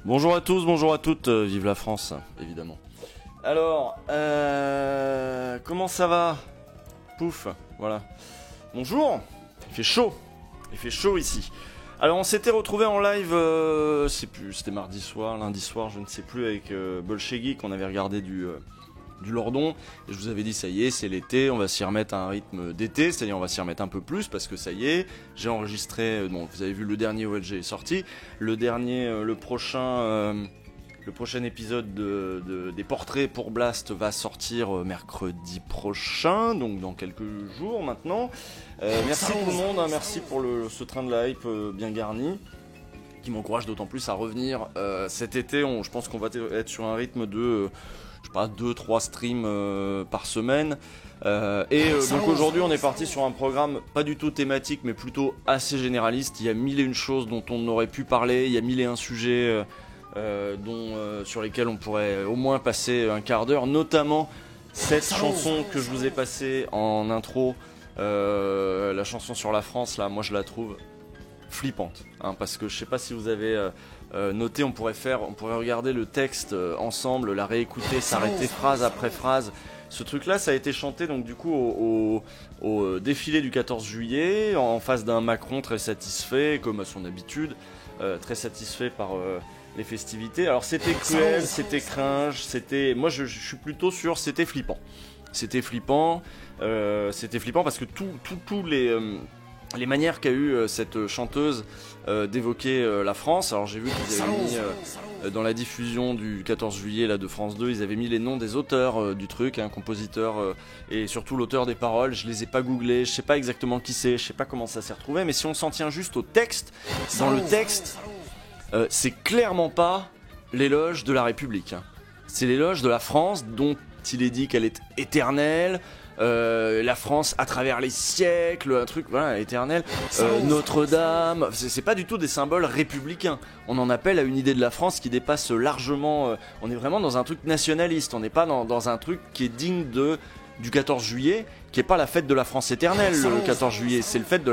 Bonjour à tous, bonjour à toutes, vive la France, évidemment. Alors, comment ça va? Pouf, voilà. Bonjour, il fait chaud ici. Alors on s'était retrouvé en live, c'était mardi soir, lundi soir, je ne sais plus, avec Bolshevik, on avait regardé du Lordon, et je vous avais dit ça y est, c'est l'été, on va s'y remettre à un rythme d'été, c'est-à-dire on va s'y remettre un peu plus, parce que ça y est, j'ai enregistré, bon vous avez vu le dernier OLG est sorti, le prochain épisode des portraits pour Blast va sortir mercredi prochain, donc dans quelques jours maintenant. Merci tout le monde, hein, merci pour ce train de la hype bien garni, qui m'encourage d'autant plus à revenir cet été. Je pense qu'on va être sur un rythme de... je sais pas, 2-3 streams par semaine. Donc aujourd'hui on est parti sur un programme pas du tout thématique mais plutôt assez généraliste. Il y a mille et une choses dont on aurait pu parler, il y a mille et un sujets sur lesquels on pourrait au moins passer un quart d'heure, notamment cette chanson que je vous ai passée en intro, la chanson sur la France, là moi je la trouve flippante, hein, parce que je sais pas si vous avez noté, on pourrait regarder le texte ensemble, la réécouter, s'arrêter phrase après phrase. Ce truc là ça a été chanté donc du coup au défilé du 14 juillet en face d'un Macron très satisfait comme à son habitude, très satisfait par les festivités. Alors c'était cruel, c'était cringe, moi je suis plutôt sûr c'était flippant. C'était flippant parce que tous les manières qu'a eu cette chanteuse d'évoquer la France. Alors j'ai vu qu'ils avaient mis dans la diffusion du 14 juillet là, de France 2, ils avaient mis les noms des auteurs du truc, hein, compositeurs et surtout l'auteur des paroles. Je les ai pas googlés, je sais pas exactement qui c'est, je sais pas comment ça s'est retrouvé, mais si on s'en tient juste au texte, dans le texte, c'est clairement pas l'éloge de la République, hein. C'est l'éloge de la France dont il est dit qu'elle est éternelle. La France à travers les siècles, un truc voilà éternel, Notre-Dame, c'est pas du tout des symboles républicains. On en appelle à une idée de la France qui dépasse largement, on est vraiment dans un truc nationaliste, on n'est pas dans un truc qui est digne du 14 juillet, qui est pas la fête de la France éternelle. Le 14 juillet, c'est la fête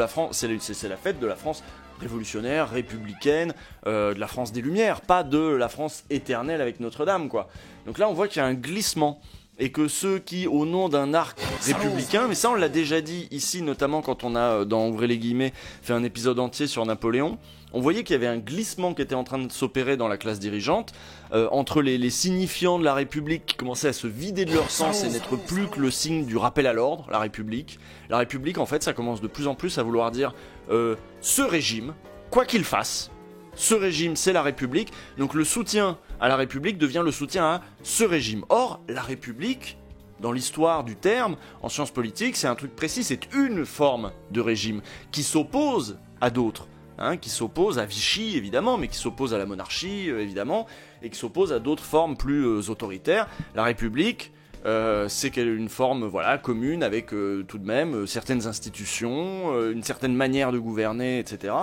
de la France révolutionnaire, républicaine, de la France des Lumières, pas de la France éternelle avec Notre-Dame, quoi. Donc là on voit qu'il y a un glissement. Et que ceux qui, au nom d'un arc républicain, mais ça on l'a déjà dit ici, notamment quand on a, dans Ouvrez les guillemets, fait un épisode entier sur Napoléon, on voyait qu'il y avait un glissement qui était en train de s'opérer dans la classe dirigeante, entre les signifiants de la République qui commençaient à se vider de leur sens et n'être plus que le signe du rappel à l'ordre, la République. La République, en fait, ça commence de plus en plus à vouloir dire ce régime, quoi qu'il fasse, ce régime, c'est la République, donc le soutien à la République devient le soutien à ce régime. Or, la République, dans l'histoire du terme, en sciences politiques, c'est un truc précis, c'est une forme de régime qui s'oppose à d'autres, hein, qui s'oppose à Vichy, évidemment, mais qui s'oppose à la monarchie, évidemment, et qui s'oppose à d'autres formes plus autoritaires. La République, c'est une forme voilà, commune avec tout de même certaines institutions, une certaine manière de gouverner, etc.,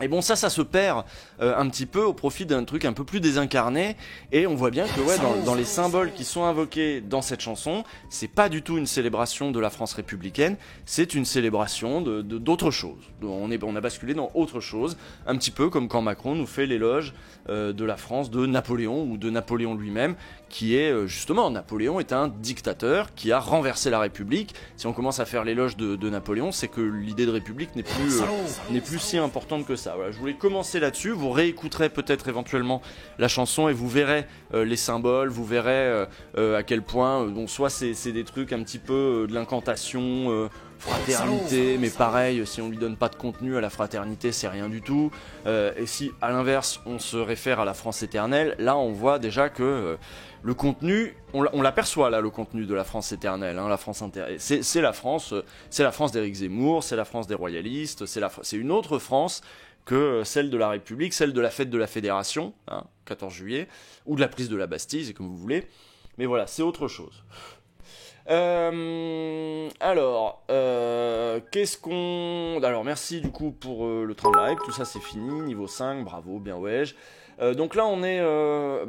et bon ça se perd un petit peu au profit d'un truc un peu plus désincarné, et on voit bien que ouais, dans les symboles qui sont invoqués dans cette chanson, c'est pas du tout une célébration de la France républicaine, c'est une célébration d'autre chose. On a basculé dans autre chose, un petit peu comme quand Macron nous fait l'éloge de la France de Napoléon ou de Napoléon lui-même, qui est justement, Napoléon est un dictateur qui a renversé la République. Si on commence à faire l'éloge de Napoléon, c'est que l'idée de République n'est plus si importante que ça. Voilà, je voulais commencer là-dessus, vous réécouterez peut-être éventuellement la chanson et vous verrez les symboles, vous verrez à quel point, soit c'est des trucs un petit peu de l'incantation, fraternité, mais pareil, si on lui donne pas de contenu à la fraternité, c'est rien du tout. Et si à l'inverse on se réfère à la France éternelle, là on voit déjà que le contenu, on l'aperçoit là, le contenu de la France éternelle, hein, la France c'est la France d'Éric Zemmour, c'est la France des royalistes, c'est une autre France que celle de la République, celle de la fête de la Fédération, hein, 14 juillet, ou de la prise de la Bastille, c'est comme vous voulez. Mais voilà, c'est autre chose. Alors, merci du coup pour le train de la hype, tout ça c'est fini, niveau 5, bravo, bien ouais. Donc là on est,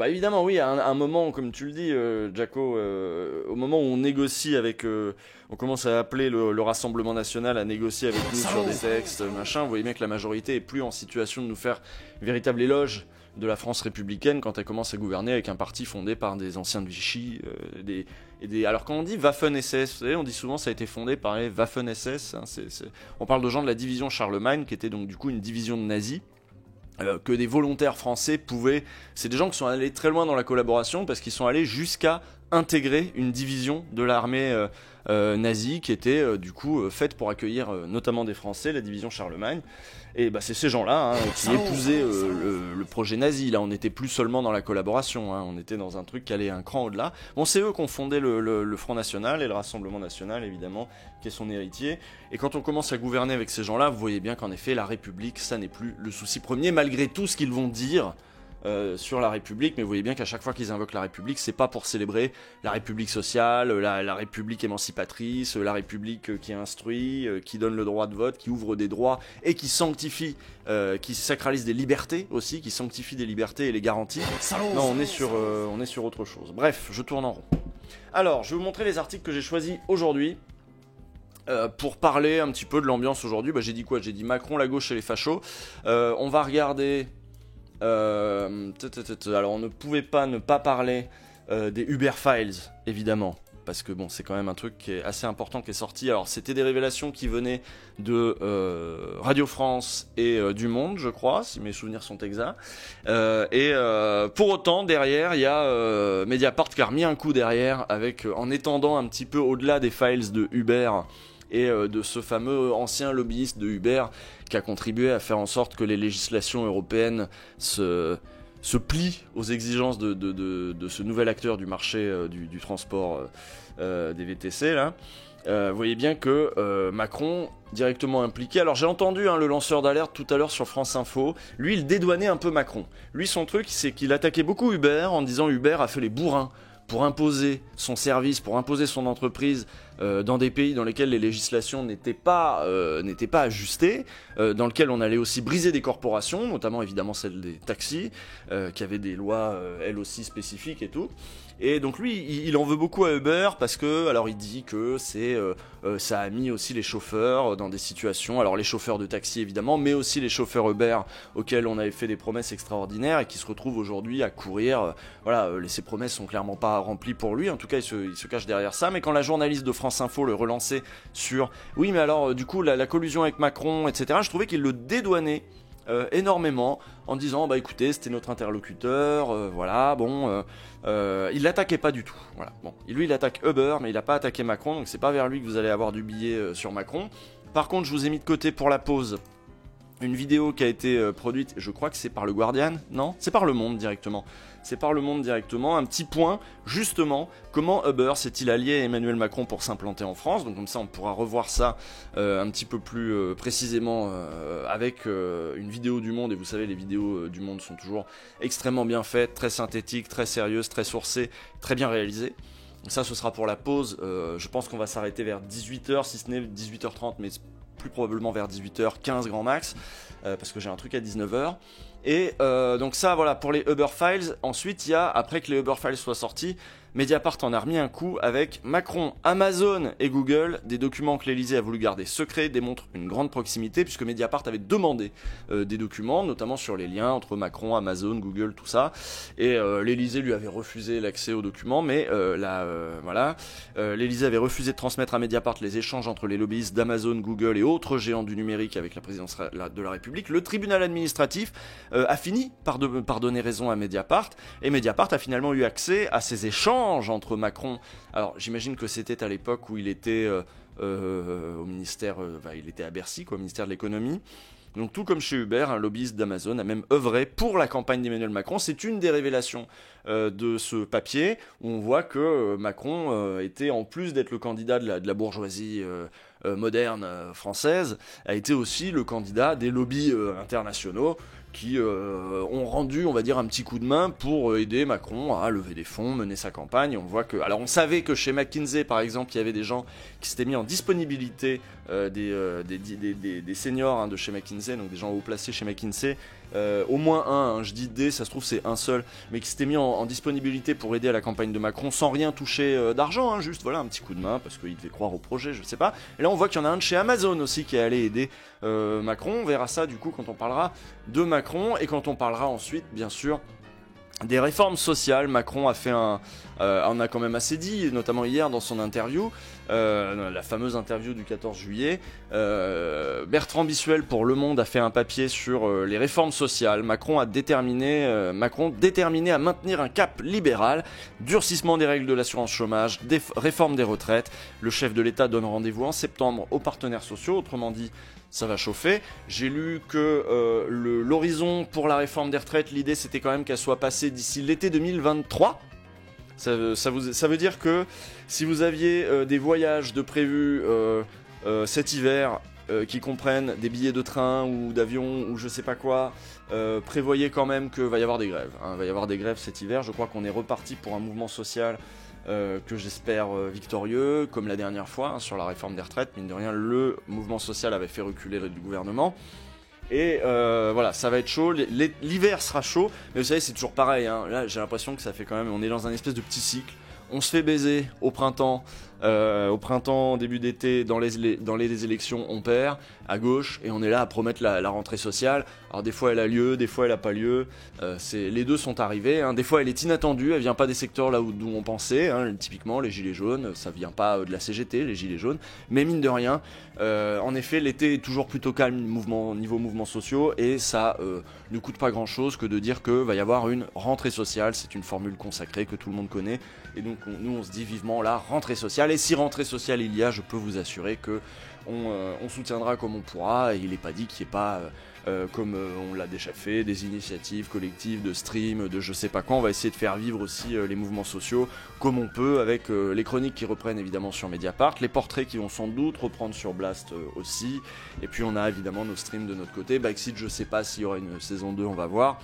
évidemment oui, à un moment, comme tu le dis, Jacko, au moment où on négocie avec, on commence à appeler le Rassemblement National à négocier avec nous sur des textes, machin, vous voyez bien que la majorité est plus en situation de nous faire une véritable éloge de la France républicaine quand elle commence à gouverner avec un parti fondé par des anciens de Vichy. Alors quand on dit Waffen-SS, vous savez, on dit souvent ça a été fondé par les Waffen-SS. Hein, on parle de gens de la division Charlemagne, qui était donc du coup une division de nazis. Que des volontaires français pouvaient... C'est des gens qui sont allés très loin dans la collaboration parce qu'ils sont allés jusqu'à intégrer une division de l'armée nazie qui était du coup faite pour accueillir notamment des Français, la division Charlemagne. Et bah, c'est ces gens-là qui épousaient le projet nazi. Là, on n'était plus seulement dans la collaboration, on était dans un truc qui allait un cran au-delà. Bon, c'est eux qui ont fondé le Front National et le Rassemblement National, évidemment, qui est son héritier. Et quand on commence à gouverner avec ces gens-là, vous voyez bien qu'en effet, la République, ça n'est plus le souci premier, malgré tout ce qu'ils vont dire sur la République, mais vous voyez bien qu'à chaque fois qu'ils invoquent la République, c'est pas pour célébrer la République sociale, la République émancipatrice, la République qui instruit, qui donne le droit de vote, qui ouvre des droits et qui sanctifie, qui sacralise des libertés aussi, qui sanctifie des libertés et les garantit. Non, on est sur autre chose. Bref, je tourne en rond. Alors, je vais vous montrer les articles que j'ai choisis aujourd'hui. Pour parler un petit peu de l'ambiance aujourd'hui. J'ai dit quoi? J'ai dit Macron, la gauche et les fachos. On va regarder... Alors on ne pouvait pas ne pas parler des Uber Files, évidemment, parce que bon, c'est quand même un truc qui est assez important qui est sorti. Alors c'était des révélations qui venaient de Radio France et du Monde, je crois, si mes souvenirs sont exacts. Pour autant, derrière, il y a Mediapart qui a remis un coup derrière, en étendant un petit peu au-delà des files de Uber et de ce fameux ancien lobbyiste de Uber qui a contribué à faire en sorte que les législations européennes se plient aux exigences de ce nouvel acteur du marché du transport des VTC là. Vous voyez bien que Macron directement impliqué. Alors j'ai entendu le lanceur d'alerte tout à l'heure sur France Info. Lui, il dédouanait un peu Macron. Lui, son truc, c'est qu'il attaquait beaucoup Uber en disant Uber a fait les bourrins pour imposer son service, pour imposer son entreprise dans des pays dans lesquels les législations n'étaient pas ajustées, dans lesquels on allait aussi briser des corporations, notamment évidemment celle des taxis, qui avaient des lois elles aussi spécifiques et tout. Et donc lui, il en veut beaucoup à Uber parce que, alors il dit que ça a mis aussi les chauffeurs dans des situations, alors les chauffeurs de taxi évidemment, mais aussi les chauffeurs Uber auxquels on avait fait des promesses extraordinaires et qui se retrouvent aujourd'hui à courir. Ces promesses sont clairement pas remplies pour lui, en tout cas il se cache derrière ça. Mais quand la journaliste de France Info le relançait sur oui mais alors du coup la collusion avec Macron, etc., je trouvais qu'il le dédouanait énormément en disant bah écoutez c'était notre interlocuteur, il l'attaquait pas du tout, il attaque Uber mais il a pas attaqué Macron, donc c'est pas vers lui que vous allez avoir du billet sur Macron. Par contre je vous ai mis de côté pour la pause une vidéo qui a été produite, je crois que c'est par le Guardian, non, c'est par Le Monde directement. C'est par Le Monde directement, un petit point, justement, comment Uber s'est-il allié à Emmanuel Macron pour s'implanter en France. Donc comme ça, on pourra revoir ça un petit peu plus précisément avec une vidéo du Monde. Et vous savez, les vidéos du Monde sont toujours extrêmement bien faites, très synthétiques, très sérieuses, très sourcées, très bien réalisées. Donc ça, ce sera pour la pause. Je pense qu'on va s'arrêter vers 18h, si ce n'est 18h30, mais plus probablement vers 18h15 grand max, parce que j'ai un truc à 19h. Et donc ça, voilà, pour les Uber Files. Ensuite, il y a, après que les Uber Files soient sortis, Mediapart en a remis un coup avec Macron, Amazon et Google. Des documents que l'Elysée a voulu garder secrets démontrent une grande proximité, puisque Mediapart avait demandé des documents, notamment sur les liens entre Macron, Amazon, Google, tout ça. Et l'Elysée lui avait refusé l'accès aux documents, mais l'Elysée avait refusé de transmettre à Mediapart les échanges entre les lobbyistes d'Amazon, Google et autres géants du numérique avec la présidence de la République. Le tribunal administratif a fini par donner raison à Mediapart, et Mediapart a finalement eu accès à ces échanges entre Macron. Alors j'imagine que c'était à l'époque où il était au ministère, il était à Bercy, au ministère de l'économie. Donc tout comme chez Uber, un lobbyiste d'Amazon a même œuvré pour la campagne d'Emmanuel Macron. C'est une des révélations de ce papier, où on voit que Macron était, en plus d'être le candidat de la bourgeoisie moderne française, a été aussi le candidat des lobbies internationaux qui ont rendu, on va dire, un petit coup de main pour aider Macron à lever des fonds, mener sa campagne. On voit que, alors on savait que chez McKinsey, par exemple, il y avait des gens qui s'étaient mis en disponibilité des seniors de chez McKinsey, donc des gens haut placés chez McKinsey, au moins un, hein, je dis des, ça se trouve c'est un seul, mais qui s'était mis en disponibilité pour aider à la campagne de Macron sans rien toucher d'argent, hein, juste voilà un petit coup de main parce qu'il devait croire au projet, je sais pas. Et là on voit qu'il y en a un de chez Amazon aussi qui est allé aider Macron. On verra ça du coup quand on parlera de Macron et quand on parlera ensuite bien sûr des réformes sociales. Macron a fait on a quand même assez dit, notamment hier dans son interview, la fameuse interview du 14 juillet. Bertrand Bissuel pour Le Monde a fait un papier sur les réformes sociales. Macron déterminé à maintenir un cap libéral, durcissement des règles de l'assurance chômage, réforme des retraites. Le chef de l'État donne rendez-vous en septembre aux partenaires sociaux, autrement dit, ça va chauffer. J'ai lu que l'horizon pour la réforme des retraites, l'idée c'était quand même qu'elle soit passée d'ici l'été 2023. Ça veut dire que si vous aviez des voyages de prévus cet hiver qui comprennent des billets de train ou d'avion ou je sais pas quoi, prévoyez quand même qu'il va y avoir des grèves. Hein. Il va y avoir des grèves cet hiver. Je crois qu'on est reparti pour un mouvement social que j'espère victorieux, comme la dernière fois hein, sur la réforme des retraites. Mine de rien, le mouvement social avait fait reculer le gouvernement. Et voilà, ça va être chaud, l'hiver sera chaud, mais vous savez c'est toujours pareil, hein. Là j'ai l'impression que ça fait quand même, on est dans un espèce de petit cycle, on se fait baiser au printemps, début d'été, dans les élections on perd, à gauche, et on est là à promettre la rentrée sociale. Alors des fois elle a lieu, des fois elle a pas lieu, les deux sont arrivés, hein. Des fois elle est inattendue, elle vient pas des secteurs là d'où on pensait, hein. Typiquement les gilets jaunes, ça vient pas de la CGT, les gilets jaunes, mais mine de rien, en effet l'été est toujours plutôt calme niveau mouvements sociaux, et ça ne coûte pas grand chose que de dire que va y avoir une rentrée sociale. C'est une formule consacrée que tout le monde connaît, et donc nous on se dit vivement la rentrée sociale. Et si rentrée sociale il y a, je peux vous assurer que on soutiendra comme on pourra, et il n'est pas dit qu'il n'y ait pas, comme on l'a déjà fait, des initiatives collectives de stream, de je sais pas quoi. On va essayer de faire vivre aussi les mouvements sociaux comme on peut, avec les chroniques qui reprennent évidemment sur Mediapart, les portraits qui vont sans doute reprendre sur Blast aussi, et puis on a évidemment nos streams de notre côté. Backseat, je sais pas s'il y aura une saison 2, on va voir.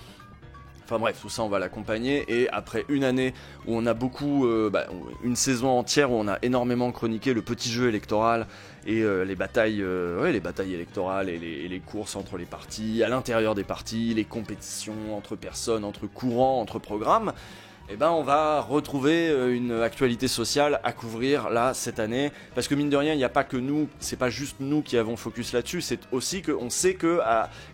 Enfin bref, tout ça on va l'accompagner, et après une année où on a beaucoup, une saison entière où on a énormément chroniqué le petit jeu électoral et les batailles électorales et les courses entre les partis, à l'intérieur des partis, les compétitions entre personnes, entre courants, entre programmes, eh ben on va retrouver une actualité sociale à couvrir là cette année, parce que mine de rien il n'y a pas que nous, c'est pas juste nous qui avons focus là-dessus, c'est aussi qu'on sait que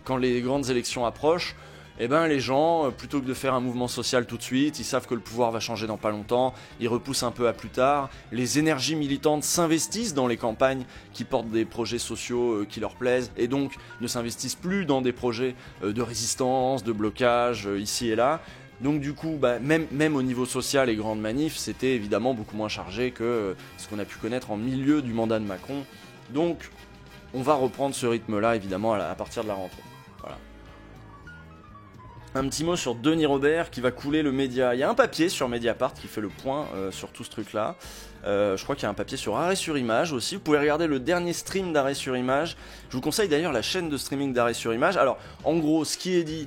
quand les grandes élections approchent, eh ben les gens, plutôt que de faire un mouvement social tout de suite, ils savent que le pouvoir va changer dans pas longtemps, ils repoussent un peu à plus tard, les énergies militantes s'investissent dans les campagnes qui portent des projets sociaux qui leur plaisent, et donc ne s'investissent plus dans des projets de résistance, de blocage, ici et là. Donc du coup, même au niveau social, les grandes manifs, c'était évidemment beaucoup moins chargé que ce qu'on a pu connaître en milieu du mandat de Macron. Donc on va reprendre ce rythme-là évidemment à partir de la rentrée. Voilà. Un petit mot sur Denis Robert qui va couler le média. Il y a un papier sur Mediapart qui fait le point sur tout ce truc-là. Je crois qu'il y a un papier sur Arrêt sur Image aussi. Vous pouvez regarder le dernier stream d'Arrêt sur Image. Je vous conseille d'ailleurs la chaîne de streaming d'Arrêt sur Image. Alors, en gros, ce qui est dit,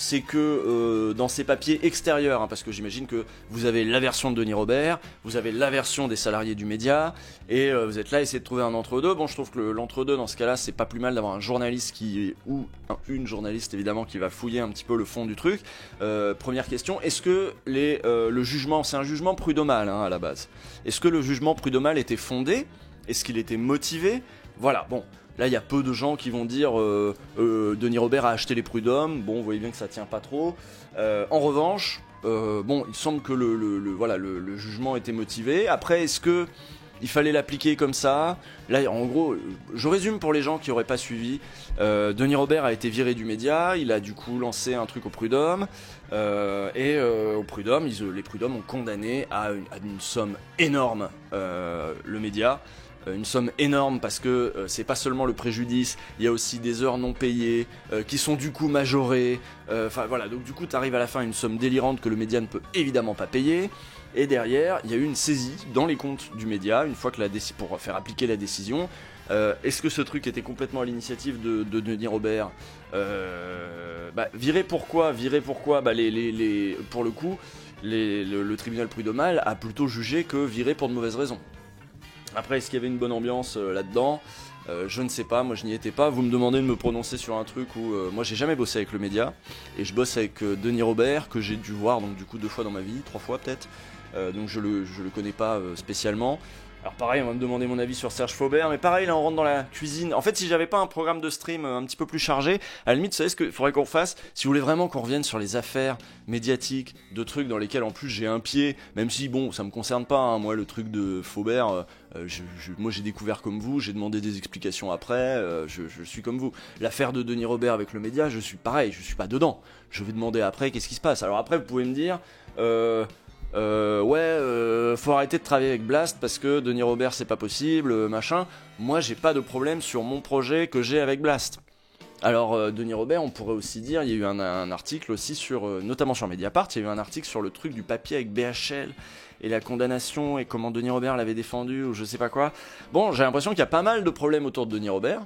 c'est que dans ces papiers extérieurs, hein, parce que j'imagine que vous avez la version de Denis Robert, vous avez la version des salariés du média, et vous êtes là à essayer de trouver un entre-deux. Bon, je trouve que l'entre-deux, dans ce cas-là, c'est pas plus mal d'avoir un journaliste une journaliste évidemment, qui va fouiller un petit peu le fond du truc. Première question, est-ce que le jugement, c'est un jugement prud'homal hein, à la base, est-ce que le jugement prud'homal était fondé? Est-ce qu'il était motivé? Voilà, bon. Là, il y a peu de gens qui vont dire Denis Robert a acheté les prud'hommes. Bon, vous voyez bien que ça tient pas trop. En revanche, il semble que le jugement était motivé. Après, est-ce que il fallait l'appliquer comme ça? Là, en gros, je résume pour les gens qui n'auraient pas suivi. Denis Robert a été viré du média. Il a du coup lancé un truc au prud'homme. Au prud'homme, les prud'hommes ont condamné à une somme énorme le média. Une somme énorme parce que c'est pas seulement le préjudice, il y a aussi des heures non payées qui sont du coup majorées. Enfin voilà, donc du coup t'arrives à la fin à une somme délirante que le média ne peut évidemment pas payer. Et derrière, il y a eu une saisie dans les comptes du média une fois que pour faire appliquer la décision. Est-ce que ce truc était complètement à l'initiative de Denis Robert? Virer pourquoi? Pour le coup, le tribunal prud'homal a plutôt jugé que virer pour de mauvaises raisons. Après, est-ce qu'il y avait une bonne ambiance là-dedans? Je ne sais pas, moi je n'y étais pas. Vous me demandez de me prononcer sur un truc où moi j'ai jamais bossé avec le média. Et je bosse avec Denis Robert, que j'ai dû voir donc du coup 2 fois dans ma vie, 3 fois peut-être. Donc je le connais pas spécialement. Alors pareil, on va me demander mon avis sur Serge Faubert, mais pareil, là on rentre dans la cuisine. En fait, si j'avais pas un programme de stream un petit peu plus chargé, à la limite, vous savez ce qu'il faudrait qu'on fasse? Si vous voulez vraiment qu'on revienne sur les affaires médiatiques, de trucs dans lesquels en plus j'ai un pied, même si bon, ça me concerne pas, hein, moi le truc de Faubert, moi j'ai découvert comme vous, j'ai demandé des explications après, je suis comme vous. L'affaire de Denis Robert avec le média, je suis pareil, je suis pas dedans. Je vais demander après qu'est-ce qui se passe. Alors après, vous pouvez me dire... faut arrêter de travailler avec Blast parce que Denis Robert c'est pas possible, machin. Moi j'ai pas de problème sur mon projet que j'ai avec Blast. Alors Denis Robert, on pourrait aussi dire, il y a eu un article aussi sur, notamment sur Mediapart, il y a eu un article sur le truc du papier avec BHL et la condamnation et comment Denis Robert l'avait défendu ou je sais pas quoi. Bon, j'ai l'impression qu'il y a pas mal de problèmes autour de Denis Robert.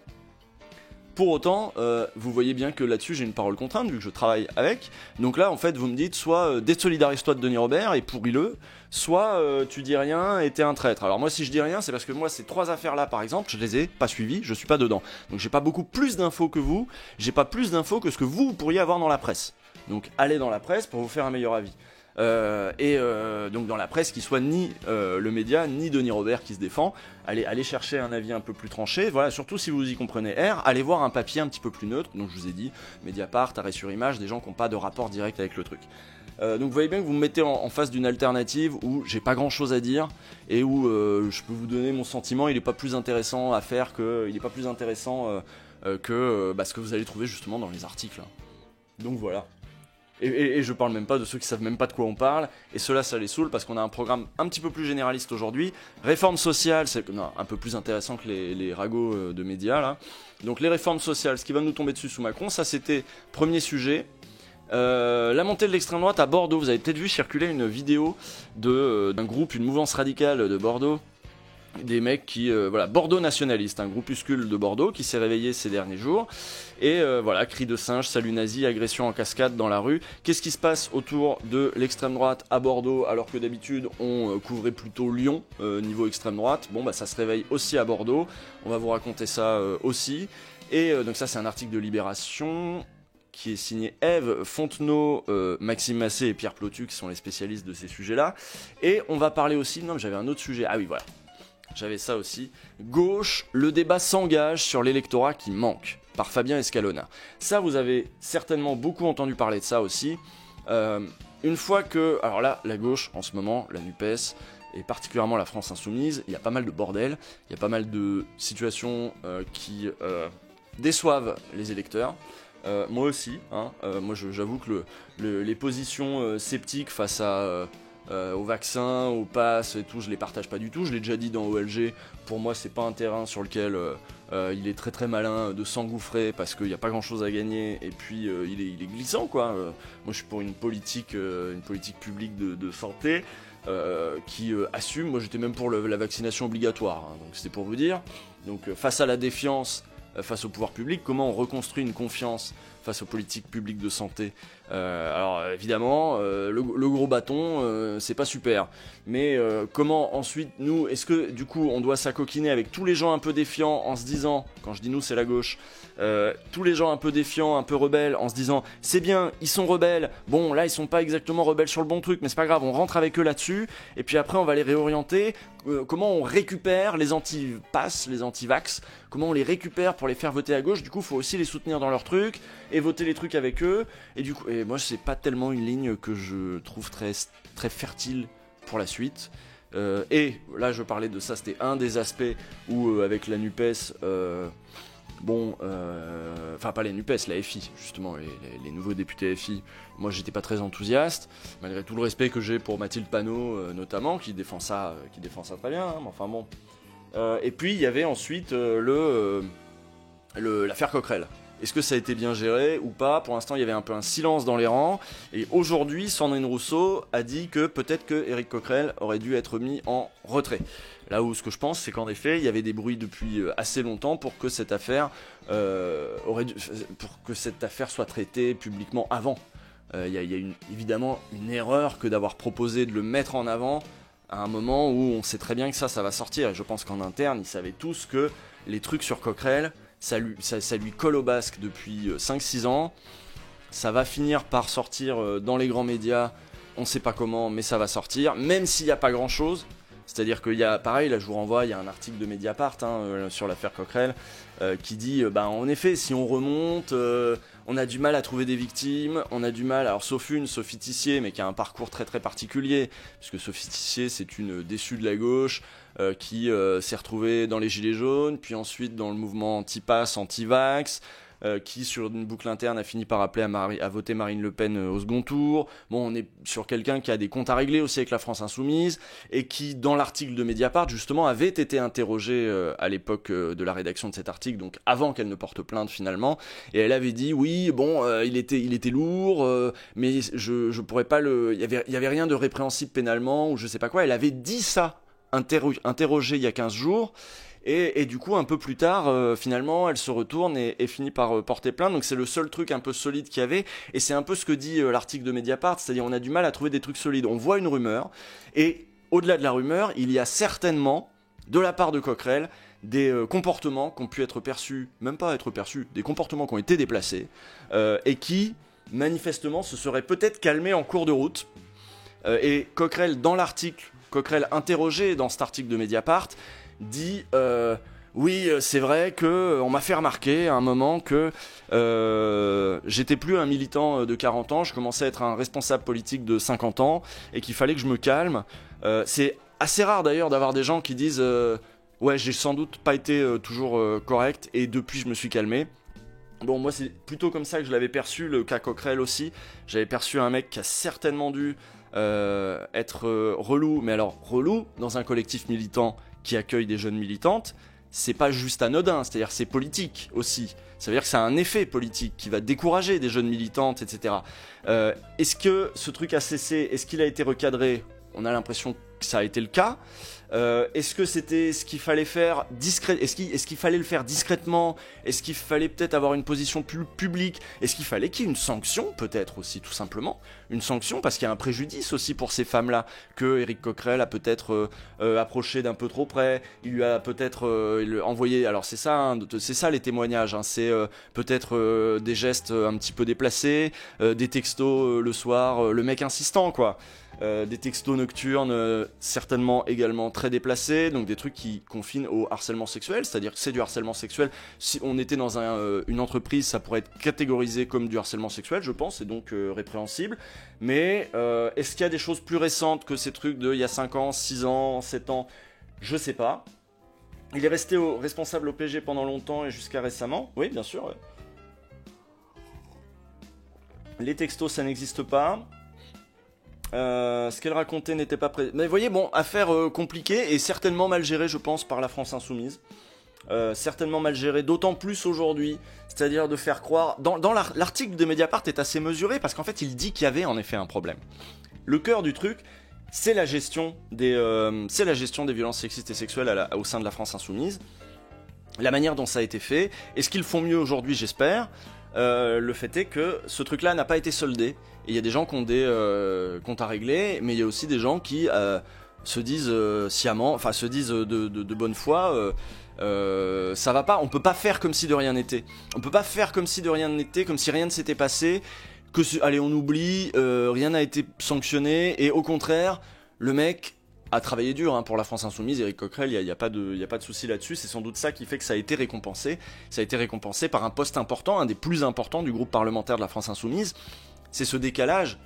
Pour autant, vous voyez bien que là-dessus j'ai une parole contrainte vu que je travaille avec. Donc là en fait vous me dites soit désolidarise-toi de Denis Robert et pourris-le, soit tu dis rien et t'es un traître. Alors moi si je dis rien c'est parce que moi ces 3 affaires là par exemple je les ai pas suivies, je suis pas dedans. Donc j'ai pas beaucoup plus d'infos que vous, j'ai pas plus d'infos que ce que vous pourriez avoir dans la presse. Donc allez dans la presse pour vous faire un meilleur avis. Donc dans la presse qui soit ni le média ni Denis Robert qui se défend, allez chercher un avis un peu plus tranché, voilà, surtout si vous y comprenez R, allez voir un papier un petit peu plus neutre, donc je vous ai dit Mediapart, Arrêt sur Image, des gens qui n'ont pas de rapport direct avec le truc. Donc vous voyez bien que vous me mettez en face d'une alternative où j'ai pas grand chose à dire et où je peux vous donner mon sentiment, il est pas plus intéressant à faire que, il est pas plus intéressant que ce que vous allez trouver justement dans les articles. Donc voilà. Et je parle même pas de ceux qui savent même pas de quoi on parle, et ceux-là ça les saoule parce qu'on a un programme un petit peu plus généraliste aujourd'hui. Réforme sociale, c'est un peu plus intéressant que les ragots de médias là. Donc les réformes sociales, ce qui va nous tomber dessus sous Macron, ça c'était premier sujet. La montée de l'extrême droite à Bordeaux, vous avez peut-être vu circuler une vidéo d'un groupe, une mouvance radicale de Bordeaux. Des mecs qui, Bordeaux nationaliste, un groupuscule de Bordeaux qui s'est réveillé ces derniers jours, et cris de singe, salut nazi, agression en cascade dans la rue. Qu'est-ce qui se passe autour de l'extrême droite à Bordeaux, alors que d'habitude on couvrait plutôt Lyon, niveau extrême droite? Bon ça se réveille aussi à Bordeaux, on va vous raconter ça aussi, et donc ça c'est un article de Libération, qui est signé Ève Fontenot, Maxime Massé et Pierre Plotu, qui sont les spécialistes de ces sujets-là, et on va parler aussi, non mais j'avais un autre sujet, ah oui voilà, j'avais ça aussi. Gauche, le débat s'engage sur l'électorat qui manque, par Fabien Escalona. Ça, vous avez certainement beaucoup entendu parler de ça aussi. Une fois que... Alors là, la gauche, en ce moment, la NUPES, et particulièrement la France Insoumise, il y a pas mal de bordel, il y a pas mal de situations qui déçoivent les électeurs. Moi aussi, hein, moi j'avoue que les positions sceptiques face à... au vaccin, au pass et tout, je les partage pas du tout, je l'ai déjà dit dans OLG, pour moi c'est pas un terrain sur lequel il est très très malin de s'engouffrer parce qu'il n'y a pas grand chose à gagner et puis il est glissant quoi. Moi je suis pour une politique publique de santé qui assume, moi j'étais même pour la vaccination obligatoire, hein, donc c'était pour vous dire. Donc face à la défiance, face au pouvoir public, comment on reconstruit une confiance face aux politiques publiques de santé? Alors évidemment, le gros bâton, c'est pas super. Mais comment ensuite nous, est-ce que du coup on doit s'acoquiner avec tous les gens un peu défiants en se disant, quand je dis nous c'est la gauche, tous les gens un peu défiants, un peu rebelles, en se disant c'est bien, ils sont rebelles, bon là ils sont pas exactement rebelles sur le bon truc, mais c'est pas grave, on rentre avec eux là-dessus, et puis après on va les réorienter. Comment on récupère les anti-pass, les anti-vax, comment on les récupère pour les faire voter à gauche? Du coup il faut aussi les soutenir dans leurs trucs et voter les trucs avec eux, et du coup moi c'est pas tellement une ligne que je trouve très, très fertile pour la suite. Et là je parlais de ça, c'était un des aspects où avec la NUPES, enfin pas les NUPES, la FI justement, les nouveaux députés FI, moi j'étais pas très enthousiaste, malgré tout le respect que j'ai pour Mathilde Panot notamment, qui défend ça très bien, hein, mais enfin bon. Et puis il y avait ensuite l'affaire Coquerel. Est-ce que ça a été bien géré ou pas? Pour l'instant, il y avait un peu un silence dans les rangs. Et aujourd'hui, Sandrine Rousseau a dit que peut-être que Éric Coquerel aurait dû être mis en retrait. Là où ce que je pense, c'est qu'en effet, il y avait des bruits depuis assez longtemps pour que cette affaire soit traitée publiquement avant. Il y a évidemment une erreur que d'avoir proposé de le mettre en avant à un moment où on sait très bien que ça va sortir. Et je pense qu'en interne, ils savaient tous que les trucs sur Coquerel, ça lui colle au basque depuis 5-6 ans. Ça va finir par sortir dans les grands médias, on sait pas comment, mais ça va sortir, même s'il n'y a pas grand chose. C'est-à-dire qu'il y a, pareil, là je vous renvoie, il y a un article de Mediapart sur l'affaire Coquerel qui dit, en effet, si on remonte, on a du mal à trouver des victimes, on a du mal, alors sauf Sophie Tissier, mais qui a un parcours très très particulier, puisque Sophie Tissier c'est une déçue de la gauche qui s'est retrouvée dans les Gilets jaunes, puis ensuite dans le mouvement anti-pass, anti-vax, qui sur une boucle interne a fini par appeler à voter Marine Le Pen au second tour. Bon, on est sur quelqu'un qui a des comptes à régler aussi avec la France Insoumise, et qui, dans l'article de Mediapart, justement, avait été interrogée à l'époque de la rédaction de cet article, donc avant qu'elle ne porte plainte finalement, et elle avait dit, oui, bon, il était lourd, mais je pourrais pas il y avait rien de répréhensible pénalement, ou je sais pas quoi. Elle avait dit ça, interrogée il y a 15 jours, et du coup, un peu plus tard, finalement, elle se retourne et finit par porter plainte. Donc c'est le seul truc un peu solide qu'il y avait. Et c'est un peu ce que dit l'article de Mediapart, c'est-à-dire on a du mal à trouver des trucs solides. On voit une rumeur, et au-delà de la rumeur, il y a certainement, de la part de Coquerel, des comportements qui ont pu être perçus, même pas être perçus, des comportements qui ont été déplacés, et qui, manifestement, se seraient peut-être calmés en cours de route. Et Coquerel, dans l'article, Coquerel interrogé dans cet article de Mediapart, dit oui, c'est vrai que on m'a fait remarquer à un moment que j'étais plus un militant de 40 ans, je commençais à être un responsable politique de 50 ans et qu'il fallait que je me calme. C'est assez rare d'ailleurs d'avoir des gens qui disent ouais, j'ai sans doute pas été toujours correct et depuis je me suis calmé. Bon, moi c'est plutôt comme ça que je l'avais perçu, le cas Coquerel aussi. J'avais perçu un mec qui a certainement dû être relou, mais alors relou dans un collectif militant qui accueille des jeunes militantes, c'est pas juste anodin, c'est-à-dire c'est politique aussi. Ça veut dire que ça a un effet politique qui va décourager des jeunes militantes, etc. Est-ce que ce truc a cessé? Est-ce qu'il a été recadré? On a l'impression que ça a été le cas. Est-ce que c'était ce qu'il fallait faire Est-ce qu'il fallait le faire discrètement? Est-ce qu'il fallait peut-être avoir une position plus publique? Est-ce qu'il fallait qu'il y ait une sanction, peut-être aussi, tout simplement? Une sanction, parce qu'il y a un préjudice aussi pour ces femmes-là, que Éric Coquerel a peut-être approché d'un peu trop près, il lui a peut-être envoyé... Alors c'est ça, c'est ça les témoignages, hein, c'est peut-être des gestes un petit peu déplacés, des textos le soir, le mec insistant, quoi. Des textos nocturnes certainement également très déplacés, donc des trucs qui confinent au harcèlement sexuel, c'est-à-dire que c'est du harcèlement sexuel. Si on était dans une entreprise, ça pourrait être catégorisé comme du harcèlement sexuel, je pense, et donc répréhensible. Mais est-ce qu'il y a des choses plus récentes que ces trucs de il y a 5 ans, 6 ans, 7 ans? Je sais pas. Il est resté responsable au PG pendant longtemps et jusqu'à récemment. Oui, bien sûr. Ouais. Les textos, ça n'existe pas. Ce qu'elle racontait n'était pas prêt. Mais vous voyez, bon, affaire compliquée et certainement mal gérée, je pense, par la France Insoumise. Certainement mal gérée, d'autant plus aujourd'hui. C'est-à-dire de faire croire... Dans l'article de Mediapart est assez mesuré parce qu'en fait, il dit qu'il y avait en effet un problème. Le cœur du truc, c'est la gestion des violences sexistes et sexuelles au sein de la France Insoumise. La manière dont ça a été fait. Est-ce qu'ils font mieux aujourd'hui, j'espère. Le fait est que ce truc-là n'a pas été soldé. Et il y a des gens qui ont des comptes à régler, mais il y a aussi des gens qui se disent sciemment, enfin se disent de bonne foi, ça va pas, on peut pas faire comme si de rien n'était. On peut pas faire comme si de rien n'était, comme si rien ne s'était passé, allez on oublie, rien n'a été sanctionné, et au contraire, le mec a travaillé dur pour la France Insoumise, Éric Coquerel, il y a pas de souci là-dessus, c'est sans doute ça qui fait que ça a été récompensé. Ça a été récompensé par un poste important, un des plus importants du groupe parlementaire de la France Insoumise. C'est ce décalage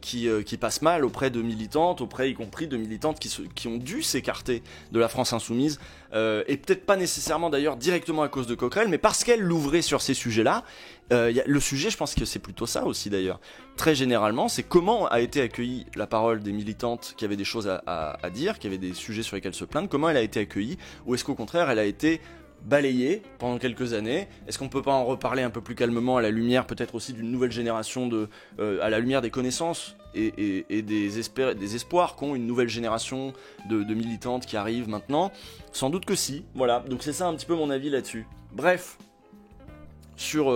qui passe mal auprès de militantes, auprès y compris de militantes qui ont dû s'écarter de la France Insoumise, et peut-être pas nécessairement d'ailleurs directement à cause de Coquerel, mais parce qu'elle l'ouvrait sur ces sujets-là. Le sujet, je pense que c'est plutôt ça aussi d'ailleurs. Très généralement, c'est comment a été accueillie la parole des militantes qui avaient des choses à dire, qui avaient des sujets sur lesquels se plaindre, comment elle a été accueillie, ou est-ce qu'au contraire elle a été balayé pendant quelques années. Est-ce qu'on peut pas en reparler un peu plus calmement à la lumière peut-être aussi d'une nouvelle génération à la lumière des connaissances et des espoirs qu'ont une nouvelle génération de militantes qui arrivent maintenant? Sans doute que si, voilà, donc c'est ça un petit peu mon avis là-dessus. Bref, sur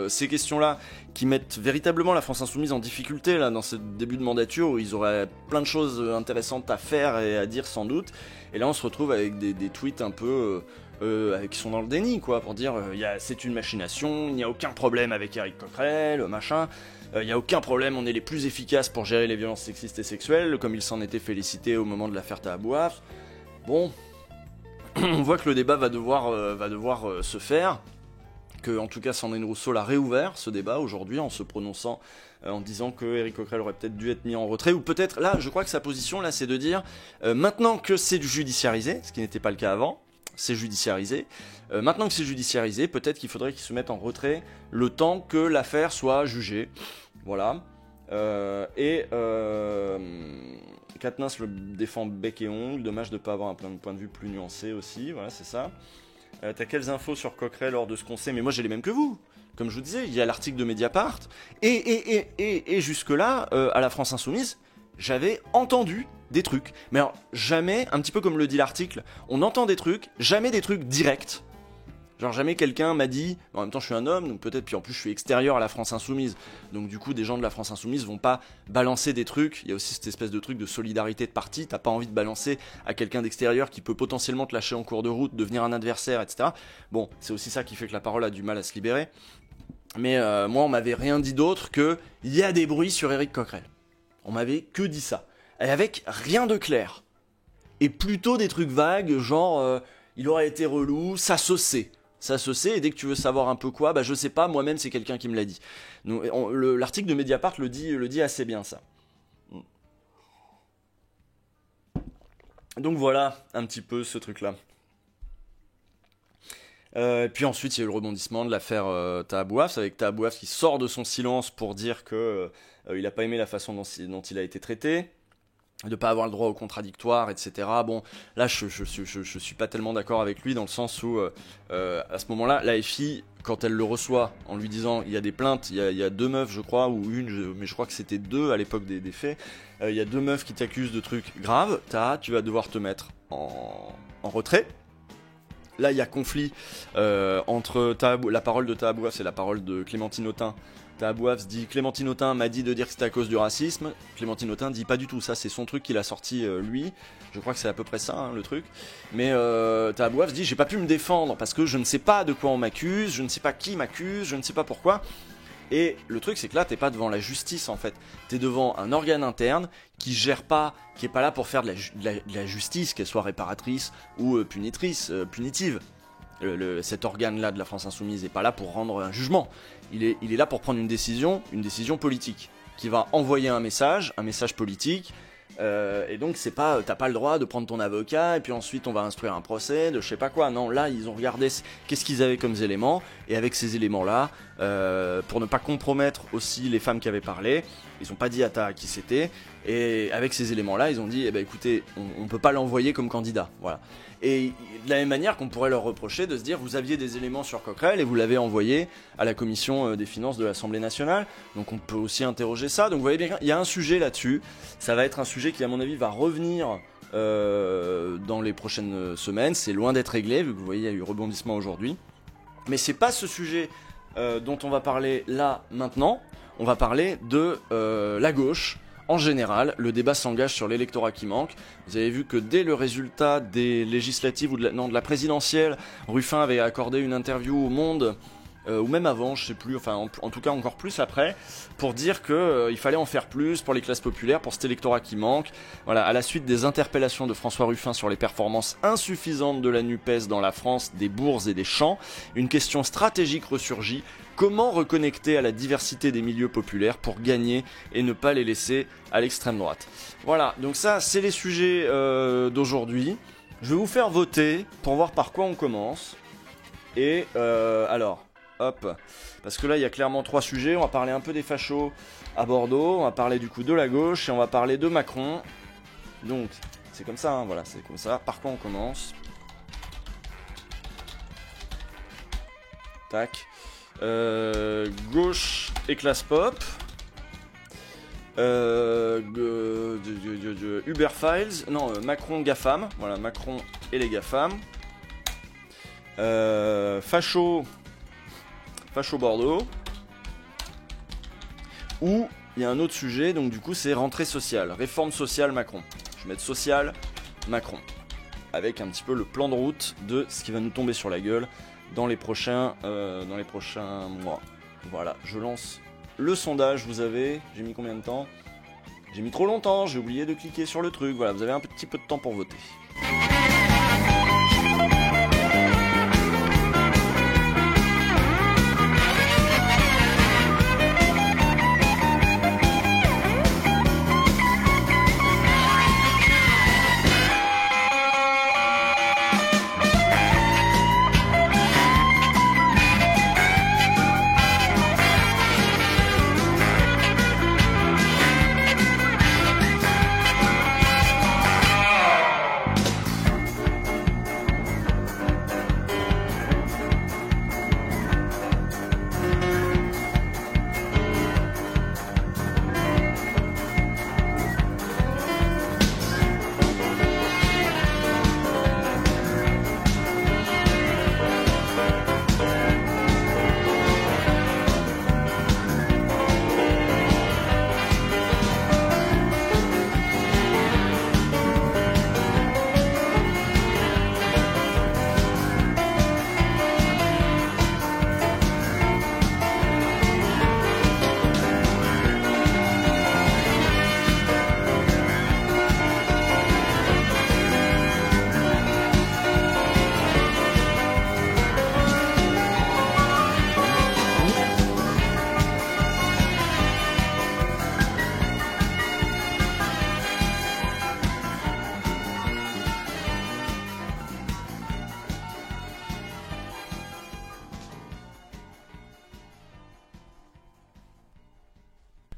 ces questions-là qui mettent véritablement la France Insoumise en difficulté là dans ce début de mandature où ils auraient plein de choses intéressantes à faire et à dire sans doute, et là on se retrouve avec des tweets un peu qui sont dans le déni, quoi, pour dire c'est une machination, il n'y a aucun problème avec Éric Coquerel, machin, il n'y a aucun problème, on est les plus efficaces pour gérer les violences sexistes et sexuelles, comme il s'en était félicité au moment de l'affaire Tahabouaf. Bon, on voit que le débat va devoir se faire, que en tout cas Sandrine Rousseau l'a réouvert, ce débat, aujourd'hui, en se prononçant, en disant que Éric Coquerel aurait peut-être dû être mis en retrait, ou peut-être, là, je crois que sa position, là, c'est de dire, maintenant que c'est judiciarisé, ce qui n'était pas le cas avant, c'est judiciarisé. Maintenant que c'est judiciarisé, peut-être qu'il faudrait qu'il se mette en retrait le temps que l'affaire soit jugée. Voilà. Katniss le défend bec et ongle. Dommage de ne pas avoir un point de vue plus nuancé aussi. Voilà, c'est ça. T'as quelles infos sur Coquerel lors de ce qu'on sait? Mais moi j'ai les mêmes que vous. Comme je vous disais, il y a l'article de Mediapart. Et jusque-là, à la France Insoumise, j'avais entendu des trucs. Mais alors, jamais, un petit peu comme le dit l'article, on entend des trucs, jamais des trucs directs. Genre jamais quelqu'un m'a dit, en même temps je suis un homme, donc peut-être, puis en plus je suis extérieur à la France Insoumise, donc du coup des gens de la France Insoumise vont pas balancer des trucs, il y a aussi cette espèce de truc de solidarité de parti, t'as pas envie de balancer à quelqu'un d'extérieur qui peut potentiellement te lâcher en cours de route, devenir un adversaire, etc. Bon, c'est aussi ça qui fait que la parole a du mal à se libérer, mais moi on m'avait rien dit d'autre que, il y a des bruits sur Éric Coquerel. On m'avait que dit ça, et avec rien de clair, et plutôt des trucs vagues, genre il aurait été relou, ça se sait. Ça se sait, et dès que tu veux savoir un peu quoi, bah je sais pas, moi-même c'est quelqu'un qui me l'a dit. L'article de Mediapart le dit assez bien, ça. Donc voilà, un petit peu ce truc-là. Puis ensuite, il y a eu le rebondissement de l'affaire Tahabouaf, avec Tahabouaf qui sort de son silence pour dire que il a pas aimé la façon dont il a été traité, de pas avoir le droit au contradictoire, etc. Bon, là, je suis pas tellement d'accord avec lui, dans le sens où, à ce moment-là, la FI, quand elle le reçoit, en lui disant, il y a des plaintes, il y a deux meufs, je crois, ou une, mais je crois que c'était deux à l'époque des faits, il y a deux meufs qui t'accusent de trucs graves, tu vas devoir te mettre en retrait. Là, il y a conflit entre la parole de Tahabouaf et la parole de Clémentine Autain. Tahabouaf dit, Clémentine Autain m'a dit de dire que c'était à cause du racisme. Clémentine Autain dit pas du tout, ça c'est son truc qu'il a sorti lui. Je crois que c'est à peu près ça, hein, le truc. Mais Tahabouaf dit, j'ai pas pu me défendre parce que je ne sais pas de quoi on m'accuse, je ne sais pas qui m'accuse, je ne sais pas pourquoi. Et le truc c'est que là t'es pas devant la justice en fait, t'es devant un organe interne qui gère pas, qui est pas là pour faire de la justice, qu'elle soit réparatrice ou punitive. Cet organe-là de la France Insoumise est pas là pour rendre un jugement. Il est là pour prendre une décision politique, qui va envoyer un message politique. Et donc t'as pas le droit de prendre ton avocat et puis ensuite on va instruire un procès de je sais pas quoi. Non, là ils ont regardé qu'est-ce qu'ils avaient comme éléments, et avec ces éléments-là, pour ne pas compromettre aussi les femmes qui avaient parlé, ils ont pas dit à qui c'était, et avec ces éléments-là ils ont dit écoutez, on peut pas l'envoyer comme candidat, voilà. Et de la même manière qu'on pourrait leur reprocher de se dire vous aviez des éléments sur Coquerel et vous l'avez envoyé à la commission des finances de l'Assemblée nationale, donc on peut aussi interroger ça. Donc vous voyez bien, il y a un sujet là-dessus, ça va être un sujet qui à mon avis va revenir dans les prochaines semaines, c'est loin d'être réglé vu que vous voyez il y a eu rebondissement aujourd'hui, mais c'est pas ce sujet dont on va parler là maintenant, on va parler de la gauche. En général, le débat s'engage sur l'électorat qui manque. Vous avez vu que dès le résultat des législatives ou de la présidentielle, Ruffin avait accordé une interview au Monde, ou même avant, je sais plus, enfin en tout cas encore plus après, pour dire qu'il fallait en faire plus pour les classes populaires, pour cet électorat qui manque. Voilà, à la suite des interpellations de François Ruffin sur les performances insuffisantes de la NUPES dans la France des bourgs et des champs, une question stratégique ressurgit. Comment reconnecter à la diversité des milieux populaires pour gagner et ne pas les laisser à l'extrême droite? Voilà, donc ça c'est les sujets d'aujourd'hui. Je vais vous faire voter pour voir par quoi on commence. Et alors, hop, parce que là il y a clairement 3 sujets. On va parler un peu des fachos à Bordeaux, on va parler du coup de la gauche et on va parler de Macron. Donc c'est comme ça, hein, voilà, c'est comme ça. Par quoi on commence? Tac. Gauche et classe pop. Uber Files. Non, Macron GAFAM. Voilà, Macron et les GAFAM. Facho Bordeaux. Ou il y a un autre sujet, donc du coup c'est rentrée sociale. Réforme sociale Macron. Je vais mettre sociale Macron. avec un petit peu le plan de route de ce qui va nous tomber sur la gueule dans les prochains mois. Voilà, je lance le sondage, j'ai mis combien de temps? J'ai mis trop longtemps, j'ai oublié de cliquer sur le truc, voilà, vous avez un petit peu de temps pour voter.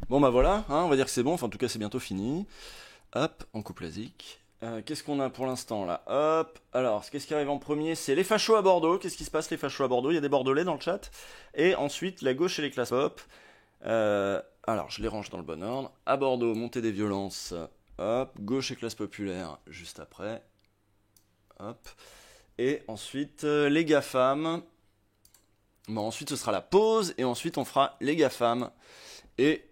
Bon bah voilà, hein, on va dire que c'est bon, enfin en tout cas c'est bientôt fini. Hop, on coupe la zik. Qu'est-ce qu'on a pour l'instant là? Hop, alors qu'est-ce qui arrive en premier? C'est les fachos à Bordeaux. Qu'est-ce qui se passe les fachos à Bordeaux? Il y a des Bordelais dans le chat. Et ensuite la gauche et les classes pop. Alors je les range dans le bon ordre. À Bordeaux, montée des violences. Hop, gauche et classe populaire juste après. Hop. Et ensuite les GAFAM. Bon ensuite ce sera la pause et ensuite on fera les GAFAM. Et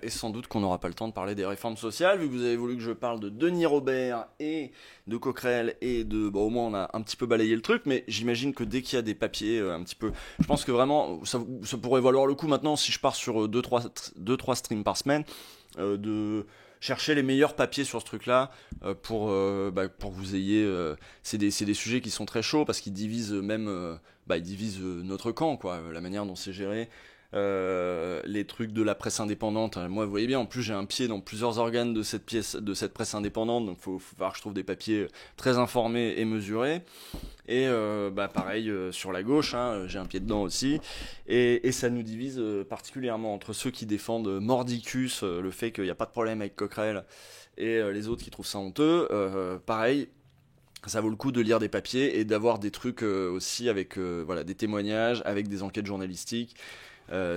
sans doute qu'on n'aura pas le temps de parler des réformes sociales, vu que vous avez voulu que je parle de Denis Robert et de Coquerel et de... Bon, au moins on a un petit peu balayé le truc, mais j'imagine que dès qu'il y a des papiers un petit peu... Je pense que vraiment, ça pourrait valoir le coup maintenant, si je pars sur 2-3 streams par semaine, de chercher les meilleurs papiers sur ce truc-là, pour que vous ayez... c'est des sujets qui sont très chauds, parce qu'ils divisent même... ils divisent notre camp, quoi, la manière dont c'est géré. Les trucs de la presse indépendante, moi vous voyez bien, en plus j'ai un pied dans plusieurs organes de cette presse indépendante, donc faut falloir que je trouve des papiers très informés et mesurés. Et pareil sur la gauche, hein, j'ai un pied dedans aussi, et ça nous divise particulièrement entre ceux qui défendent mordicus le fait qu'il n'y a pas de problème avec Coquerel, et les autres qui trouvent ça honteux. Pareil, ça vaut le coup de lire des papiers et d'avoir des trucs aussi avec des témoignages, avec des enquêtes journalistiques.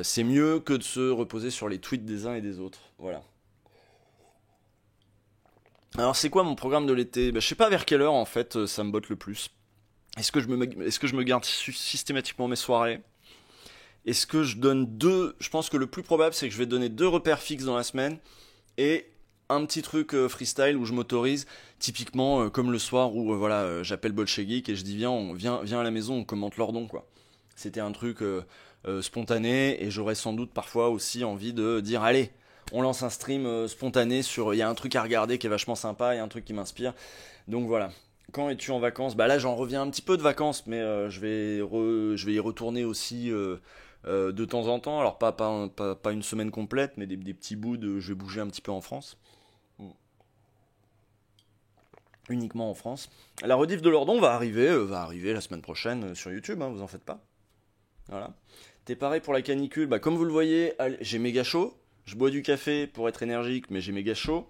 C'est mieux que de se reposer sur les tweets des uns et des autres. Voilà. Alors c'est quoi mon programme de l'été? Je sais pas vers quelle heure en fait ça me botte le plus. Est-ce que je me garde systématiquement mes soirées? Est-ce que je donne deux? Je pense que le plus probable c'est que je vais donner 2 repères fixes dans la semaine et un petit truc freestyle où je m'autorise, typiquement comme le soir où j'appelle Bolchegeek et je dis viens à la maison, on commente Lordon quoi. C'était un truc spontané, et j'aurais sans doute parfois aussi envie de dire allez, on lance un stream spontané sur il y a un truc à regarder qui est vachement sympa, il y a un truc qui m'inspire. Donc voilà. Quand es-tu en vacances? Là j'en reviens un petit peu de vacances, mais je vais y retourner aussi de temps en temps. Alors pas une semaine complète, mais des petits bouts de je vais bouger un petit peu en France. Uniquement en France. La rediff de Lordon va arriver la semaine prochaine sur YouTube, hein, vous en faites pas. Voilà. T'es pareil pour la canicule, comme vous le voyez, j'ai méga chaud. Je bois du café pour être énergique, mais j'ai méga chaud.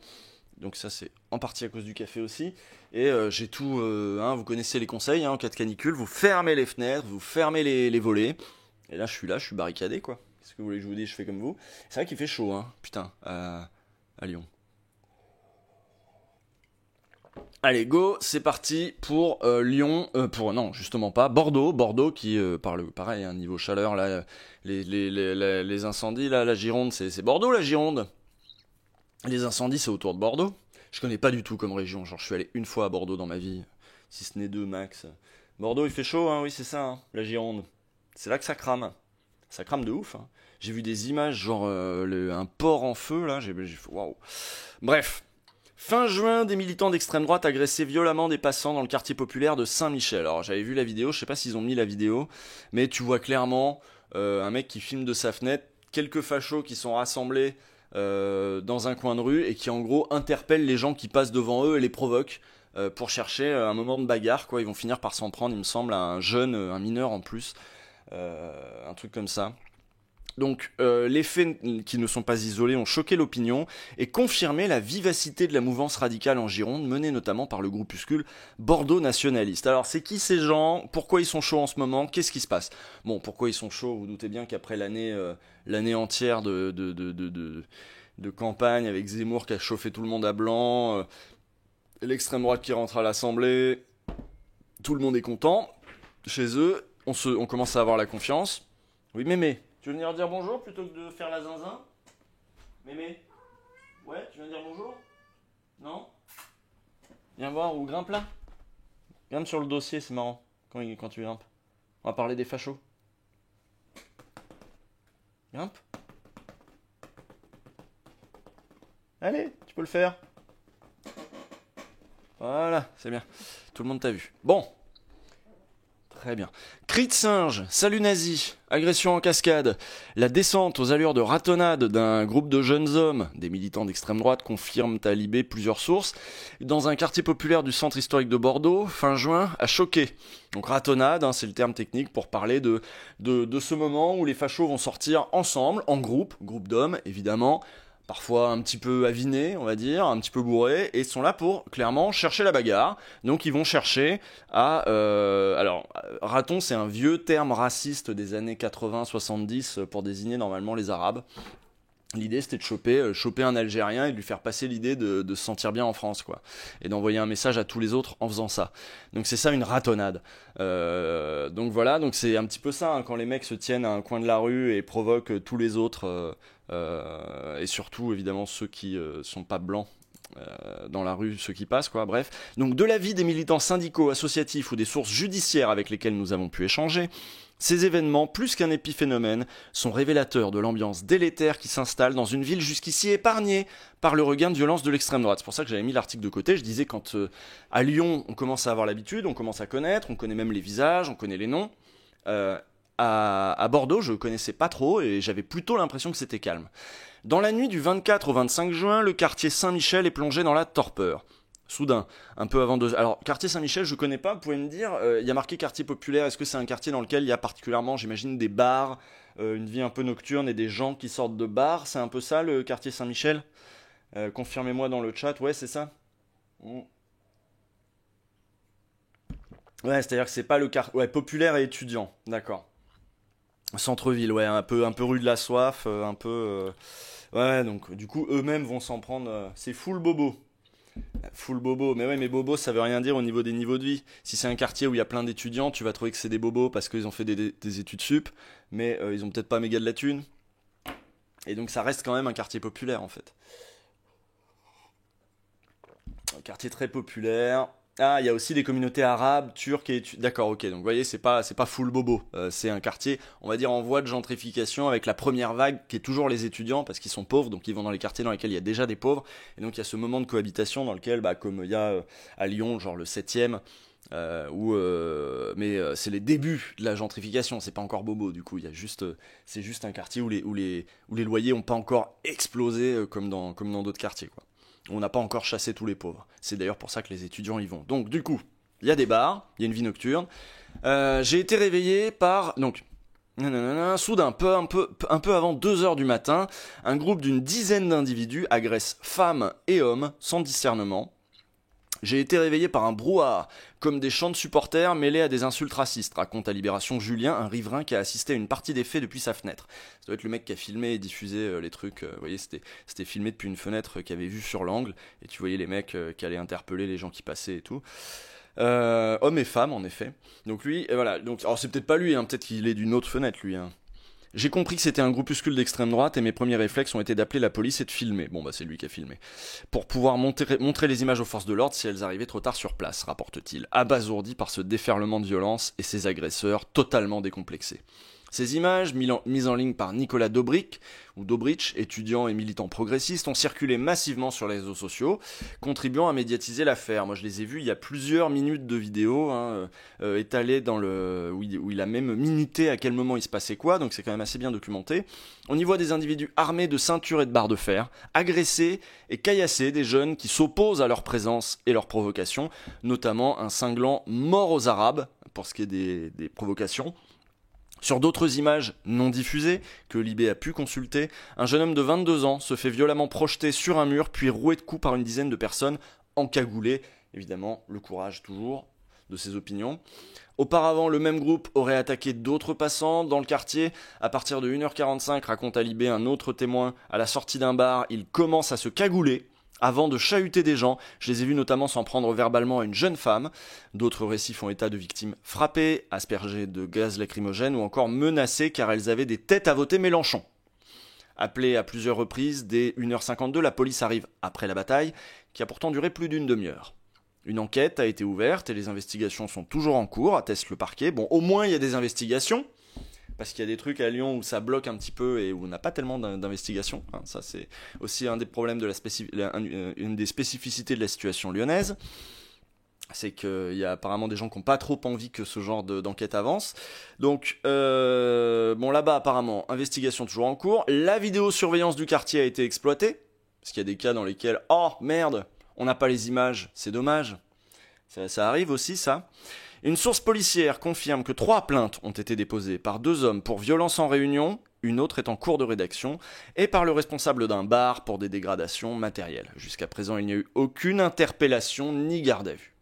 Donc ça c'est en partie à cause du café aussi. Et j'ai tout, vous connaissez les conseils en cas de canicule, vous fermez les fenêtres, vous fermez les volets. Et là je suis barricadé quoi. Qu'est-ce que vous voulez que je vous dise, je fais comme vous. C'est vrai qu'il fait chaud, putain, à Lyon. Allez, go, c'est parti pour Lyon, non, justement pas, Bordeaux qui parle pareil, niveau chaleur, là, les incendies, là, la Gironde, c'est Bordeaux, la Gironde. Les incendies, c'est autour de Bordeaux. Je connais pas du tout comme région, genre je suis allé une fois à Bordeaux dans ma vie, si ce n'est 2 max. Bordeaux, il fait chaud, hein, oui, c'est ça, hein, la Gironde. C'est là que ça crame. Ça crame de ouf. Hein. J'ai vu des images, genre un port en feu, là, j'ai fait waouh. Bref. Fin juin, des militants d'extrême droite agressaient violemment des passants dans le quartier populaire de Saint-Michel. Alors j'avais vu la vidéo, je sais pas s'ils ont mis la vidéo, mais tu vois clairement un mec qui filme de sa fenêtre, quelques fachos qui sont rassemblés dans un coin de rue et qui en gros interpellent les gens qui passent devant eux et les provoquent pour chercher un moment de bagarre, quoi. Ils vont finir par s'en prendre, il me semble, à un jeune, un mineur en plus, un truc comme ça. Donc les faits qui ne sont pas isolés ont choqué l'opinion et confirmé la vivacité de la mouvance radicale en Gironde, menée notamment par le groupuscule Bordeaux Nationaliste. Alors c'est qui ces gens? Pourquoi ils sont chauds en ce moment? Qu'est-ce qui se passe? Bon, pourquoi ils sont chauds? Vous doutez bien qu'après l'année entière de campagne avec Zemmour qui a chauffé tout le monde à blanc, l'extrême droite qui rentre à l'Assemblée, tout le monde est content. Chez eux, on commence à avoir la confiance. Oui, mémé. Tu veux venir dire bonjour plutôt que de faire la zinzin? Mémé? Ouais, tu viens dire bonjour? Non? Viens voir, ou grimpe là. Grimpe sur le dossier, c'est marrant, quand tu grimpes. On va parler des fachos. Grimpe. Allez, tu peux le faire. Voilà, c'est bien. Tout le monde t'a vu. Bon. Très bien. Cri de singe, salut nazi, agression en cascade, la descente aux allures de ratonnade d'un groupe de jeunes hommes, des militants d'extrême droite confirment à Libé plusieurs sources, dans un quartier populaire du centre historique de Bordeaux, fin juin, a choqué. Donc ratonnade, hein, c'est le terme technique pour parler de ce moment où les fachos vont sortir ensemble, en groupe d'hommes évidemment, parfois un petit peu avinés, on va dire, un petit peu bourrés, et sont là pour, clairement, chercher la bagarre. Donc ils vont chercher à... alors, raton, c'est un vieux terme raciste des années 80-70 pour désigner normalement les Arabes. L'idée, c'était de choper un Algérien et de lui faire passer l'idée de se sentir bien en France, quoi. Et d'envoyer un message à tous les autres en faisant ça. Donc c'est ça, une ratonnade. Donc voilà, donc c'est un petit peu ça, hein, quand les mecs se tiennent à un coin de la rue et provoquent tous les autres, et surtout, évidemment, ceux qui sont pas blancs. Dans la rue, ceux qui passent, quoi, bref. Donc de l'avis des militants syndicaux, associatifs ou des sources judiciaires avec lesquelles nous avons pu échanger, ces événements, plus qu'un épiphénomène, sont révélateurs de l'ambiance délétère qui s'installe dans une ville jusqu'ici épargnée par le regain de violence de l'extrême droite. C'est pour ça que j'avais mis l'article de côté. Je disais quand à Lyon, on commence à avoir l'habitude, on commence à connaître, on connaît même les visages, on connaît les noms. À Bordeaux, je connaissais pas trop et j'avais plutôt l'impression que c'était calme. Dans la nuit du 24 au 25 juin, le quartier Saint-Michel est plongé dans la torpeur. Soudain, un peu avant 2 heures. Alors, quartier Saint-Michel, je connais pas, vous pouvez me dire, il y a marqué quartier populaire, est-ce que c'est un quartier dans lequel il y a particulièrement, j'imagine, des bars, une vie un peu nocturne et des gens qui sortent de bars? C'est un peu ça, le quartier Saint-Michel? Confirmez-moi dans le chat, ouais, c'est ça? Ouais, c'est-à-dire que c'est pas le quartier... Ouais, populaire et étudiant, d'accord. Centre-ville, ouais, un peu rue de la Soif, un peu... Ouais, donc du coup, eux-mêmes vont s'en prendre... c'est full bobo. Full bobo, mais ouais, mais bobo ça veut rien dire au niveau des niveaux de vie. Si c'est un quartier où il y a plein d'étudiants, tu vas trouver que c'est des bobos parce qu'ils ont fait des études sup, mais ils ont peut-être pas méga de la thune. Et donc ça reste quand même un quartier populaire en fait. Un quartier très populaire. Ah, il y a aussi des communautés arabes, turques et... D'accord, ok, donc vous voyez, c'est pas full bobo. C'est un quartier, on va dire, en voie de gentrification avec la première vague qui est toujours les étudiants parce qu'ils sont pauvres, donc ils vont dans les quartiers dans lesquels il y a déjà des pauvres. Et donc il y a ce moment de cohabitation dans lequel, bah, comme il y a à Lyon, genre le 7e, mais c'est les débuts de la gentrification, c'est pas encore bobo du coup, il y a juste, c'est juste un quartier où les loyers ont pas encore explosé comme dans d'autres quartiers, quoi. On n'a pas encore chassé tous les pauvres. C'est d'ailleurs pour ça que les étudiants y vont. Donc du coup, il y a des bars, il y a une vie nocturne. J'ai été réveillé par... Donc, soudain, un peu avant 2 heures du matin, un groupe d'une dizaine d'individus agresse femmes et hommes sans discernement. J'ai été réveillé par un brouhaha, comme des chants de supporters mêlés à des insultes racistes, raconte à Libération Julien, un riverain qui a assisté à une partie des faits depuis sa fenêtre. Ça doit être le mec qui a filmé et diffusé les trucs, vous voyez, c'était filmé depuis une fenêtre qui avait vue sur l'angle, et tu voyais les mecs qui allaient interpeller les gens qui passaient et tout. Hommes et femmes, en effet. Donc lui, et voilà, donc, alors c'est peut-être pas lui, hein, peut-être qu'il est d'une autre fenêtre, lui. Hein. J'ai compris que c'était un groupuscule d'extrême droite et mes premiers réflexes ont été d'appeler la police et de filmer. Bon bah c'est lui qui a filmé. Pour pouvoir montrer les images aux forces de l'ordre si elles arrivaient trop tard sur place, rapporte-t-il, abasourdi par ce déferlement de violence et ses agresseurs totalement décomplexés. Ces images, mises en ligne par Nicolas Dobrich, étudiant et militant progressiste, ont circulé massivement sur les réseaux sociaux, contribuant à médiatiser l'affaire. Moi je les ai vus, il y a plusieurs minutes de vidéo étalées où il a même minuté à quel moment il se passait quoi, donc c'est quand même assez bien documenté. On y voit des individus armés de ceintures et de barres de fer, agresser et caillasser des jeunes qui s'opposent à leur présence et leur provocation, notamment un cinglant mort aux Arabes, pour ce qui est des provocations. Sur d'autres images non diffusées, que Libé a pu consulter, un jeune homme de 22 ans se fait violemment projeter sur un mur, puis roué de coups par une dizaine de personnes encagoulées. Évidemment, le courage toujours de ses opinions. Auparavant, le même groupe aurait attaqué d'autres passants dans le quartier. À partir de 1h45, raconte à Libé un autre témoin, à la sortie d'un bar, il commence à se cagouler avant de chahuter des gens. Je les ai vus notamment s'en prendre verbalement à une jeune femme. D'autres récits font état de victimes frappées, aspergées de gaz lacrymogène ou encore menacées car elles avaient des têtes à voter Mélenchon. Appelée à plusieurs reprises, dès 1h52, la police arrive après la bataille, qui a pourtant duré plus d'une demi-heure. Une enquête a été ouverte et les investigations sont toujours en cours, atteste le parquet. Bon, au moins il y a des investigations, parce qu'il y a des trucs à Lyon où ça bloque un petit peu et où on n'a pas tellement d'investigation. Ça, c'est aussi un des problèmes de une des spécificités de la situation lyonnaise. C'est qu'il y a apparemment des gens qui n'ont pas trop envie que ce genre d'enquête avance. Donc, bon, là-bas, apparemment, investigation toujours en cours. La vidéosurveillance du quartier a été exploitée, parce qu'il y a des cas dans lesquels, oh merde, on n'a pas les images, c'est dommage. Ça arrive aussi, ça. Une source policière confirme que 3 plaintes ont été déposées par 2 hommes pour violence en réunion, une autre est en cours de rédaction, et par le responsable d'un bar pour des dégradations matérielles. Jusqu'à présent, il n'y a eu aucune interpellation ni garde à vue.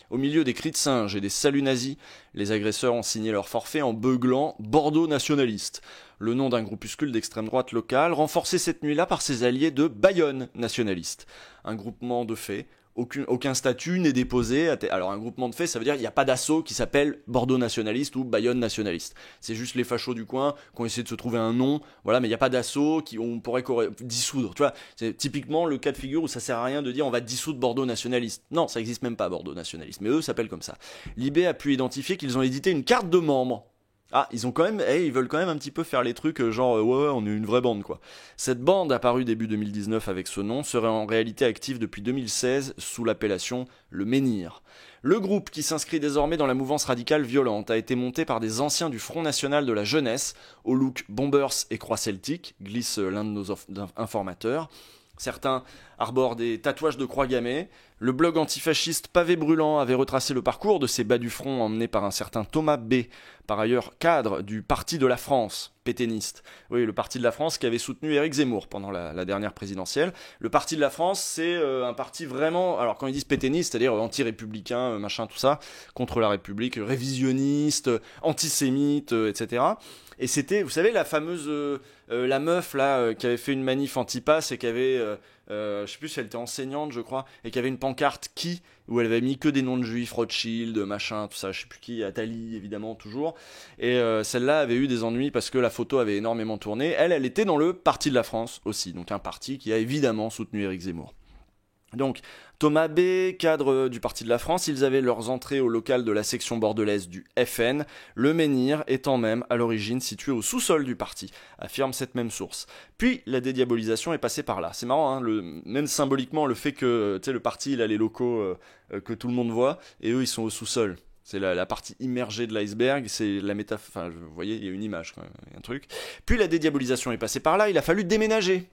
Au milieu des cris de singe et des saluts nazis, les agresseurs ont signé leur forfait en beuglant « Bordeaux nationaliste », le nom d'un groupuscule d'extrême droite locale, renforcé cette nuit-là par ses alliés de Bayonne nationaliste. Un groupement de faits. Aucun statut n'est déposé. Alors un groupement de faits, ça veut dire qu'il n'y a pas d'assaut qui s'appelle Bordeaux nationaliste ou Bayonne nationaliste. C'est juste les fachos du coin qui ont essayé de se trouver un nom, voilà, mais il n'y a pas d'assaut on pourrait dissoudre. Tu vois, c'est typiquement le cas de figure où ça sert à rien de dire on va dissoudre Bordeaux nationaliste. Non, ça n'existe même pas Bordeaux nationaliste, mais eux s'appellent comme ça. Libé a pu identifier qu'ils ont édité une carte de membre. Ah, ils veulent quand même un petit peu faire les trucs genre ouais, on est une vraie bande quoi. Cette bande apparue début 2019 avec ce nom serait en réalité active depuis 2016 sous l'appellation le Menhir. Le groupe, qui s'inscrit désormais dans la mouvance radicale violente, a été monté par des anciens du Front National de la Jeunesse, au look bombers et croix celtique, glisse l'un de nos informateurs. Certains arborent des tatouages de croix gammées. Le blog antifasciste Pavé Brûlant avait retracé le parcours de ces bas du front emmenés par un certain Thomas B., par ailleurs cadre du Parti de la France, pétainiste. Oui, le Parti de la France qui avait soutenu Éric Zemmour pendant la dernière présidentielle. Le Parti de la France, c'est un parti vraiment, alors quand ils disent pétainiste, c'est-à-dire anti-républicain, machin, tout ça, contre la République, révisionniste, antisémite, etc. Et c'était, vous savez, la fameuse, la meuf là, qui avait fait une manif anti-pass et qui avait, je sais plus si elle était enseignante, je crois, et qui avait une pancarte où elle avait mis que des noms de juifs, Rothschild, machin, tout ça, je sais plus qui, Attali évidemment toujours. Et celle-là avait eu des ennuis parce que la photo avait énormément tourné. Elle était dans le Parti de la France aussi, donc un parti qui a évidemment soutenu Éric Zemmour. Donc, Thomas B., cadre du Parti de la France, ils avaient leurs entrées au local de la section bordelaise du FN, le Menhir étant même à l'origine situé au sous-sol du parti, affirme cette même source. Puis la dédiabolisation est passée par là. C'est marrant, hein, même symboliquement, le fait que le parti il a les locaux que tout le monde voit, et eux ils sont au sous-sol. C'est la partie immergée de l'iceberg, c'est la métaphore, enfin vous voyez, il y a une image, quand même, un truc. Puis la dédiabolisation est passée par là, il a fallu déménager.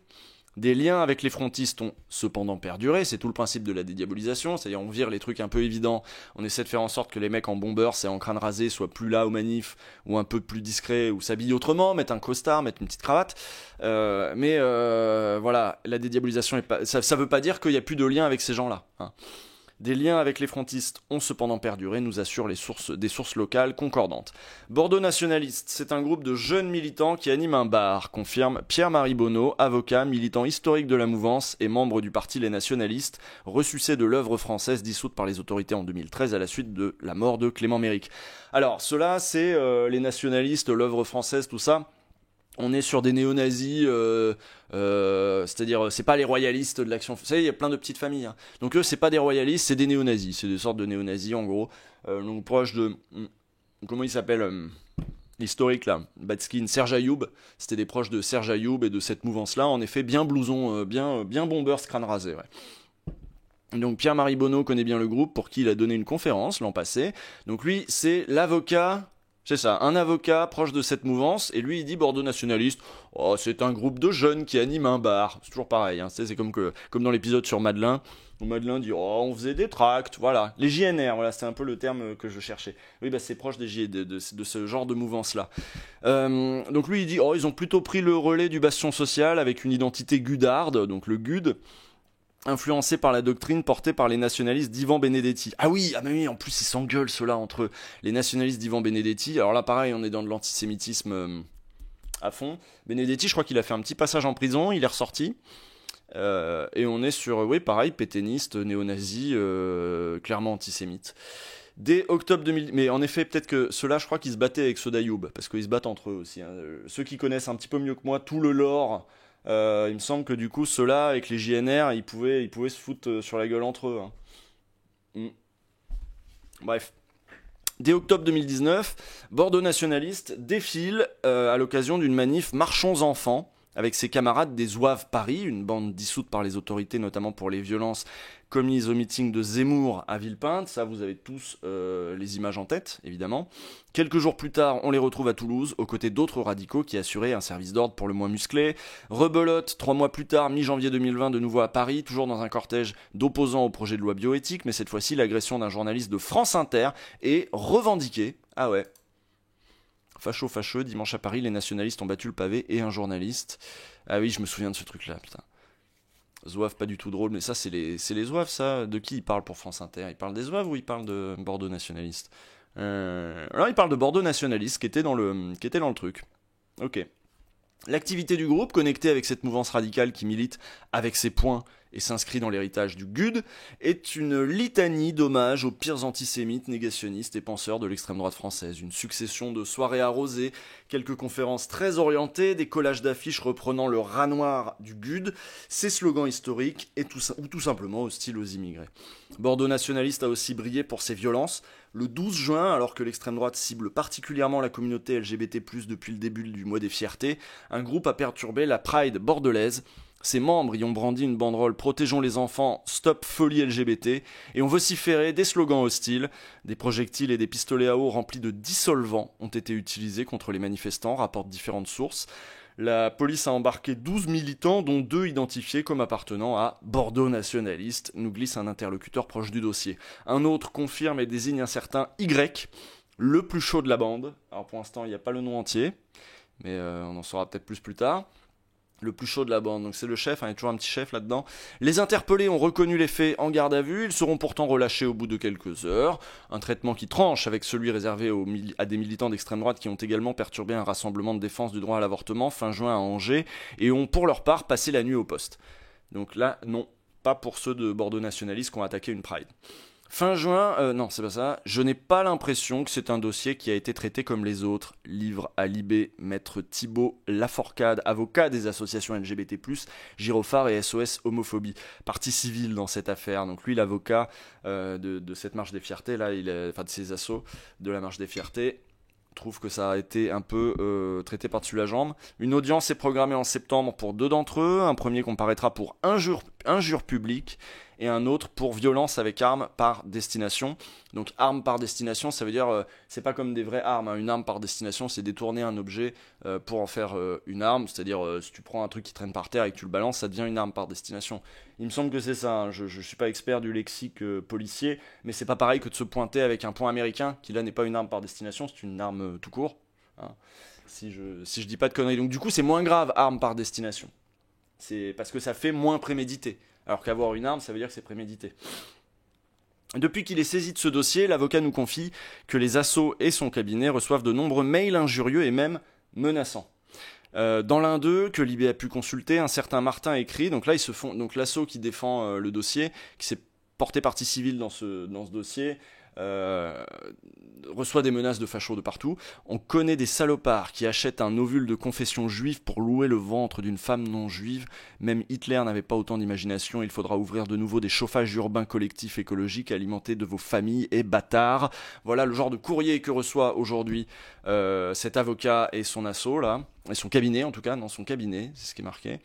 Des liens avec les frontistes ont cependant perduré, c'est tout le principe de la dédiabolisation, c'est-à-dire on vire les trucs un peu évidents, on essaie de faire en sorte que les mecs en bombers et en crâne rasé soient plus là aux manifs, ou un peu plus discrets, ou s'habillent autrement, mettent un costard, mettent une petite cravate, mais voilà, la dédiabolisation, ça veut pas dire qu'il n'y a plus de lien avec ces gens-là, hein. Des liens avec les frontistes ont cependant perduré, nous assurent des sources locales concordantes. Bordeaux Nationaliste, c'est un groupe de jeunes militants qui anime un bar, confirme Pierre-Marie Bonneau, avocat, militant historique de la mouvance et membre du parti Les Nationalistes, ressucé de l'œuvre française dissoute par les autorités en 2013 à la suite de la mort de Clément Méric. Alors, cela, c'est les nationalistes, l'œuvre française, tout ça. On est sur des néo-nazis, c'est-à-dire c'est pas les royalistes de l'Action. Vous savez, il y a plein de petites familles. Hein. Donc eux, c'est pas des royalistes, c'est des néo-nazis. C'est des sortes de néo-nazis en gros. Donc proche de comment il s'appelle l'historique là, Batskin, Serge Ayoub. C'était des proches de Serge Ayoub et de cette mouvance-là. En effet, bien blouson, bien bombers crâne rasé. Ouais. Donc Pierre-Marie Bonneau connaît bien le groupe pour qui il a donné une conférence l'an passé. Donc lui, c'est l'avocat. C'est ça, un avocat proche de cette mouvance, et lui il dit Bordeaux nationaliste, oh, c'est un groupe de jeunes qui animent un bar. C'est toujours pareil, hein. C'est comme dans l'épisode sur Madelin, où Madelin dit oh, on faisait des tracts, voilà. Les JNR, voilà, c'est un peu le terme que je cherchais. Oui, bah c'est proche de ce genre de mouvance-là. Donc lui il dit oh, ils ont plutôt pris le relais du bastion social avec une identité gudarde, donc le GUD, influencé par la doctrine portée par les nationalistes d'Ivan Benedetti. Ah oui, en plus ils s'engueulent ceux-là entre eux. Les nationalistes d'Ivan Benedetti, alors là pareil, on est dans de l'antisémitisme à fond. Benedetti, je crois qu'il a fait un petit passage en prison, il est ressorti. Et on est sur, oui pareil, pétainiste, néo-nazi, clairement antisémite. Dès octobre 2000, mais en effet, peut-être que ceux-là, je crois qu'ils se battaient avec ceux d'Ayoub, parce qu'ils se battent entre eux aussi. Hein. Ceux qui connaissent un petit peu mieux que moi tout le lore, il me semble que du coup, ceux-là, avec les JNR, ils pouvaient se foutre sur la gueule entre eux. Hein. Bref. Dès octobre 2019, Bordeaux nationaliste défile à l'occasion d'une manif Marchons enfants, avec ses camarades des Zouaves Paris, une bande dissoute par les autorités, notamment pour les violences commises au meeting de Zemmour à Villepinte. Ça, vous avez tous les images en tête, évidemment. Quelques jours plus tard, on les retrouve à Toulouse, aux côtés d'autres radicaux qui assuraient un service d'ordre pour le moins musclé. Rebelote, 3 mois plus tard, mi-janvier 2020, de nouveau à Paris, toujours dans un cortège d'opposants au projet de loi bioéthique, mais cette fois-ci, l'agression d'un journaliste de France Inter est revendiquée. Ah ouais. Facheux, dimanche à Paris, les nationalistes ont battu le pavé et un journaliste. Ah oui, je me souviens de ce truc-là, putain. Zouave, pas du tout drôle, mais ça, c'est les Zouaves, ça. De qui ils parlent pour France Inter? Ils parlent des Zouaves ou ils parlent de Bordeaux nationaliste? Alors, ils parlent de Bordeaux nationaliste, qui était dans le truc. Ok. L'activité du groupe, connectée avec cette mouvance radicale qui milite avec ses poings et s'inscrit dans l'héritage du GUD, est une litanie d'hommages aux pires antisémites, négationnistes et penseurs de l'extrême droite française. Une succession de soirées arrosées, quelques conférences très orientées, des collages d'affiches reprenant le rat noir du GUD, ses slogans historiques ou tout simplement hostiles aux immigrés. Bordeaux nationaliste a aussi brillé pour ses violences. Le 12 juin, alors que l'extrême droite cible particulièrement la communauté LGBT+, depuis le début du mois des fiertés, un groupe a perturbé la Pride bordelaise. Ses membres y ont brandi une banderole « Protégeons les enfants, stop folie LGBT » et ont vociféré des slogans hostiles. Des projectiles et des pistolets à eau remplis de dissolvants ont été utilisés contre les manifestants, rapportent différentes sources. La police a embarqué 12 militants, dont 2 identifiés comme appartenant à Bordeaux nationaliste, nous glisse un interlocuteur proche du dossier. Un autre confirme et désigne un certain Y, le plus chaud de la bande. Alors pour l'instant, il n'y a pas le nom entier, mais on en saura peut-être plus tard. Le plus chaud de la bande, donc c'est le chef, il y a toujours un petit chef là-dedans. Les interpellés ont reconnu les faits en garde à vue, ils seront pourtant relâchés au bout de quelques heures. Un traitement qui tranche avec celui réservé à des militants d'extrême droite qui ont également perturbé un rassemblement de défense du droit à l'avortement fin juin à Angers et ont pour leur part passé la nuit au poste. Donc là, non, pas pour ceux de Bordeaux nationalistes qui ont attaqué une Pride. Fin juin, non, c'est pas ça. Je n'ai pas l'impression que c'est un dossier qui a été traité comme les autres. Livre à Libé, maître Thibault Laforcade, avocat des associations LGBT+, Gyrophare et SOS Homophobie. Partie civile dans cette affaire. Donc lui, l'avocat de cette marche des fiertés, là, de ces assos de la marche des fiertés, trouve que ça a été un peu traité par-dessus la jambe. Une audience est programmée en septembre pour 2 d'entre eux. Un premier comparaîtra pour injure publique et un autre pour violence avec arme par destination. Donc arme par destination, ça veut dire c'est pas comme des vraies armes. Hein. Une arme par destination, c'est détourner un objet pour en faire une arme. C'est-à-dire si tu prends un truc qui traîne par terre et que tu le balances, ça devient une arme par destination. Il me semble que c'est ça. Hein. Je suis pas expert du lexique policier, mais c'est pas pareil que de se pointer avec un poing américain qui là n'est pas une arme par destination, c'est une arme tout court. Hein. Si je dis pas de conneries. Donc du coup, c'est moins grave arme par destination. C'est parce que ça fait moins prémédité. Alors qu'avoir une arme, ça veut dire que c'est prémédité. Depuis qu'il est saisi de ce dossier, l'avocat nous confie que les assos et son cabinet reçoivent de nombreux mails injurieux et même menaçants. Dans l'un d'eux, que Libé a pu consulter, un certain Martin écrit, donc là donc l'asso qui défend le dossier, qui s'est porté partie civile dans ce dossier, reçoit des menaces de fachos de partout. On connaît des salopards qui achètent un ovule de confession juive pour louer le ventre d'une femme non juive. Même Hitler n'avait pas autant d'imagination. Il faudra ouvrir de nouveau des chauffages urbains collectifs écologiques alimentés de vos familles et bâtards. Voilà le genre de courrier que reçoit aujourd'hui cet avocat et son asso là, et son cabinet en tout cas, non son cabinet, c'est ce qui est marqué.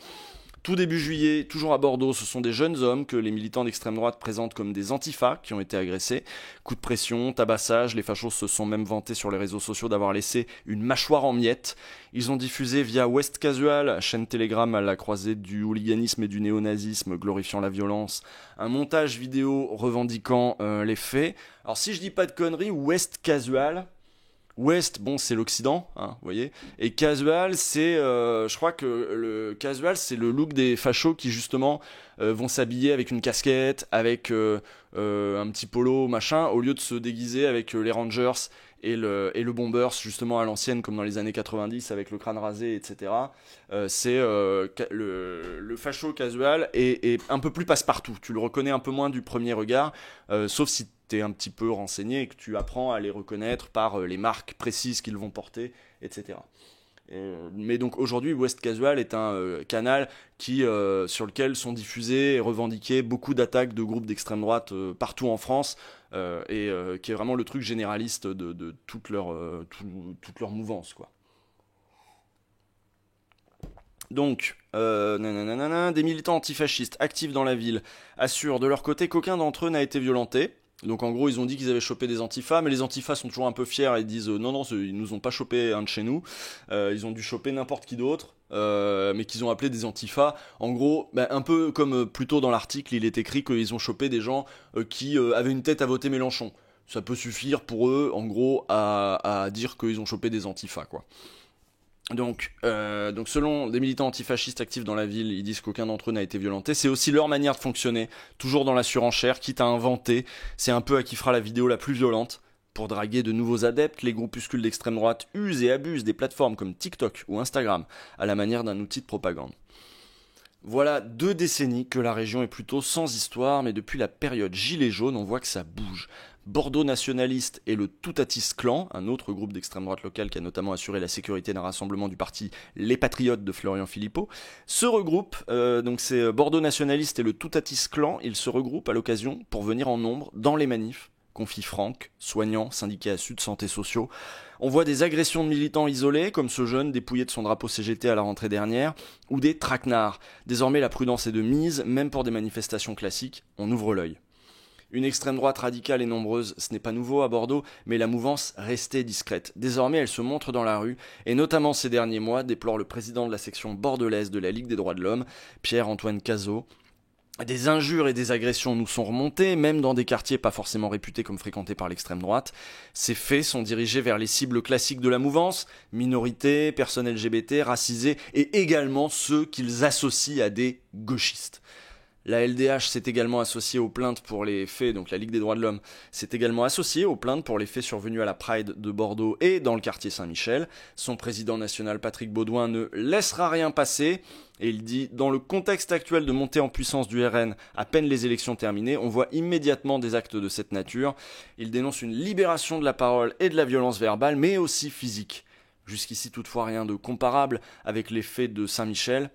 Tout début juillet, toujours à Bordeaux, ce sont des jeunes hommes que les militants d'extrême droite présentent comme des antifas qui ont été agressés. Coup de pression, tabassage, les fachos se sont même vantés sur les réseaux sociaux d'avoir laissé une mâchoire en miettes. Ils ont diffusé via West Casual, chaîne Telegram à la croisée du hooliganisme et du néonazisme, glorifiant la violence, un montage vidéo revendiquant les faits. Alors si je dis pas de conneries, West Casual... West, bon, c'est l'Occident, hein, vous voyez. Et casual, c'est, je crois que le casual, c'est le look des fachos qui justement vont s'habiller avec une casquette, avec un petit polo, machin, au lieu de se déguiser avec les Rangers et le Bombers, justement à l'ancienne, comme dans les années 90, avec le crâne rasé, etc. C'est le facho casual est un peu plus passe-partout. Tu le reconnais un peu moins du premier regard, sauf si t'es un petit peu renseigné et que tu apprends à les reconnaître par les marques précises qu'ils vont porter, etc. Mais donc aujourd'hui, West Casual est un canal sur lequel sont diffusées et revendiquées beaucoup d'attaques de groupes d'extrême droite partout en France, et qui est vraiment le truc généraliste de toute leur mouvance, quoi. Donc, des militants antifascistes actifs dans la ville assurent de leur côté qu'aucun d'entre eux n'a été violenté. Donc en gros ils ont dit qu'ils avaient chopé des antifas, mais les antifas sont toujours un peu fiers et disent non, ils nous ont pas chopé un de chez nous, ils ont dû choper n'importe qui d'autre, mais qu'ils ont appelé des antifas. En gros, un peu comme plus tôt dans l'article, il est écrit qu'ils ont chopé des gens qui avaient une tête à voter Mélenchon. Ça peut suffire pour eux, en gros, à dire qu'ils ont chopé des antifas, quoi. Donc selon des militants antifascistes actifs dans la ville, ils disent qu'aucun d'entre eux n'a été violenté. C'est aussi leur manière de fonctionner, toujours dans la surenchère, quitte à inventer. C'est un peu à qui fera la vidéo la plus violente. Pour draguer de nouveaux adeptes, les groupuscules d'extrême droite usent et abusent des plateformes comme TikTok ou Instagram, à la manière d'un outil de propagande. Voilà 2 décennies que la région est plutôt sans histoire, mais depuis la période Gilets jaunes, on voit que ça bouge. Bordeaux Nationaliste et le Toutatis Clan, un autre groupe d'extrême droite locale qui a notamment assuré la sécurité d'un rassemblement du parti Les Patriotes de Florian Philippot, se regroupent, donc c'est Bordeaux Nationaliste et le Toutatis Clan, ils se regroupent à l'occasion pour venir en nombre dans les manifs, confie Franck, soignant, syndicat à Sud, santé sociaux. On voit des agressions de militants isolés, comme ce jeune dépouillé de son drapeau CGT à la rentrée dernière, ou des traquenards. Désormais la prudence est de mise, même pour des manifestations classiques, on ouvre l'œil. Une extrême droite radicale et nombreuse, ce n'est pas nouveau à Bordeaux, mais la mouvance restait discrète. Désormais, elle se montre dans la rue, et notamment ces derniers mois, déplore le président de la section bordelaise de la Ligue des droits de l'homme, Pierre-Antoine Cazot. Des injures et des agressions nous sont remontées, même dans des quartiers pas forcément réputés comme fréquentés par l'extrême droite. Ces faits sont dirigés vers les cibles classiques de la mouvance, minorités, personnes LGBT, racisés, et également ceux qu'ils associent à des gauchistes. La LDH s'est également associée aux plaintes pour les faits, donc la Ligue des droits de l'homme s'est également associée aux plaintes pour les faits survenus à la Pride de Bordeaux et dans le quartier Saint-Michel. Son président national Patrick Baudouin ne laissera rien passer et il dit « Dans le contexte actuel de montée en puissance du RN, à peine les élections terminées, on voit immédiatement des actes de cette nature. Il dénonce une libération de la parole et de la violence verbale, mais aussi physique. Jusqu'ici toutefois rien de comparable avec les faits de Saint-Michel.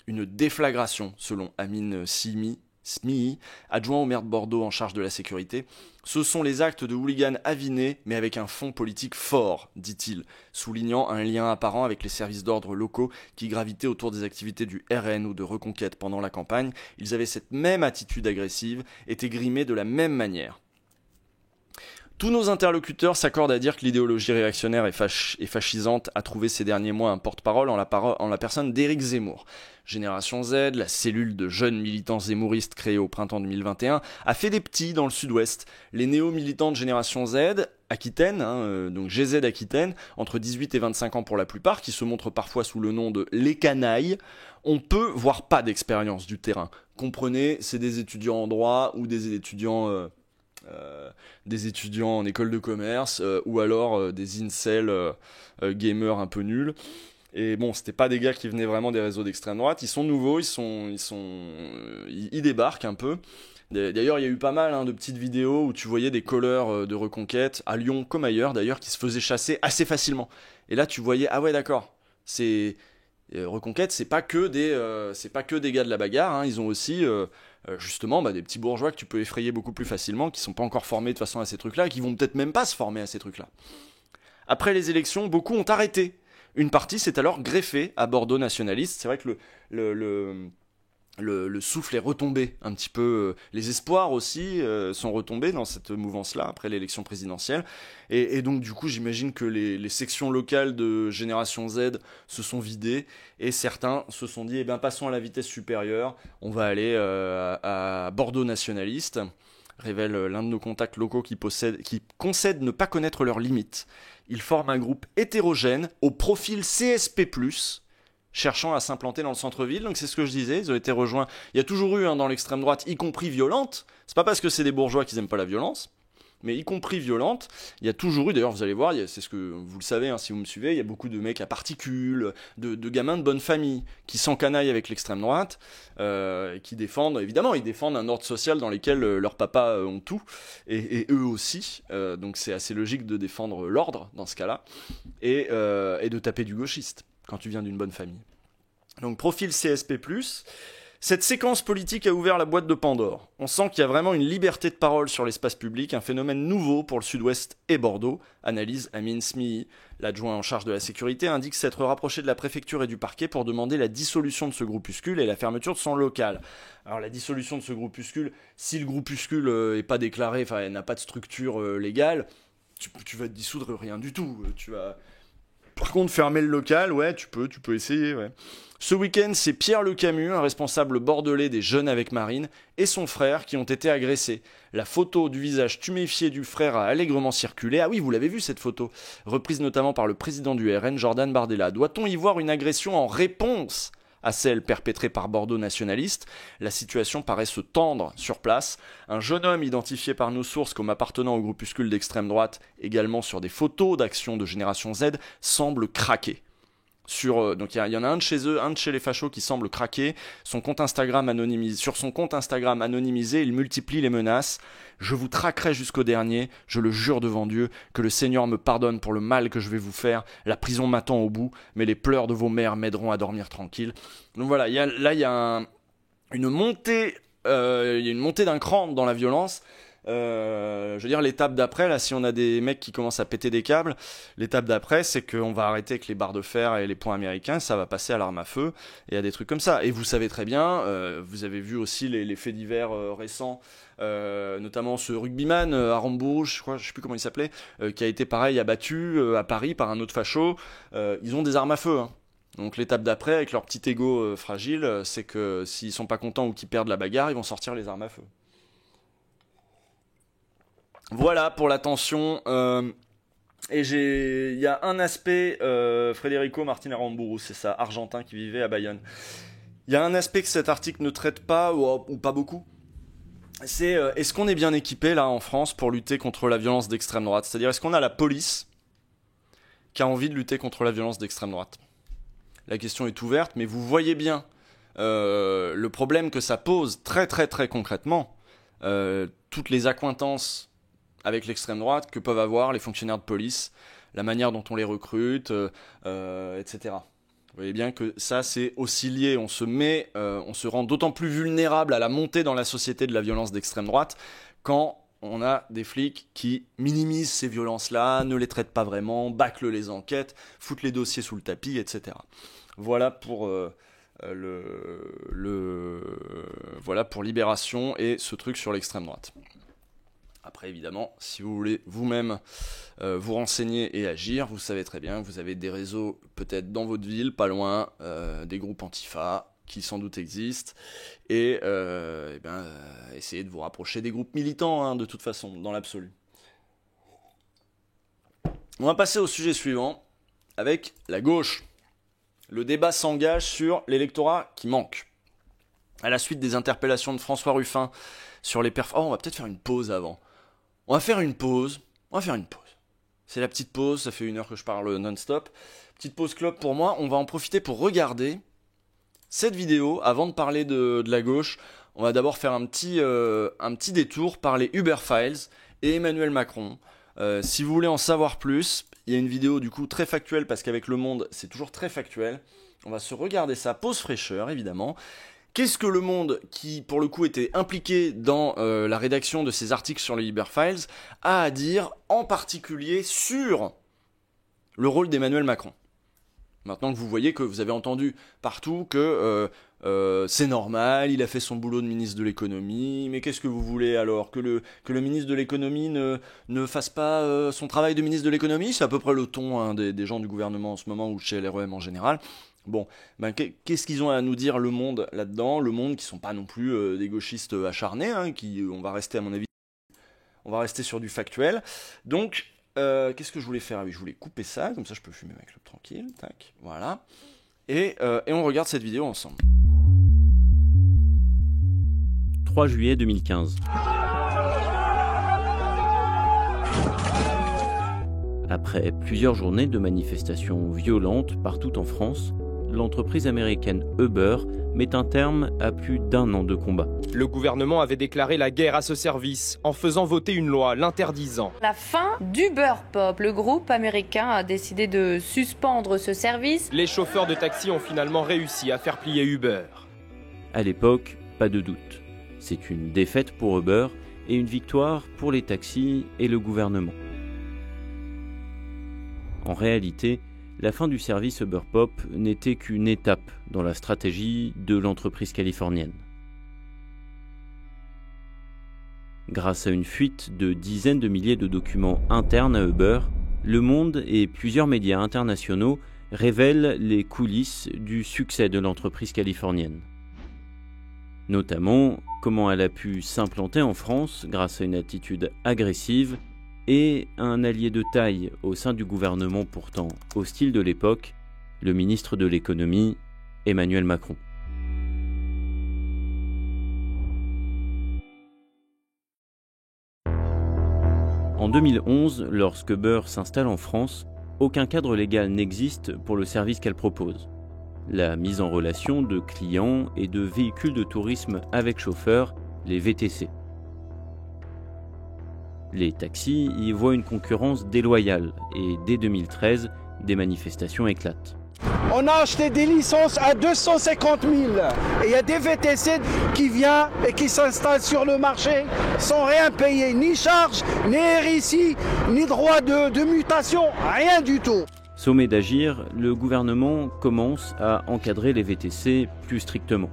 Une déflagration, selon Amine Smihi, adjoint au maire de Bordeaux en charge de la sécurité. Ce sont les actes de hooligans avinés, mais avec un fond politique fort, dit-il, soulignant un lien apparent avec les services d'ordre locaux qui gravitaient autour des activités du RN ou de reconquête pendant la campagne. Ils avaient cette même attitude agressive, étaient grimés de la même manière. Tous nos interlocuteurs s'accordent à dire que l'idéologie réactionnaire et fascisante a trouvé ces derniers mois un porte-parole en la personne d'Éric Zemmour. Génération Z, la cellule de jeunes militants zemmouristes créée au printemps 2021, a fait des petits dans le sud-ouest. Les néo-militants de Génération Z, Aquitaine, donc GZ Aquitaine, entre 18 et 25 ans pour la plupart, qui se montrent parfois sous le nom de les canailles, ont peu, voire pas d'expérience du terrain. Comprenez, c'est des étudiants en droit ou des étudiants en école de commerce ou alors des incels gamers un peu nuls. Et bon, c'était pas des gars qui venaient vraiment des réseaux d'extrême droite. Ils sont nouveaux, ils débarquent un peu. D'ailleurs, il y a eu pas mal de petites vidéos où tu voyais des colleurs de Reconquête, à Lyon comme ailleurs d'ailleurs, qui se faisaient chasser assez facilement. Et là, tu voyais, ah ouais, d'accord, c'est... Reconquête, c'est pas que des gars de la bagarre, hein. Ils ont aussi justement des petits bourgeois que tu peux effrayer beaucoup plus facilement, qui sont pas encore formés de façon à ces trucs-là, qui vont peut-être même pas se former à ces trucs-là. Après les élections, beaucoup ont arrêté. Une partie s'est alors greffée à Bordeaux nationaliste. C'est vrai que le souffle est retombé un petit peu. Les espoirs aussi sont retombés dans cette mouvance-là après l'élection présidentielle. Et donc du coup, j'imagine que les sections locales de Génération Z se sont vidées et certains se sont dit, passons à la vitesse supérieure. On va aller à Bordeaux nationaliste. Révèle l'un de nos contacts locaux qui concède ne pas connaître leurs limites. Ils forment un groupe hétérogène au profil CSP+, cherchant à s'implanter dans le centre-ville. Donc c'est ce que je disais, ils ont été rejoints. Il y a toujours eu dans l'extrême droite, y compris violente. C'est pas parce que c'est des bourgeois qu'ils aiment pas la violence, mais y compris violente. Il y a toujours eu, d'ailleurs vous allez voir, c'est ce que vous le savez si vous me suivez, il y a beaucoup de mecs à particules, de gamins de bonne famille qui s'encanaillent avec l'extrême droite, qui défendent, évidemment, ils défendent un ordre social dans lequel leurs papas ont tout, et eux aussi. Donc c'est assez logique de défendre l'ordre dans ce cas-là, et de taper du gauchiste quand tu viens d'une bonne famille. Donc profil CSP+, cette séquence politique a ouvert la boîte de Pandore. On sent qu'il y a vraiment une liberté de parole sur l'espace public, un phénomène nouveau pour le Sud-Ouest et Bordeaux, analyse Amine Smihi. L'adjoint en charge de la sécurité indique s'être rapproché de la préfecture et du parquet pour demander la dissolution de ce groupuscule et la fermeture de son local. Alors la dissolution de ce groupuscule, si le groupuscule n'est pas déclaré, enfin n'a pas de structure légale, tu vas te dissoudre rien du tout. Par contre, fermer le local, ouais, tu peux essayer, ouais. Ce week-end, c'est Pierre Le Camus, un responsable bordelais des Jeunes avec Marine, et son frère qui ont été agressés. La photo du visage tuméfié du frère a allègrement circulé. Ah oui, vous l'avez vu cette photo, reprise notamment par le président du RN, Jordan Bardella. Doit-on y voir une agression en réponse à celle perpétrée par Bordeaux nationaliste? La situation paraît se tendre sur place. Un jeune homme identifié par nos sources comme appartenant au groupuscule d'extrême droite, également sur des photos d'action de Génération Z, semble craquer. Donc il y en a un de chez eux, un de chez les fachos qui semble craquer. Sur son compte Instagram anonymisé, il multiplie les menaces. Je vous traquerai jusqu'au dernier, je le jure devant Dieu, que le Seigneur me pardonne pour le mal que je vais vous faire. La prison m'attend au bout, mais les pleurs de vos mères m'aideront à dormir tranquille. Donc voilà, il y a une montée d'un cran dans la violence. Je veux dire, l'étape d'après, là, si on a des mecs qui commencent à péter des câbles, l'étape d'après, c'est qu'on va arrêter avec les barres de fer et les poings américains, ça va passer à l'arme à feu et à des trucs comme ça. Et vous savez très bien, vous avez vu aussi les faits divers récents, notamment ce rugbyman à Rambourg, je sais plus comment il s'appelait, qui a été pareil abattu à Paris par un autre facho. Ils ont des armes à feu, hein. Donc l'étape d'après, avec leur petit ego fragile, c'est que s'ils sont pas contents ou qu'ils perdent la bagarre, ils vont sortir les armes à feu. Voilà pour la tension. Et il y a un aspect, Federico Martin Aramburu, c'est ça, argentin qui vivait à Bayonne. Il y a un aspect que cet article ne traite pas, ou pas beaucoup. C'est est-ce qu'on est bien équipé là en France pour lutter contre la violence d'extrême droite? C'est-à-dire est-ce qu'on a la police qui a envie de lutter contre la violence d'extrême droite? La question est ouverte, mais vous voyez bien le problème que ça pose très très très concrètement. Toutes les accointances avec l'extrême droite que peuvent avoir les fonctionnaires de police, la manière dont on les recrute, etc. Vous voyez bien que ça, c'est aussi lié. On se rend d'autant plus vulnérable à la montée dans la société de la violence d'extrême droite quand on a des flics qui minimisent ces violences-là, ne les traitent pas vraiment, bâclent les enquêtes, foutent les dossiers sous le tapis, etc. Voilà pour voilà pour Libération et ce truc sur l'extrême droite. Après, évidemment, si vous voulez vous-même vous renseigner et agir, vous savez très bien que vous avez des réseaux peut-être dans votre ville, pas loin, des groupes Antifa qui sans doute existent, et essayez de vous rapprocher des groupes militants, de toute façon, dans l'absolu. On va passer au sujet suivant, avec la gauche. Le débat s'engage sur l'électorat qui manque. À la suite des interpellations de François Ruffin sur les on va peut-être faire une pause avant. On va faire une pause. C'est la petite pause, ça fait 1 heure que je parle non-stop. Petite pause clope pour moi, on va en profiter pour regarder cette vidéo avant de parler de la gauche. on va d'abord faire un petit détour par les Uber Files et Emmanuel Macron. Si vous voulez en savoir plus, il y a une vidéo du coup très factuelle, parce qu'avec Le Monde, c'est toujours très factuel. On va se regarder ça, pause fraîcheur évidemment. Qu'est-ce que Le Monde, qui pour le coup était impliqué dans la rédaction de ces articles sur les Uber Files, a à dire en particulier sur le rôle d'Emmanuel Macron? Maintenant que vous voyez, que vous avez entendu partout que c'est normal, il a fait son boulot de ministre de l'économie, mais qu'est-ce que vous voulez alors? Que le ministre de l'économie ne fasse pas son travail de ministre de l'économie? C'est à peu près le ton des gens du gouvernement en ce moment, ou chez LREM en général. Bon, qu'est-ce qu'ils ont à nous dire, Le Monde, là-dedans? Le Monde, qui sont pas non plus des gauchistes acharnés, on va rester, à mon avis, on va rester sur du factuel. Donc, qu'est-ce que je voulais faire? Ah oui, je voulais couper ça, comme ça je peux fumer ma clope tranquille, tac, voilà. Et on regarde cette vidéo ensemble. 3 juillet 2015. Après plusieurs journées de manifestations violentes partout en France, l'entreprise américaine Uber met un terme à plus d'1 an de combat. Le gouvernement avait déclaré la guerre à ce service en faisant voter une loi l'interdisant. La fin d'Uber Pop, le groupe américain a décidé de suspendre ce service. Les chauffeurs de taxi ont finalement réussi à faire plier Uber. À l'époque, pas de doute. C'est une défaite pour Uber et une victoire pour les taxis et le gouvernement. En réalité, la fin du service Uber Pop n'était qu'une étape dans la stratégie de l'entreprise californienne. Grâce à une fuite de dizaines de milliers de documents internes à Uber, Le Monde et plusieurs médias internationaux révèlent les coulisses du succès de l'entreprise californienne. Notamment comment elle a pu s'implanter en France grâce à une attitude agressive et un allié de taille au sein du gouvernement pourtant hostile de l'époque, le ministre de l'économie, Emmanuel Macron. En 2011, lorsque Uber s'installe en France, aucun cadre légal n'existe pour le service qu'elle propose. La mise en relation de clients et de véhicules de tourisme avec chauffeurs, les VTC. Les taxis y voient une concurrence déloyale et dès 2013, des manifestations éclatent. On a acheté des licences à 250 000 et il y a des VTC qui viennent et qui s'installent sur le marché sans rien payer, ni charge, ni RICI, ni droit de mutation, rien du tout. Sommé d'agir, le gouvernement commence à encadrer les VTC plus strictement.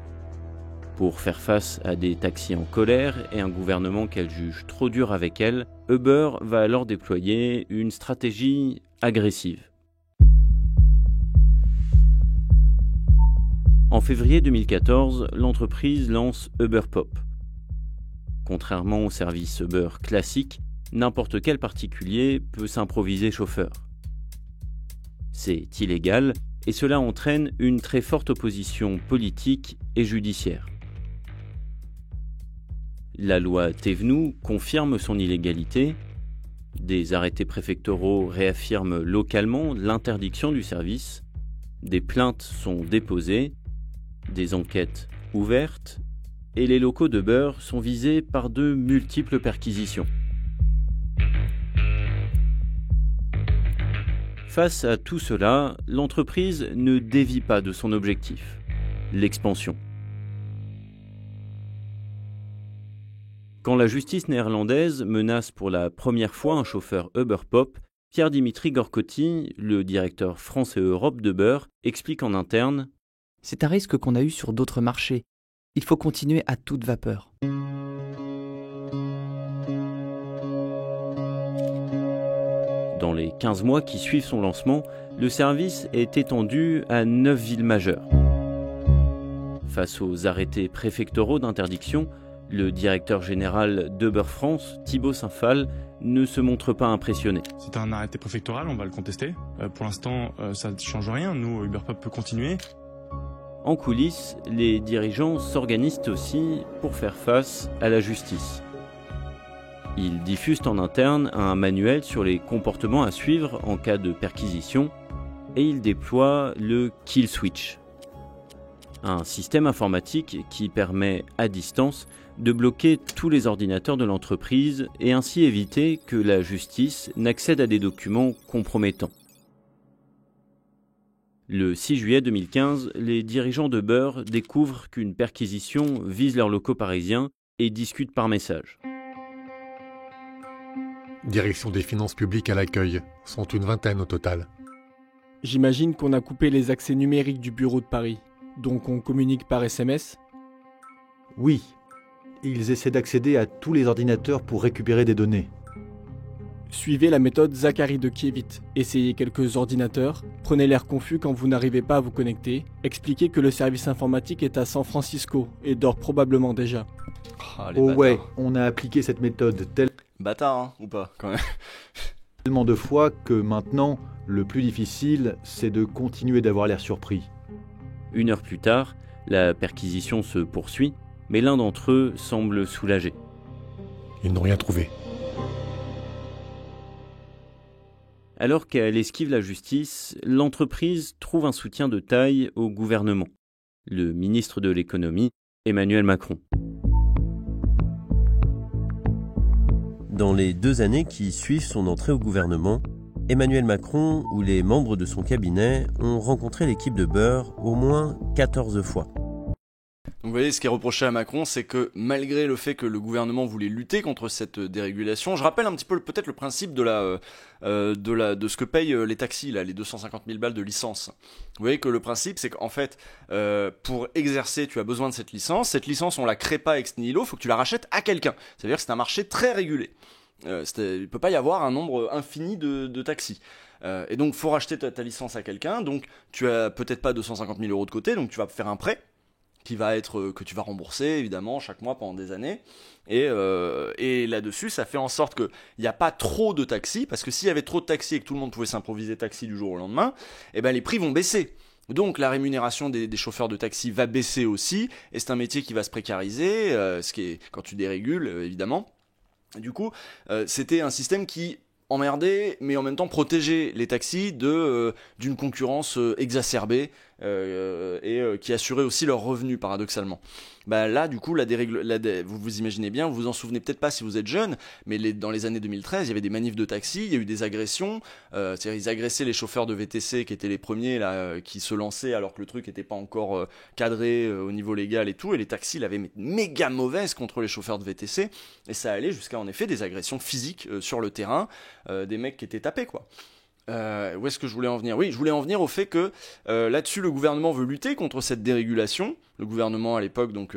Pour faire face à des taxis en colère et un gouvernement qu'elle juge trop dur avec elle, Uber va alors déployer une stratégie agressive. En février 2014, l'entreprise lance Uber Pop. Contrairement au service Uber classique, n'importe quel particulier peut s'improviser chauffeur. C'est illégal et cela entraîne une très forte opposition politique et judiciaire. La loi Thévenoud confirme son illégalité. Des arrêtés préfectoraux réaffirment localement l'interdiction du service. Des plaintes sont déposées, des enquêtes ouvertes, et les locaux d'Uber sont visés par de multiples perquisitions. Face à tout cela, l'entreprise ne dévie pas de son objectif, l'expansion. Quand la justice néerlandaise menace pour la première fois un chauffeur Uber Pop, Pierre-Dimitri Gorcotti, le directeur France et Europe d'Uber, explique en interne: c'est un risque qu'on a eu sur d'autres marchés. Il faut continuer à toute vapeur. Dans les 15 mois qui suivent son lancement, le service est étendu à 9 villes majeures. Face aux arrêtés préfectoraux d'interdiction, le directeur général d'Uber France, Thibaut Saint-Phal, ne se montre pas impressionné. C'est un arrêté préfectoral, on va le contester. Pour l'instant, ça ne change rien. Nous, Uber Pop peut continuer. En coulisses, les dirigeants s'organisent aussi pour faire face à la justice. Ils diffusent en interne un manuel sur les comportements à suivre en cas de perquisition et ils déploient le Kill Switch. Un système informatique qui permet, à distance, de bloquer tous les ordinateurs de l'entreprise et ainsi éviter que la justice n'accède à des documents compromettants. Le 6 juillet 2015, les dirigeants d'Uber découvrent qu'une perquisition vise leurs locaux parisiens et discutent par message. Direction des finances publiques à l'accueil, sont une 20aine au total. J'imagine qu'on a coupé les accès numériques du bureau de Paris, donc on communique par SMS ? Oui, ils essaient d'accéder à tous les ordinateurs pour récupérer des données. Suivez la méthode Zachary de Kievit. Essayez quelques ordinateurs, prenez l'air confus quand vous n'arrivez pas à vous connecter, expliquez que le service informatique est à San Francisco et dort probablement déjà. Ouais, on a appliqué cette méthode Bâtard, hein, ou pas, quand même. Tellement de fois que maintenant, le plus difficile, c'est de continuer d'avoir l'air surpris. 1 heure plus tard, la perquisition se poursuit, mais l'un d'entre eux semble soulagé. Ils n'ont rien trouvé. Alors qu'elle esquive la justice, l'entreprise trouve un soutien de taille au gouvernement. Le ministre de l'économie, Emmanuel Macron. Dans les 2 années qui suivent son entrée au gouvernement, Emmanuel Macron ou les membres de son cabinet ont rencontré l'équipe d'Uber au moins 14 fois. Donc vous voyez, ce qui est reproché à Macron, c'est que malgré le fait que le gouvernement voulait lutter contre cette dérégulation, je rappelle un petit peu peut-être le principe de ce que payent les taxis, là, les 250 000 balles de licence. Vous voyez que le principe, c'est qu'en fait, pour exercer, tu as besoin de cette licence. Cette licence, on la crée pas ex nihilo, il faut que tu la rachètes à quelqu'un. C'est-à-dire que c'est un marché très régulé. Il ne peut pas y avoir un nombre infini de taxis. Et donc, il faut racheter ta licence à quelqu'un. Donc, tu as peut-être pas 250 000 euros de côté, donc tu vas faire un prêt que tu vas rembourser évidemment chaque mois pendant des années, et là-dessus ça fait en sorte qu'il n'y a pas trop de taxis, parce que s'il y avait trop de taxis et que tout le monde pouvait s'improviser taxi du jour au lendemain, les prix vont baisser. Donc la rémunération des chauffeurs de taxi va baisser aussi, et c'est un métier qui va se précariser, ce qui est quand tu dérégules évidemment. Du coup, c'était un système qui emmerdait, mais en même temps protégeait les taxis d'une concurrence exacerbée et qui assurait aussi leurs revenus paradoxalement. Là du coup vous imaginez bien, vous vous en souvenez peut-être pas si vous êtes jeune, mais dans les années 2013 il y avait des manifs de taxi, il y a eu des agressions, c'est-à-dire ils agressaient les chauffeurs de VTC qui étaient les premiers là, qui se lançaient alors que le truc n'était pas encore cadré au niveau légal et tout, et les taxis l'avaient méga mauvaise contre les chauffeurs de VTC, et ça allait jusqu'à en effet des agressions physiques sur le terrain, des mecs qui étaient tapés quoi. Où est-ce que je voulais en venir ? Oui, je voulais en venir au fait que là-dessus le gouvernement veut lutter contre cette dérégulation, le gouvernement à l'époque donc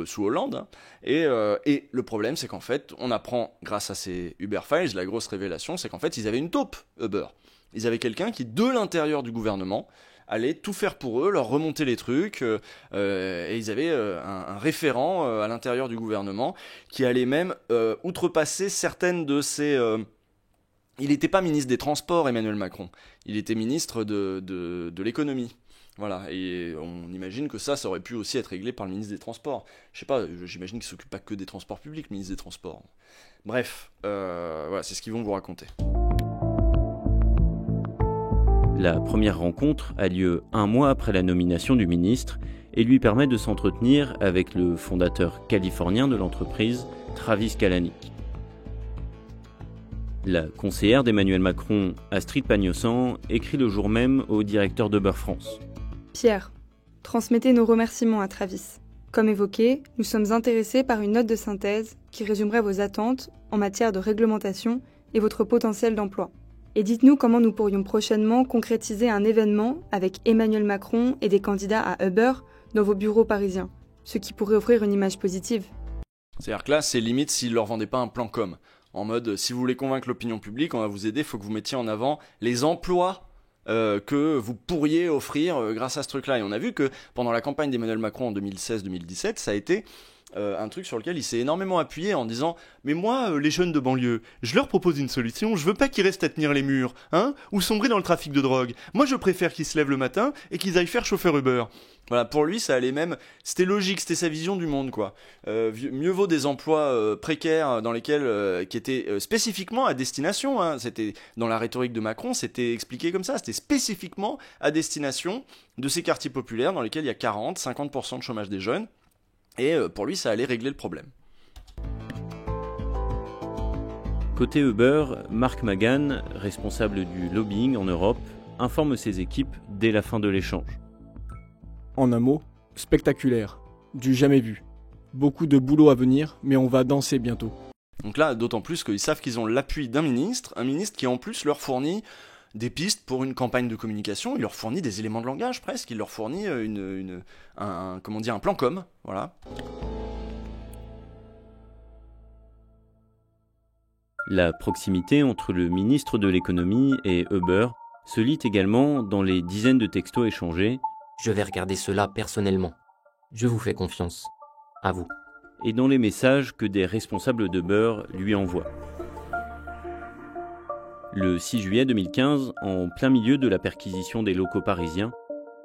sous Hollande, hein, et le problème c'est qu'en fait on apprend grâce à ces Uber Files, la grosse révélation c'est qu'en fait ils avaient une taupe Uber, ils avaient quelqu'un qui de l'intérieur du gouvernement allait tout faire pour eux, leur remonter les trucs, et ils avaient un référent à l'intérieur du gouvernement qui allait même outrepasser certaines de ces... Il n'était pas ministre des Transports, Emmanuel Macron. Il était ministre de l'économie. Voilà, et on imagine que ça aurait pu aussi être réglé par le ministre des Transports. Je sais pas, j'imagine qu'il ne s'occupe pas que des transports publics, le ministre des Transports. Bref, voilà, c'est ce qu'ils vont vous raconter. La première rencontre a lieu 1 mois après la nomination du ministre et lui permet de s'entretenir avec le fondateur californien de l'entreprise, Travis Kalanick. La conseillère d'Emmanuel Macron, Astrid Pagnosan, écrit le jour même au directeur d'Uber France. Pierre, transmettez nos remerciements à Travis. Comme évoqué, nous sommes intéressés par une note de synthèse qui résumerait vos attentes en matière de réglementation et votre potentiel d'emploi. Et dites-nous comment nous pourrions prochainement concrétiser un événement avec Emmanuel Macron et des candidats à Uber dans vos bureaux parisiens, ce qui pourrait offrir une image positive. C'est-à-dire que là, c'est limite s'ils leur vendaient pas un plan com. En mode, si vous voulez convaincre l'opinion publique, on va vous aider, il faut que vous mettiez en avant les emplois que vous pourriez offrir grâce à ce truc-là. Et on a vu que pendant la campagne d'Emmanuel Macron en 2016-2017, ça a été un truc sur lequel il s'est énormément appuyé en disant « Mais moi, les jeunes de banlieue, je leur propose une solution, je veux pas qu'ils restent à tenir les murs, hein, ou sombrer dans le trafic de drogue. Moi, je préfère qu'ils se lèvent le matin et qu'ils aillent faire chauffeur Uber. » Voilà, pour lui, ça allait même... C'était logique, c'était sa vision du monde, quoi. Mieux vaut des emplois précaires dans lesquels... qui étaient spécifiquement à destination, hein. C'était dans la rhétorique de Macron, c'était expliqué comme ça. C'était spécifiquement à destination de ces quartiers populaires dans lesquels il y a 40-50% de chômage des jeunes. Et pour lui, ça allait régler le problème. Côté Uber, Mark Magan, responsable du lobbying en Europe, informe ses équipes dès la fin de l'échange. En un mot, spectaculaire, du jamais vu. Beaucoup de boulot à venir, mais on va danser bientôt. Donc là, d'autant plus qu'ils savent qu'ils ont l'appui d'un ministre, un ministre qui en plus leur fournit des pistes pour une campagne de communication, il leur fournit des éléments de langage presque, il leur fournit un plan com, voilà. La proximité entre le ministre de l'économie et Uber se lit également dans les dizaines de textos échangés. Je vais regarder cela personnellement. Je vous fais confiance. À vous. Et dans les messages que des responsables d'Uber lui envoient. Le 6 juillet 2015, en plein milieu de la perquisition des locaux parisiens,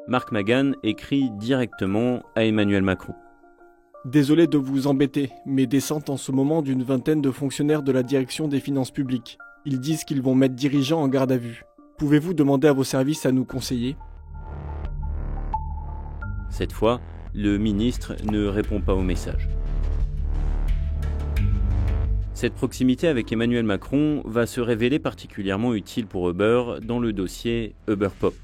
Mark Magan écrit directement à Emmanuel Macron. Désolé de vous embêter, mais descente en ce moment d'une vingtaine de fonctionnaires de la direction des finances publiques. Ils disent qu'ils vont mettre dirigeants en garde à vue. Pouvez-vous demander à vos services à nous conseiller ? Cette fois, le ministre ne répond pas au message. Cette proximité avec Emmanuel Macron va se révéler particulièrement utile pour Uber dans le dossier Uber Pop.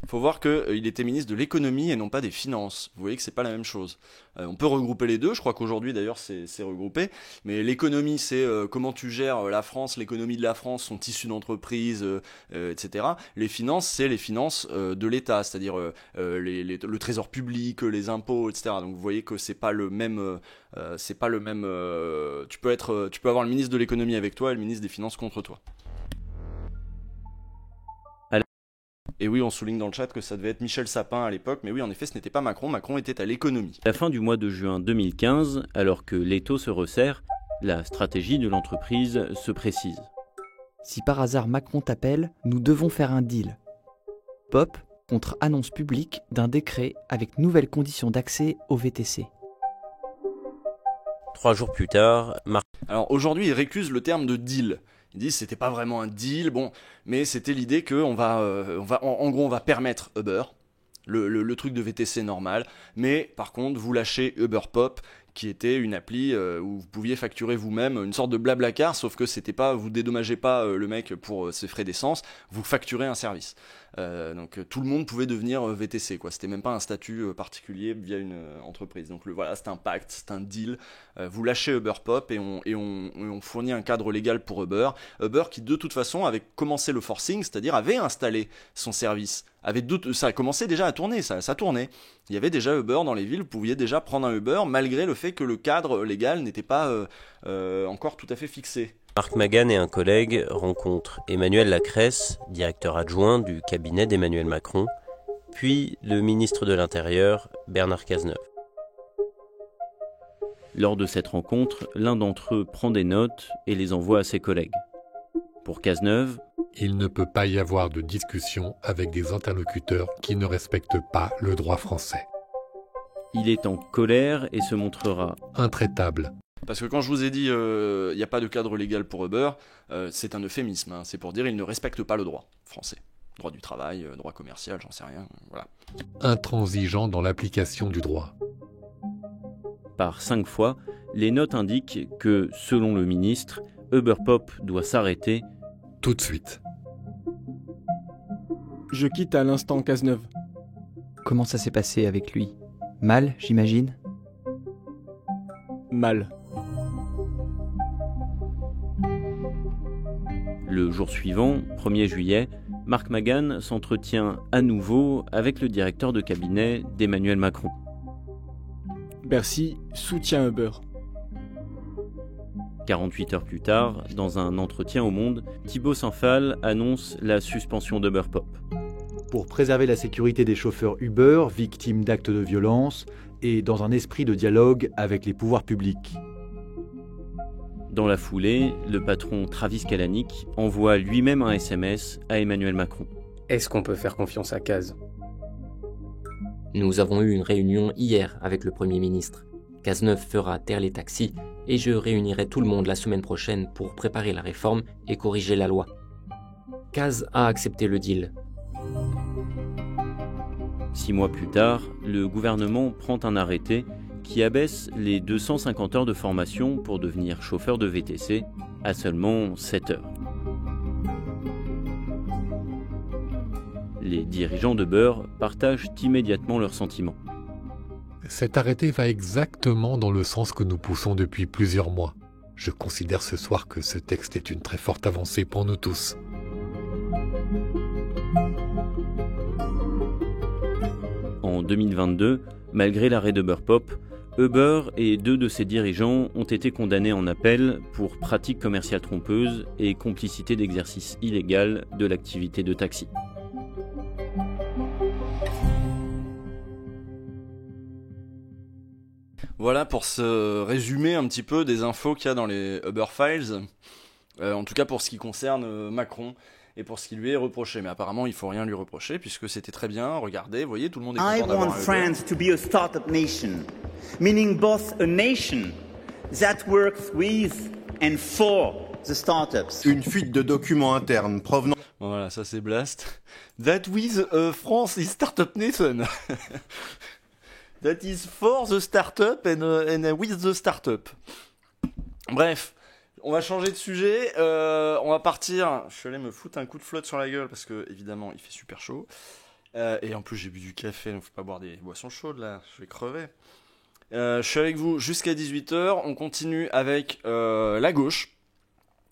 Il faut voir qu'il était ministre de l'économie et non pas des finances. Vous voyez que c'est pas la même chose. On peut regrouper les deux, je crois qu'aujourd'hui d'ailleurs c'est regroupé, mais l'économie c'est comment tu gères la France, l'économie de la France, son tissu d'entreprise, etc. Les finances c'est les finances de l'État, c'est-à-dire le trésor public, les impôts, etc. Donc vous voyez que c'est pas le même... tu peux avoir le ministre de l'économie avec toi et le ministre des finances contre toi. Et oui, on souligne dans le chat que ça devait être Michel Sapin à l'époque, mais oui, en effet, ce n'était pas Macron. Macron était à l'économie. À la fin du mois de juin 2015, alors que l'étau se resserre, la stratégie de l'entreprise se précise. Si par hasard Macron t'appelle, nous devons faire un deal. Pop contre annonce publique d'un décret avec nouvelles conditions d'accès au VTC. 3 jours plus tard, Alors aujourd'hui, il récuse le terme de deal. Ils disent que c'était pas vraiment un deal, bon, mais c'était l'idée qu'on va permettre Uber, le truc de VTC normal, mais par contre vous lâchez Uber Pop, qui était une appli où vous pouviez facturer vous-même une sorte de Blablacar, sauf que c'était pas, vous dédommagez pas le mec pour ses frais d'essence, vous facturez un service. Donc tout le monde pouvait devenir VTC, quoi. C'était même pas un statut particulier via une entreprise. Donc voilà, c'est un pacte, c'est un deal. Vous lâchez Uber Pop et on fournit un cadre légal pour Uber. Uber qui de toute façon avait commencé le forcing, c'est-à-dire avait installé son service. Ça a commencé déjà à tourner, ça tournait. Il y avait déjà Uber dans les villes, vous pouviez déjà prendre un Uber malgré le fait que le cadre légal n'était pas encore tout à fait fixé. Mark Magan et un collègue rencontrent Emmanuel Lacresse, directeur adjoint du cabinet d'Emmanuel Macron, puis le ministre de l'Intérieur, Bernard Cazeneuve. Lors de cette rencontre, l'un d'entre eux prend des notes et les envoie à ses collègues. Pour Cazeneuve, il ne peut pas y avoir de discussion avec des interlocuteurs qui ne respectent pas le droit français. Il est en colère et se montrera intraitable. Parce que quand je vous ai dit il n'y a pas de cadre légal pour Uber, c'est un euphémisme, hein. C'est pour dire il ne respecte pas le droit français. Droit du travail, droit commercial, j'en sais rien, voilà. Intransigeant dans l'application du droit. Par 5 fois, les notes indiquent que, selon le ministre, Uber Pop doit s'arrêter tout de suite. Je quitte à l'instant Cazeneuve. Comment ça s'est passé avec lui ? Mal, j'imagine ? Mal. Le jour suivant, 1er juillet, Mark Magan s'entretient à nouveau avec le directeur de cabinet d'Emmanuel Macron. Bercy soutient Uber. 48 heures plus tard, dans un entretien au Monde, Thibault Saint-Phal annonce la suspension d'Uber Pop. pour préserver la sécurité des chauffeurs Uber victimes d'actes de violence et dans un esprit de dialogue avec les pouvoirs publics. Dans la foulée, le patron Travis Kalanick envoie lui-même un SMS à Emmanuel Macron. Est-ce qu'on peut faire confiance à Kaz ? Nous avons eu une réunion hier avec le Premier ministre. Cazeneuve fera taire les taxis et je réunirai tout le monde la semaine prochaine pour préparer la réforme et corriger la loi. Kaz a accepté le deal. 6 mois plus tard, le gouvernement prend un arrêté qui abaisse les 250 heures de formation pour devenir chauffeur de VTC à seulement 7 heures. Les dirigeants de Uber partagent immédiatement leurs sentiments. Cet arrêté va exactement dans le sens que nous poussons depuis plusieurs mois. Je considère ce soir que ce texte est une très forte avancée pour nous tous. En 2022, malgré l'arrêt d'Uber Pop, Uber et 2 de ses dirigeants ont été condamnés en appel pour pratiques commerciales trompeuses et complicité d'exercice illégal de l'activité de taxi. Voilà pour ce résumé un petit peu des infos qu'il y a dans les Uber Files, en tout cas pour ce qui concerne Macron et pour ce qui lui est reproché. Mais apparemment, il faut rien lui reprocher puisque c'était très bien. Regardez, vous voyez, tout le monde est content d'avoir un Uber. I want France to be a startup nation, meaning both a nation that works with and for the startups. Une fuite de documents internes provenant... Voilà, ça c'est Blast. That with France is startup nation. That is for the startup and with the startup. Bref, on va changer de sujet. On va partir. Je suis allé me foutre un coup de flotte sur la gueule parce que évidemment il fait super chaud. Et en plus j'ai bu du café, donc faut pas boire des boissons chaudes là, je vais crever. Je suis avec vous jusqu'à 18h. On continue avec la gauche.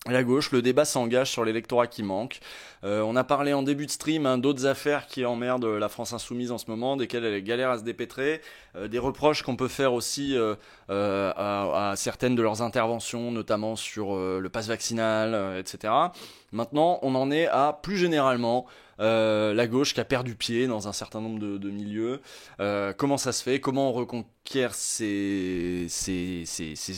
La gauche, le débat s'engage sur l'électorat qui manque. On a parlé en début de stream d'autres affaires qui emmerdent la France insoumise en ce moment, desquelles elle galère à se dépêtrer, des reproches qu'on peut faire aussi à certaines de leurs interventions, notamment sur le pass vaccinal, etc. Maintenant, on en est à plus généralement la gauche qui a perdu pied dans un certain nombre de milieux. Comment ça se fait ? Comment on reconquiert ces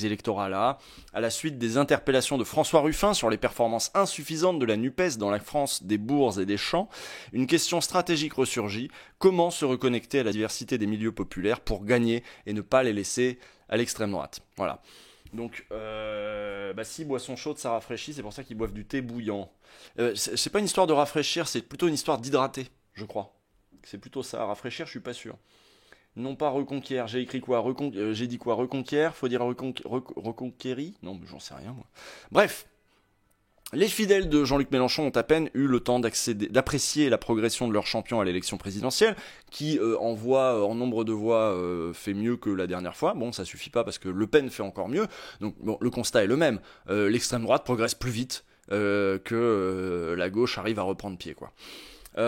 électorats-là ? À la suite des interpellations de François Ruffin sur les performances insuffisantes de la NUPES dans la France des bourgs et des champs, une question stratégique ressurgit. Comment se reconnecter à la diversité des milieux populaires pour gagner et ne pas les laisser à l'extrême droite ? Voilà. Donc, si boisson chaude ça rafraîchit, c'est pour ça qu'ils boivent du thé bouillant. C'est pas une histoire de rafraîchir, c'est plutôt une histoire d'hydrater, je crois. C'est plutôt ça, rafraîchir, je suis pas sûr. Non pas reconquiert, j'ai écrit quoi ? J'ai dit quoi ? Reconquiert, faut dire reconquérir ? Non, mais j'en sais rien moi. Bref. Les fidèles de Jean-Luc Mélenchon ont à peine eu le temps d'apprécier la progression de leur champion à l'élection présidentielle, qui en nombre de voix fait mieux que la dernière fois. Bon, ça suffit pas parce que Le Pen fait encore mieux. Donc bon, le constat est le même. L'extrême droite progresse plus vite que la gauche arrive à reprendre pied, quoi. Ils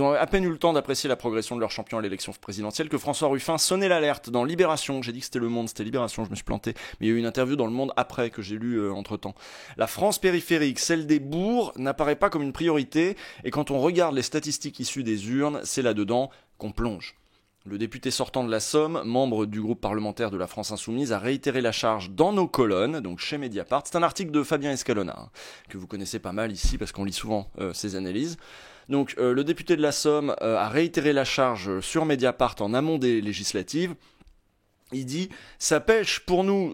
ont à peine eu le temps d'apprécier la progression de leur champion à l'élection présidentielle que François Ruffin sonnait l'alerte dans Libération. J'ai dit que c'était Le Monde, c'était Libération, je me suis planté. Mais il y a eu une interview dans Le Monde après que j'ai lu entre-temps. La France périphérique, celle des bourgs, n'apparaît pas comme une priorité. Et quand on regarde les statistiques issues des urnes, c'est là-dedans qu'on plonge. Le député sortant de la Somme, membre du groupe parlementaire de la France Insoumise, a réitéré la charge dans nos colonnes, donc chez Mediapart. C'est un article de Fabien Escalona, que vous connaissez pas mal ici parce qu'on lit souvent ses analyses. Donc le député de la Somme a réitéré la charge sur Mediapart en amont des législatives. Il dit « Ça pêche pour nous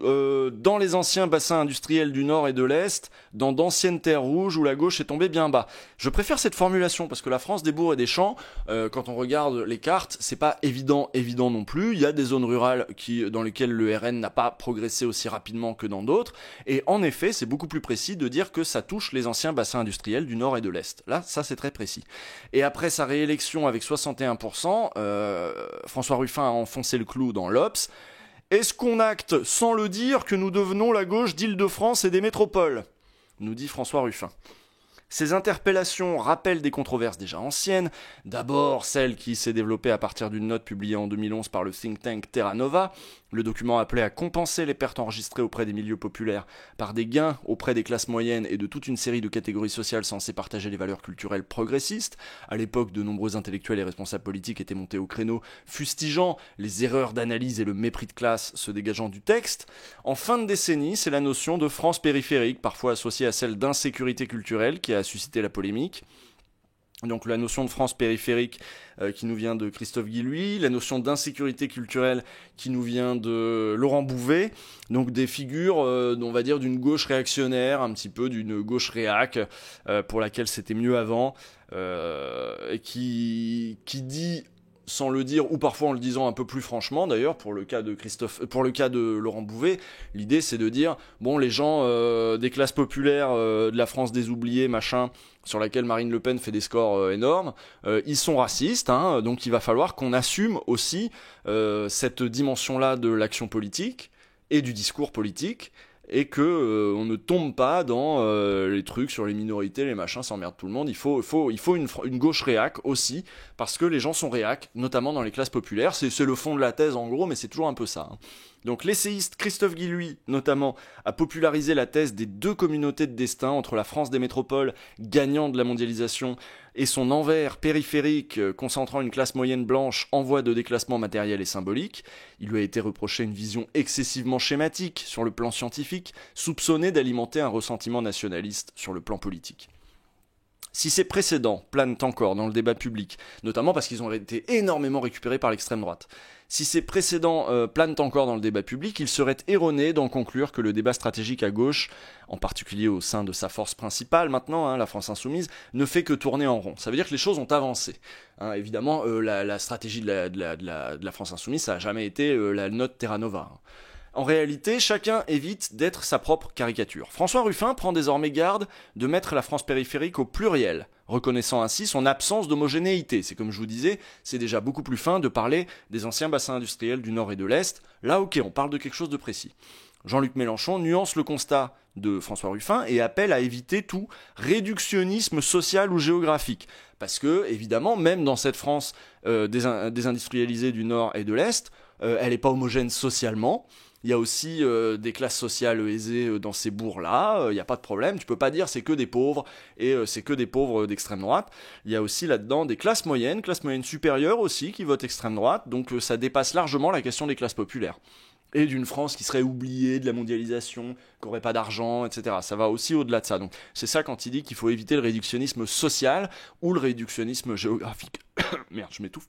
dans les anciens bassins industriels du Nord et de l'Est, dans d'anciennes terres rouges où la gauche est tombée bien bas. » Je préfère cette formulation parce que la France des bourgs et des champs, quand on regarde les cartes, c'est pas évident non plus. Il y a des zones rurales dans lesquelles le RN n'a pas progressé aussi rapidement que dans d'autres. Et en effet, c'est beaucoup plus précis de dire que ça touche les anciens bassins industriels du Nord et de l'Est. Là, ça c'est très précis. Et après sa réélection avec 61%, François Ruffin a enfoncé le clou dans l'Obs. Est-ce qu'on acte sans le dire que nous devenons la gauche d'Île-de-France et des métropoles ? Nous dit François Ruffin. Ces interpellations rappellent des controverses déjà anciennes. D'abord, celle qui s'est développée à partir d'une note publiée en 2011 par le think tank Terra Nova, Le document appelait à compenser les pertes enregistrées auprès des milieux populaires par des gains auprès des classes moyennes et de toute une série de catégories sociales censées partager les valeurs culturelles progressistes. À l'époque, de nombreux intellectuels et responsables politiques étaient montés au créneau, fustigeant les erreurs d'analyse et le mépris de classe se dégageant du texte. En fin de décennie, c'est la notion de France périphérique, parfois associée à celle d'insécurité culturelle, qui a suscité la polémique. Donc la notion de France périphérique qui nous vient de Christophe Guilluy, la notion d'insécurité culturelle qui nous vient de Laurent Bouvet, donc des figures, on va dire, d'une gauche réactionnaire, un petit peu d'une gauche réac, pour laquelle c'était mieux avant, et qui dit, sans le dire, ou parfois en le disant un peu plus franchement d'ailleurs, pour le cas de Laurent Bouvet, l'idée c'est de dire, bon, les gens des classes populaires de la France des oubliés, machin, sur laquelle Marine Le Pen fait des scores énormes, ils sont racistes, hein, donc il va falloir qu'on assume aussi cette dimension-là de l'action politique et du discours politique, et que on ne tombe pas dans les trucs sur les minorités, les machins, ça emmerde tout le monde. Il faut une gauche réac aussi, parce que les gens sont réac, notamment dans les classes populaires. C'est le fond de la thèse en gros, mais c'est toujours un peu ça, hein. Donc l'essayiste Christophe Guilluy, notamment, a popularisé la thèse des deux communautés de destin entre la France des métropoles, gagnant de la mondialisation, et son envers périphérique, concentrant une classe moyenne blanche en voie de déclassement matériel et symbolique. Il lui a été reproché une vision excessivement schématique sur le plan scientifique, soupçonnée d'alimenter un ressentiment nationaliste sur le plan politique. Si ces précédents planent encore dans le débat public, notamment parce qu'ils ont été énormément récupérés par l'extrême droite, si ces précédents planent encore dans le débat public, il serait erroné d'en conclure que le débat stratégique à gauche, en particulier au sein de sa force principale maintenant, hein, la France insoumise, ne fait que tourner en rond. Ça veut dire que les choses ont avancé. Hein, évidemment, la stratégie de la France insoumise, ça n'a jamais été la note Terra Nova. Hein. En réalité, chacun évite d'être sa propre caricature. François Ruffin prend désormais garde de mettre la France périphérique au pluriel, reconnaissant ainsi son absence d'homogénéité. C'est comme je vous disais, c'est déjà beaucoup plus fin de parler des anciens bassins industriels du Nord et de l'Est. Là, ok, on parle de quelque chose de précis. Jean-Luc Mélenchon nuance le constat de François Ruffin et appelle à éviter tout réductionnisme social ou géographique. Parce que, évidemment, même dans cette France désindustrialisée du Nord et de l'Est, elle n'est pas homogène socialement. Il y a aussi des classes sociales aisées dans ces bourgs-là, il n'y a pas de problème, tu peux pas dire c'est que des pauvres, et c'est que des pauvres d'extrême droite. Il y a aussi là-dedans des classes moyennes supérieures aussi, qui votent extrême droite, donc ça dépasse largement la question des classes populaires. Et d'une France qui serait oubliée de la mondialisation, qui n'aurait pas d'argent, etc. Ça va aussi au-delà de ça. Donc c'est ça quand il dit qu'il faut éviter le réductionnisme social ou le réductionnisme géographique. Merde, je m'étouffe.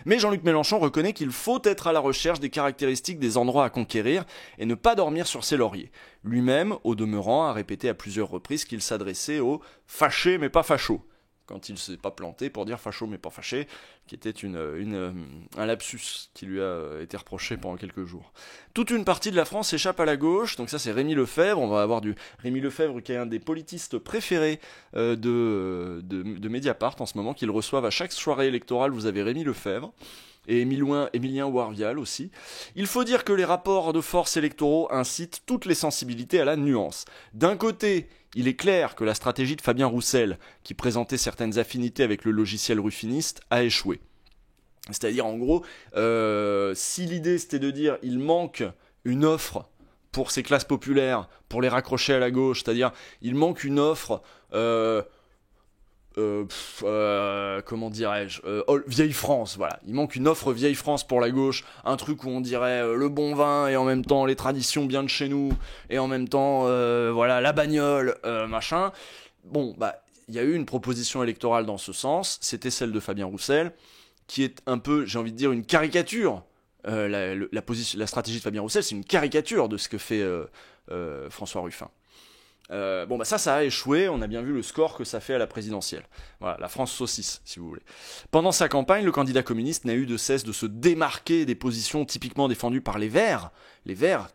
Mais Jean-Luc Mélenchon reconnaît qu'il faut être à la recherche des caractéristiques des endroits à conquérir et ne pas dormir sur ses lauriers. Lui-même, au demeurant, a répété à plusieurs reprises qu'il s'adressait aux fâchés mais pas fachos, quand il ne s'est pas planté pour dire facho mais pas fâché, qui était un lapsus qui lui a été reproché pendant quelques jours. Toute une partie de la France échappe à la gauche, donc ça c'est Rémi Lefebvre, on va avoir du Rémi Lefebvre qui est un des politistes préférés de Mediapart en ce moment, qu'ils reçoivent à chaque soirée électorale. Vous avez Rémi Lefebvre, et Émilien Warvial aussi. Il faut dire que les rapports de force électoraux incitent toutes les sensibilités à la nuance. D'un côté, il est clair que la stratégie de Fabien Roussel, qui présentait certaines affinités avec le logiciel ruffiniste, a échoué. C'est-à-dire, en gros, si l'idée c'était de dire il manque une offre pour ces classes populaires, pour les raccrocher à la gauche, c'est-à-dire il manque une offre... comment dirais-je, vieille France, voilà. Il manque une offre vieille France pour la gauche, un truc où on dirait le bon vin et en même temps les traditions bien de chez nous et en même temps voilà la bagnole, machin. Bon, bah il y a eu une proposition électorale dans ce sens, c'était celle de Fabien Roussel, qui est un peu, j'ai envie de dire, une caricature. La stratégie de Fabien Roussel, c'est une caricature de ce que fait François Ruffin. Bon bah ça a échoué, on a bien vu le score que ça fait à la présidentielle. Voilà, la France saucisse, si vous voulez. Pendant sa campagne, le candidat communiste n'a eu de cesse de se démarquer des positions typiquement défendues par les Verts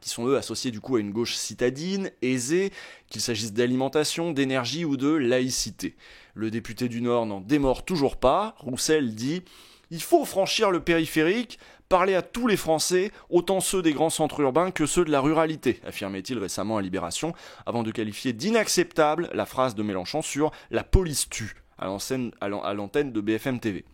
qui sont eux associés du coup à une gauche citadine, aisée, qu'il s'agisse d'alimentation, d'énergie ou de laïcité. Le député du Nord n'en démord toujours pas. Roussel dit « Il faut franchir le périphérique, parler à tous les Français, autant ceux des grands centres urbains que ceux de la ruralité », affirmait-il récemment à Libération, avant de qualifier d'inacceptable la phrase de Mélenchon sur « la police tue » à l'antenne de BFM TV.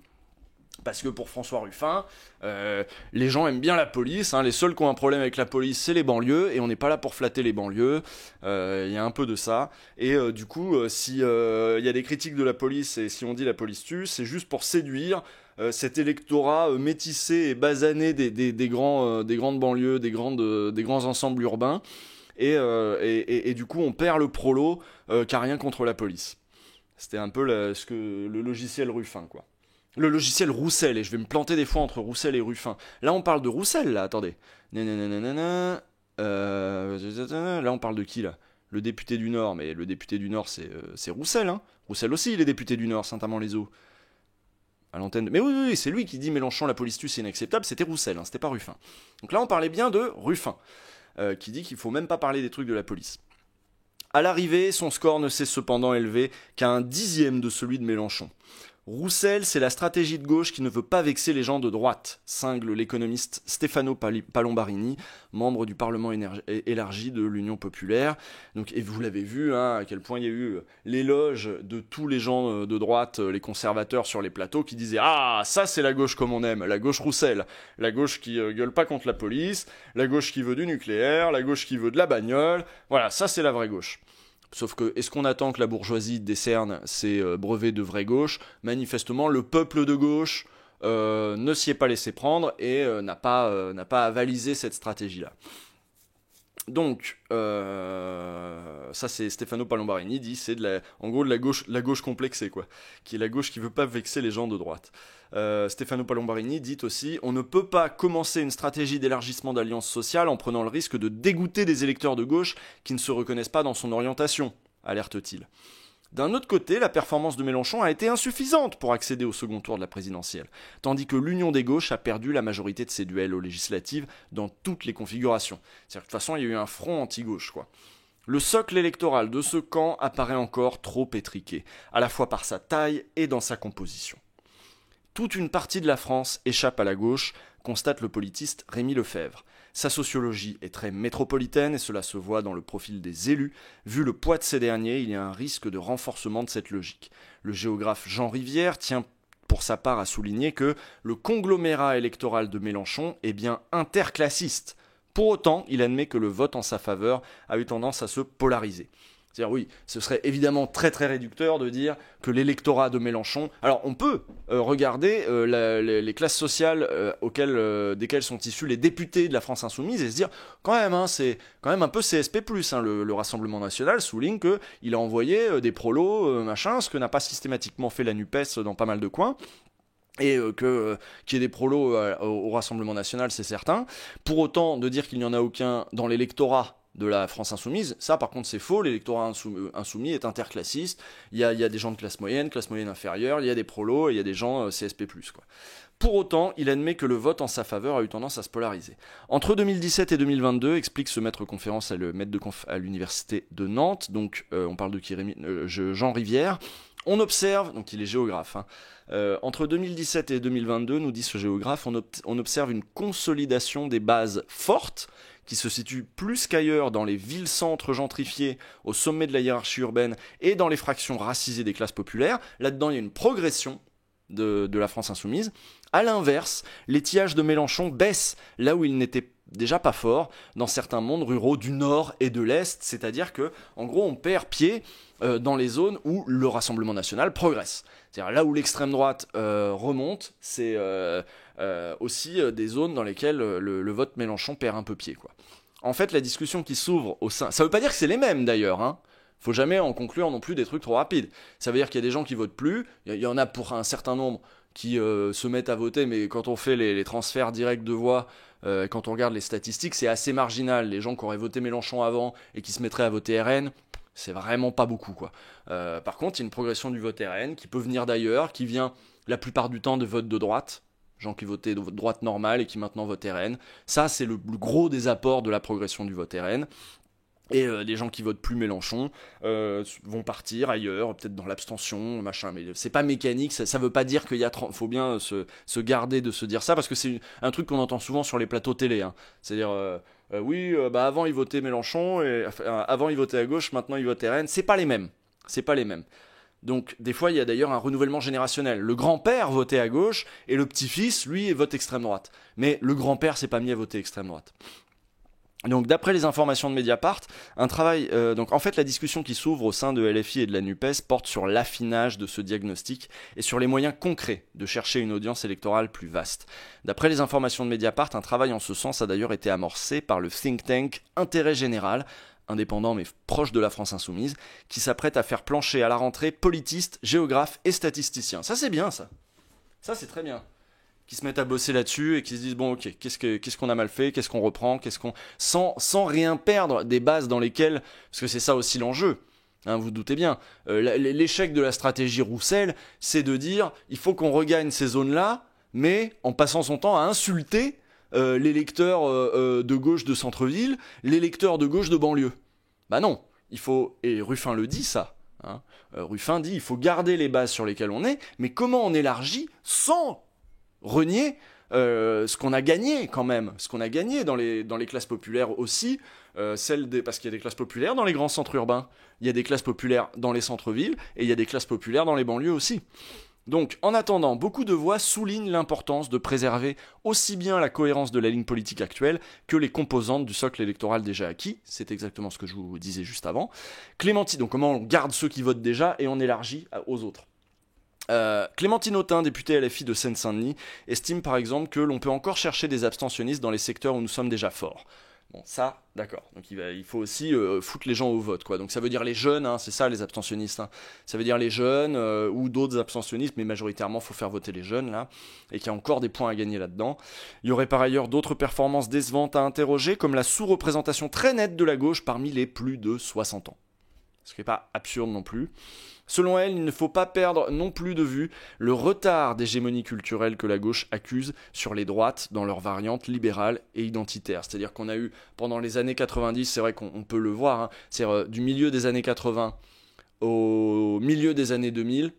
Parce que pour François Ruffin, les gens aiment bien la police, hein, les seuls qui ont un problème avec la police, c'est les banlieues, et on n'est pas là pour flatter les banlieues, il y a un peu de ça, et du coup, si y a des critiques de la police, et si on dit la police tue, c'est juste pour séduire cet électorat métissé et basané des grandes banlieues, des grands ensembles urbains, et du coup, on perd le prolo qui a rien contre la police. C'était un peu le logiciel Ruffin, quoi. Le logiciel Roussel, et je vais me planter des fois entre Roussel et Ruffin. Là, on parle de Roussel, là, attendez. Là, on parle de qui, là ? Le député du Nord, mais le député du Nord, c'est Roussel, hein. Roussel aussi, il est député du Nord, Saint-Amand-les-Eaux. À l'antenne. Mais oui, c'est lui qui dit Mélenchon, la police tue, c'est inacceptable, c'était Roussel, hein, c'était pas Ruffin. Donc là, on parlait bien de Ruffin, qui dit qu'il faut même pas parler des trucs de la police. À l'arrivée, son score ne s'est cependant élevé qu'à 1/10 de celui de Mélenchon. Roussel, c'est la stratégie de gauche qui ne veut pas vexer les gens de droite, cingle l'économiste Stefano Palombarini, membre du Parlement élargi de l'Union populaire. Donc, et vous l'avez vu, hein, à quel point il y a eu l'éloge de tous les gens de droite, les conservateurs sur les plateaux, qui disaient « Ah, ça c'est la gauche comme on aime, la gauche Roussel, la gauche qui gueule pas contre la police, la gauche qui veut du nucléaire, la gauche qui veut de la bagnole, voilà, ça c'est la vraie gauche ». Sauf que, est-ce qu'on attend que la bourgeoisie décerne ses brevets de vraie gauche ? Manifestement, le peuple de gauche ne s'y est pas laissé prendre et n'a pas avalisé cette stratégie-là. Donc, ça c'est Stefano Palombarini dit, c'est en gros de la gauche complexée, quoi, qui est la gauche qui veut pas vexer les gens de droite. Stefano Palombarini dit aussi, on ne peut pas commencer une stratégie d'élargissement d'alliance sociale en prenant le risque de dégoûter des électeurs de gauche qui ne se reconnaissent pas dans son orientation, alerte-t-il. D'un autre côté, la performance de Mélenchon a été insuffisante pour accéder au second tour de la présidentielle, tandis que l'Union des gauches a perdu la majorité de ses duels aux législatives dans toutes les configurations. C'est-à-dire que de toute façon, il y a eu un front anti-gauche, quoi. Le socle électoral de ce camp apparaît encore trop étriqué, à la fois par sa taille et dans sa composition. Toute une partie de la France échappe à la gauche, constate le politiste Rémi Lefebvre. Sa sociologie est très métropolitaine et cela se voit dans le profil des élus. Vu le poids de ces derniers, il y a un risque de renforcement de cette logique. Le géographe Jean Rivière tient pour sa part à souligner que le conglomérat électoral de Mélenchon est bien interclassiste. Pour autant, il admet que le vote en sa faveur a eu tendance à se polariser. C'est-à-dire, oui, ce serait évidemment très très réducteur de dire que l'électorat de Mélenchon... Alors, on peut regarder les classes sociales desquelles sont issus les députés de la France Insoumise et se dire, quand même, hein, c'est quand même un peu CSP+. Hein, le Rassemblement National souligne qu'il a envoyé des prolos, ce que n'a pas systématiquement fait la NUPES dans pas mal de coins. Et qu'il y ait des prolos au Rassemblement National, c'est certain. Pour autant, de dire qu'il n'y en a aucun dans l'électorat de la France Insoumise, ça par contre c'est faux, l'électorat insoumis est interclassiste, il y a des gens de classe moyenne inférieure, il y a des prolos et il y a des gens CSP+, quoi. Pour autant, il admet que le vote en sa faveur a eu tendance à se polariser. Entre 2017 et 2022, explique ce maître conférence à l'université de Nantes, donc on parle de Jean Rivière, on observe, donc il est géographe, hein, entre 2017 et 2022, nous dit ce géographe, on observe une consolidation des bases fortes, qui se situe plus qu'ailleurs dans les villes-centres gentrifiées, au sommet de la hiérarchie urbaine et dans les fractions racisées des classes populaires. Là-dedans, il y a une progression de la France Insoumise. A l'inverse, l'étiage de Mélenchon baisse là où il n'était déjà pas fort, dans certains mondes ruraux du Nord et de l'Est, c'est-à-dire que, en gros, on perd pied dans les zones où le Rassemblement National progresse. C'est-à-dire là où l'extrême droite remonte, c'est aussi des zones dans lesquelles le vote Mélenchon perd un peu pied, quoi. En fait, la discussion qui s'ouvre au sein... Ça veut pas dire que c'est les mêmes, d'ailleurs, hein. Faut jamais en conclure non plus des trucs trop rapides. Ça veut dire qu'il y a des gens qui votent plus, il y en a pour un certain nombre qui se mettent à voter, mais quand on fait les transferts directs de voix, quand on regarde les statistiques, c'est assez marginal. Les gens qui auraient voté Mélenchon avant et qui se mettraient à voter RN, c'est vraiment pas beaucoup, quoi. Par contre, il y a une progression du vote RN qui peut venir d'ailleurs, qui vient la plupart du temps de votes de droite, gens qui votaient de droite normale et qui maintenant votent RN. Ça, c'est le gros des apports de la progression du vote RN. Et des gens qui votent plus Mélenchon vont partir ailleurs, peut-être dans l'abstention, machin. Mais c'est pas mécanique, ça veut pas dire qu'il y a... Faut bien se garder de se dire ça, parce que c'est un truc qu'on entend souvent sur les plateaux télé. Hein. C'est-à-dire, avant ils votaient Mélenchon, et avant ils votaient à gauche, maintenant ils votent RN. C'est pas les mêmes. Donc des fois il y a d'ailleurs un renouvellement générationnel. Le grand-père votait à gauche et le petit-fils, lui, vote extrême droite. Mais le grand-père s'est pas mis à voter extrême droite. Donc d'après les informations de Mediapart, donc en fait la discussion qui s'ouvre au sein de LFI et de la NUPES porte sur l'affinage de ce diagnostic et sur les moyens concrets de chercher une audience électorale plus vaste. D'après les informations de Mediapart, un travail en ce sens a d'ailleurs été amorcé par le think tank Intérêt Général, indépendant mais proche de la France Insoumise, qui s'apprête à faire plancher à la rentrée politistes, géographes et statisticiens. Ça c'est bien ça. Ça c'est très bien. Qui se mettent à bosser là-dessus et qui se disent bon ok, qu'est-ce qu'on a mal fait, qu'est-ce qu'on reprend, sans rien perdre des bases dans lesquelles, parce que c'est ça aussi l'enjeu, hein, vous doutez bien, l'échec de la stratégie Roussel, c'est de dire il faut qu'on regagne ces zones-là, mais en passant son temps à insulter les lecteurs de gauche de centre-ville, les lecteurs de gauche de banlieue. Bah non, il faut, et Ruffin le dit ça, hein, Ruffin dit il faut garder les bases sur lesquelles on est, mais comment on élargit sans renier ce qu'on a gagné quand même, ce qu'on a gagné dans les classes populaires aussi, parce qu'il y a des classes populaires dans les grands centres urbains, il y a des classes populaires dans les centres-villes, et il y a des classes populaires dans les banlieues aussi. Donc, en attendant, beaucoup de voix soulignent l'importance de préserver aussi bien la cohérence de la ligne politique actuelle que les composantes du socle électoral déjà acquis. C'est exactement ce que je vous disais juste avant. Clémentine, donc comment on garde ceux qui votent déjà et on élargit aux autres. Clémentine Autain, députée LFI de Seine-Saint-Denis, estime par exemple que l'on peut encore chercher des abstentionnistes dans les secteurs où nous sommes déjà forts. Bon, ça, d'accord. Donc il faut aussi foutre les gens au vote, quoi. Donc ça veut dire les jeunes, hein, c'est ça les abstentionnistes. Hein. Ça veut dire les jeunes ou d'autres abstentionnistes, mais majoritairement, il faut faire voter les jeunes, là, et qu'il y a encore des points à gagner là-dedans. Il y aurait par ailleurs d'autres performances décevantes à interroger, comme la sous-représentation très nette de la gauche parmi les plus de 60 ans. Ce qui n'est pas absurde non plus. Selon elle, il ne faut pas perdre non plus de vue le retard d'hégémonie culturelle que la gauche accuse sur les droites dans leurs variantes libérales et identitaires. C'est-à-dire qu'on a eu, pendant les années 90, c'est vrai qu'on peut le voir, hein, c'est du milieu des années 80 au milieu des années 2000,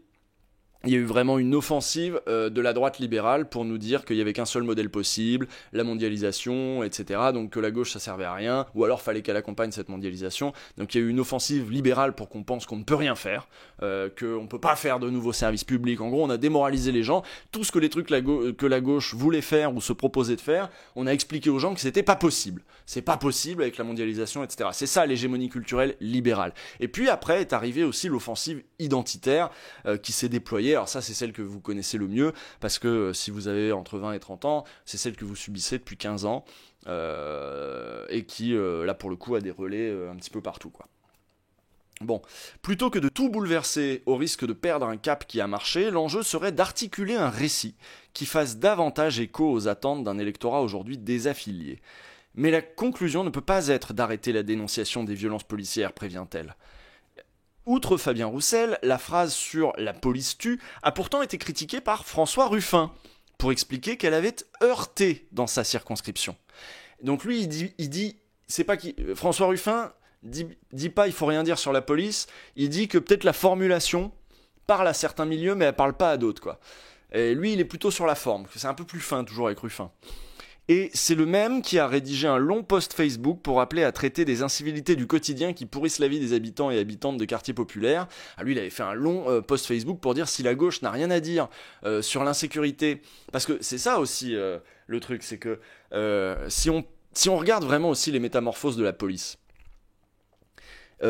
il y a eu vraiment une offensive de la droite libérale pour nous dire qu'il n'y avait qu'un seul modèle possible, la mondialisation, etc. Donc que la gauche ça servait à rien, ou alors fallait qu'elle accompagne cette mondialisation. Donc il y a eu une offensive libérale pour qu'on pense qu'on ne peut rien faire, qu'on ne peut pas faire de nouveaux services publics. En gros, on a démoralisé les gens. Tout ce que les trucs que la gauche voulait faire ou se proposait de faire, on a expliqué aux gens que c'était pas possible. C'est pas possible avec la mondialisation, etc. C'est ça l'hégémonie culturelle libérale. Et puis après est arrivée aussi l'offensive identitaire qui s'est déployée. Alors ça, c'est celle que vous connaissez le mieux, parce que si vous avez entre 20 et 30 ans, c'est celle que vous subissez depuis 15 ans, et qui, là, pour le coup, a des relais un petit peu partout, quoi. Bon, plutôt que de tout bouleverser au risque de perdre un cap qui a marché, l'enjeu serait d'articuler un récit qui fasse davantage écho aux attentes d'un électorat aujourd'hui désaffilié. Mais la conclusion ne peut pas être d'arrêter la dénonciation des violences policières, prévient-elle. Outre Fabien Roussel, la phrase sur « la police tue » a pourtant été critiquée par François Ruffin, pour expliquer qu'elle avait heurté dans sa circonscription. Donc lui, il dit c'est pas qui. François Ruffin dit pas il faut rien dire sur la police, il dit que peut-être la formulation parle à certains milieux, mais elle parle pas à d'autres, quoi. Et lui, il est plutôt sur la forme, c'est un peu plus fin, toujours avec Ruffin. Et c'est le même qui a rédigé un long post Facebook pour appeler à traiter des incivilités du quotidien qui pourrissent la vie des habitants et habitantes de quartiers populaires. Ah, lui, il avait fait un long post Facebook pour dire si la gauche n'a rien à dire sur l'insécurité. Parce que c'est ça aussi le truc, c'est que si on regarde vraiment aussi les métamorphoses de la police,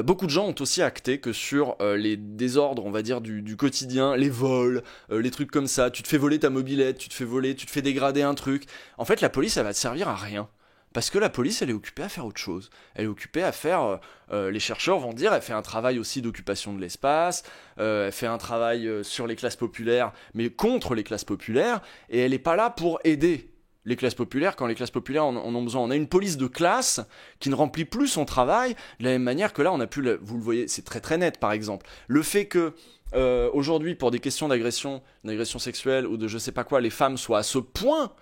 beaucoup de gens ont aussi acté que sur les désordres, on va dire, du quotidien, les vols, les trucs comme ça, tu te fais voler ta mobilette, tu te fais dégrader un truc. En fait, la police, elle va te servir à rien. Parce que la police, elle est occupée à faire autre chose. Elle est occupée à faire, les chercheurs vont dire, elle fait un travail aussi d'occupation de l'espace, elle fait un travail sur les classes populaires, mais contre les classes populaires, et elle n'est pas là pour aider les classes populaires, quand les classes populaires en ont besoin. On a une police de classe qui ne remplit plus son travail de la même manière que là, on a pu, vous le voyez, c'est très très net par exemple. Le fait que aujourd'hui, pour des questions d'agression sexuelle ou de je sais pas quoi, les femmes soient à ce point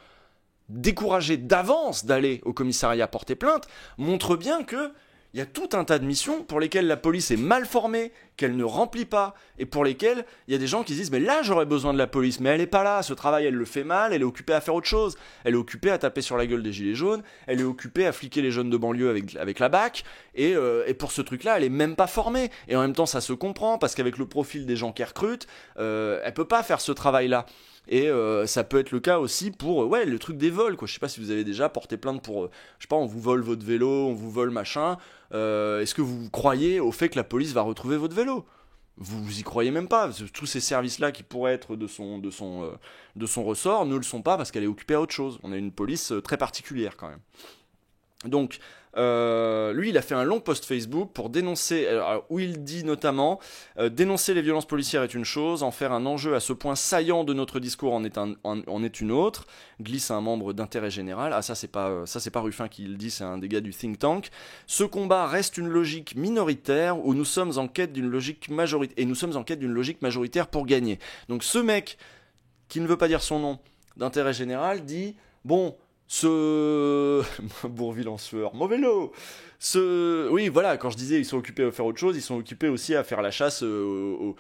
découragées d'avance d'aller au commissariat porter plainte, montre bien que il y a tout un tas de missions pour lesquelles la police est mal formée, qu'elle ne remplit pas, et pour lesquelles il y a des gens qui se disent mais là j'aurais besoin de la police, mais elle est pas là, ce travail elle le fait mal, elle est occupée à faire autre chose, elle est occupée à taper sur la gueule des gilets jaunes, elle est occupée à fliquer les jeunes de banlieue avec la BAC, et pour ce truc là elle est même pas formée, et en même temps ça se comprend, parce qu'avec le profil des gens qu'elle recrute, elle peut pas faire ce travail là. Et ça peut être le cas aussi pour le truc des vols, quoi. Je sais pas si vous avez déjà porté plainte pour je sais pas, on vous vole votre vélo, on vous vole machin, est-ce que vous croyez au fait que la police va retrouver votre vélo? Vous y croyez même pas. Tous ces services là qui pourraient être de son ressort ne le sont pas parce qu'elle est occupée à autre chose. On a une police très particulière quand même. Donc lui il a fait un long post Facebook pour dénoncer, où il dit notamment dénoncer les violences policières est une chose, en faire un enjeu à ce point saillant de notre discours en est une autre, glisse un membre d'intérêt général. Ça c'est pas Ruffin qui le dit, c'est un des gars du think tank. Ce combat reste une logique minoritaire où nous sommes en quête d'une logique majoritaire pour gagner. Donc ce mec qui ne veut pas dire son nom, d'intérêt général, dit bon, Bourvil en sueur, mon vélo. Oui, voilà, quand je disais ils sont occupés à faire autre chose, ils sont occupés aussi à faire la chasse aux